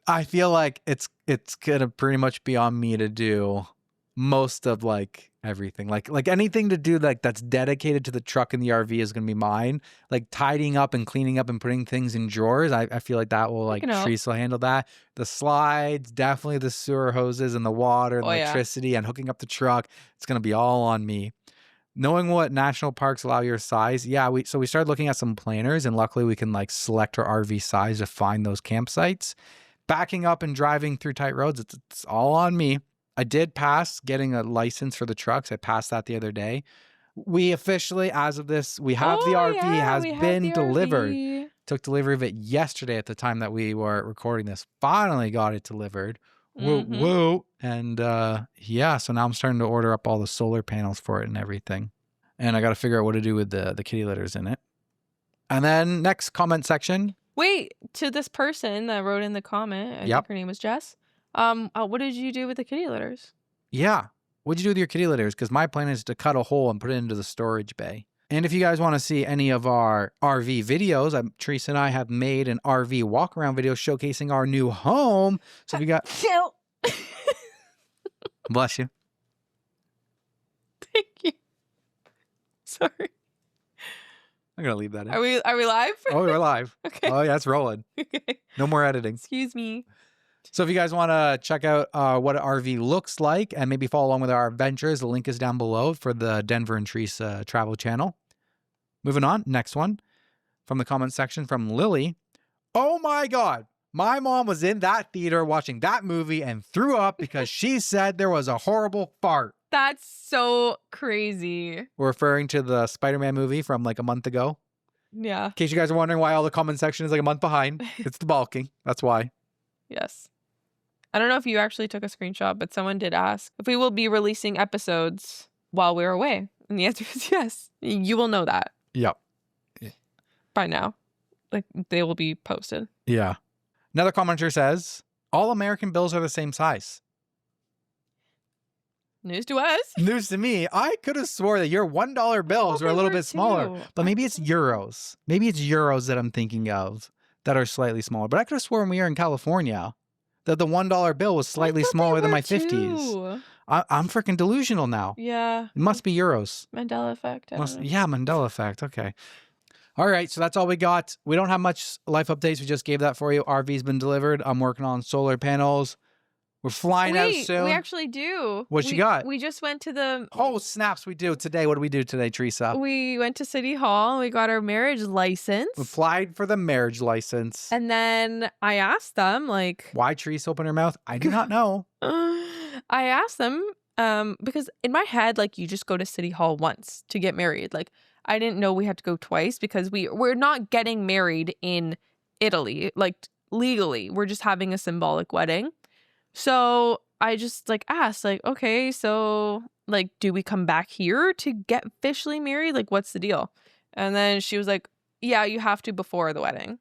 I feel like it's gonna pretty much be on me to do most of like everything. Like anything to do like that's dedicated to the truck and the RV is gonna be mine. Like tidying up and cleaning up and putting things in drawers. I feel like that will like Teresa will handle that. The slides, definitely the sewer hoses and the water and electricity and hooking up the truck. It's gonna be all on me. Knowing what national parks allow your size, we started looking at some planners, and luckily we can like select our RV size to find those campsites. Backing up and driving through tight roads, it's all on me. I did pass getting a license for the trucks. I passed that the other day. We officially, as of this, we have the RV has been delivered. RV. Took delivery of it yesterday at the time that we were recording this. Finally got it delivered. Whoa, Mhm. whoa. And yeah, so now I'm starting to order up all the solar panels for it and everything. And I got to figure out what to do with the kitty litters in it. And then next comment section. Wait, to this person that wrote in the comment, I think her name was Jess. What did you do with the kitty litters? Yeah. What'd you do with your kitty litters? Because my plan is to cut a hole and put it into the storage bay. And if you guys want to see any of our RV videos, Teresa and I have made an RV walk-around video showcasing our new home. So if you got... Bless you. Thank you. Sorry. I'm going to leave that in. Are we live? Oh, we're live. Okay. Oh, yeah, it's rolling. Okay. No more editing. Excuse me. So if you guys want to check out what an RV looks like and maybe follow along with our adventures, the link is down below for the Denver and Teresa travel channel. Moving on, next one from the comment section from Lily. Oh my God, my mom was in that theater watching that movie and threw up because she said there was a horrible fart. That's so crazy. We're referring to the Spider-Man movie from like a month ago. Yeah. In case you guys are wondering why all the comment section is like a month behind, it's the bulking. That's why. Yes. I don't know if you actually took a screenshot, but someone did ask if we will be releasing episodes while we're away. And the answer is yes. You will know that. Yep. By now. Like, they will be posted. Yeah. Another commenter says, all American bills are the same size. News to us. News to me. I could have swore that your $1 bills were a little bit smaller, but maybe it's euros. Maybe it's euros that I'm thinking of that are slightly smaller. But I could have sworn we were in California that the $1 bill was slightly smaller than my 50s. I'm freaking delusional now. Yeah. It must be euros. Mandela effect. Yeah, Mandela effect. Okay. All right, so that's all we got. We don't have much life updates. We just gave that for you. RV's been delivered. I'm working on solar panels. We're flying out soon. We actually do. What you got? We just went to the... Oh, snaps, we do today. What do we do today, Teresa? We went to City Hall. We got our marriage license. We applied for the marriage license. And then I asked them, like... Why Teresa opened her mouth? I do not know. I asked them, because in my head, like, you just go to City Hall once to get married. Like, I didn't know we had to go twice because we're not getting married in Italy, like, legally. We're just having a symbolic wedding. So I just like asked, like, okay, so like, do we come back here to get officially married? Like, what's the deal? And then she was like, yeah, you have to before the wedding.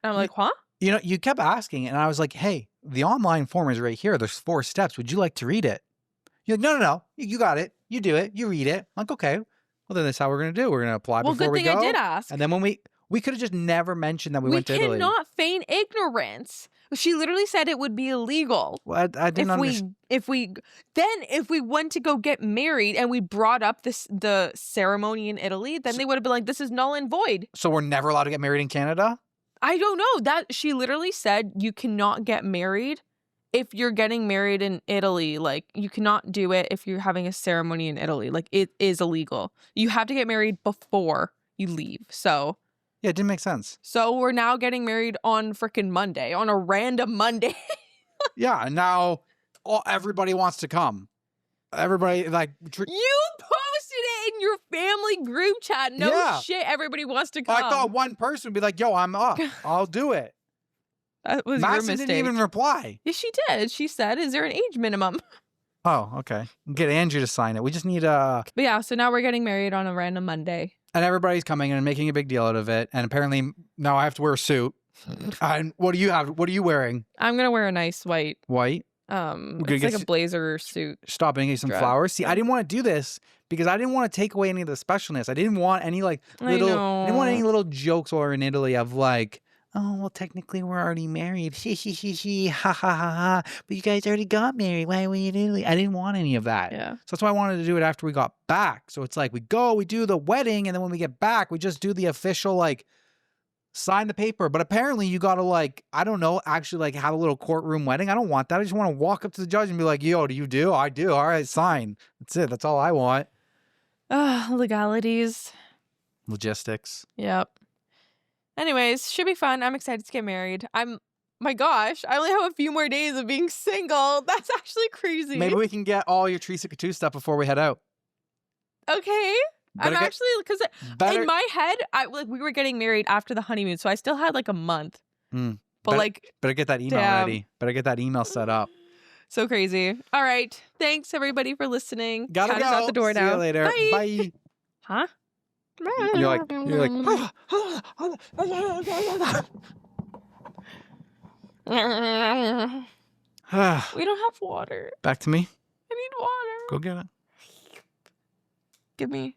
And I'm like, huh? You know, you kept asking and I was like, hey, the online form is right here. There's 4 steps. Would you like to read it? You're like, no. You got it. You do it. You read it. I'm like, okay. Well, then that's how we're going to do. We're going to apply before we go. Well, good thing I did ask. And then when we could have just never mentioned that we went to Italy. We cannot feign ignorance. She literally said it would be illegal. Well, I didn't understand. If we went to go get married and we brought up the ceremony in Italy, then they would have been like, this is null and void. So we're never allowed to get married in Canada? I don't know. That she literally said you cannot get married if you're getting married in Italy. Like, you cannot do it if you're having a ceremony in Italy. Like, it is illegal. You have to get married before you leave. So... yeah, it didn't make sense. So we're now getting married on freaking Monday, on a random Monday. Yeah, and now everybody wants to come. Everybody, like... You posted it in your family group chat. No shit, everybody wants to come. I thought one person would be like, yo, I'm up. I'll do it. That was Madison your mistake. didn't even reply. Yes, she did. She said, is there an age minimum? Oh, okay. Get Andrew to sign it. We just need a... But yeah, so now we're getting married on a random Monday. And everybody's coming and making a big deal out of it. And apparently now I have to wear a suit. And what do you have? What are you wearing? I'm going to wear a nice white. White? It's like a blazer suit. Stop and get some flowers. See, I didn't want to do this because I didn't want to take away any of the specialness. I didn't want any like little... I didn't want any little jokes while we're in Italy of like... oh, well, technically we're already married. Ha, ha, ha, ha. But you guys already got married. Why were you in Italy? I didn't want any of that. Yeah. So that's why I wanted to do it after we got back. So it's like we go, we do the wedding, and then when we get back, we just do the official, like, sign the paper. But apparently you got to, like, I don't know, actually, like, have a little courtroom wedding. I don't want that. I just want to walk up to the judge and be like, yo, do you do? I do. All right, sign. That's it. That's all I want. Legalities. Logistics. Yep. Anyways, should be fun. I'm excited to get married. My gosh, I only have a few more days of being single. That's actually crazy. Maybe we can get all your Teresa Couture stuff before we head out. Okay. Actually, because in my head, we were getting married after the honeymoon, so I still had like a month. But better get that email ready. Better get that email set up. So crazy. All right. Thanks everybody for listening. Gotta Cat go. is out the door See now. you later. Bye. Bye. Huh? You're like. We don't have water. Back to me. I need water. Go get it. Give me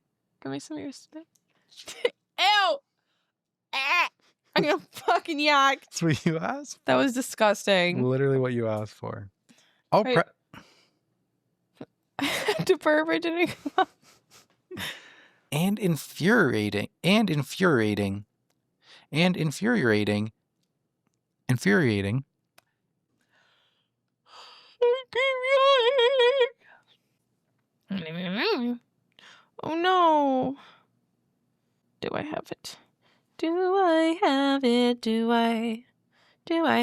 some of your spit. Ew! Ah! I'm gonna fucking yak. That's what you asked. That was disgusting. Literally what you asked for. Oh, Wait. To burp, I didn't come up. And infuriating. Infuriating. Oh no. Do I have it? Do I have it? Do I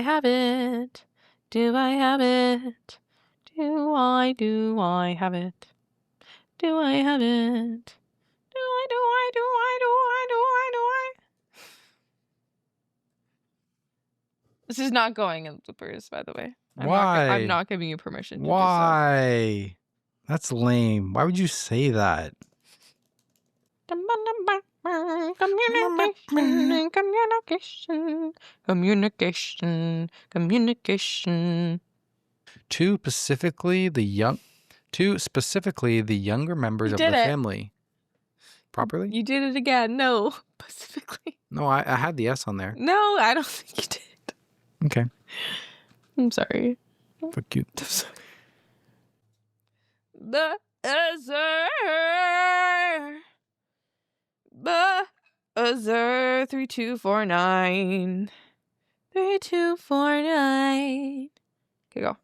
have it? Do I have it? Do I have it? Do I have it? Do I? This is not going in bloopers, by the way. Why? I'm not giving you permission to do so. Why? That's lame. Why would you say that? Communication. Two specifically the younger members of the family. Properly? You did it again. No, specifically. No, I had the S on there. No, I don't think you did. Okay. I'm sorry. Fuck you. Buzzer 3249. 3249. Okay, go.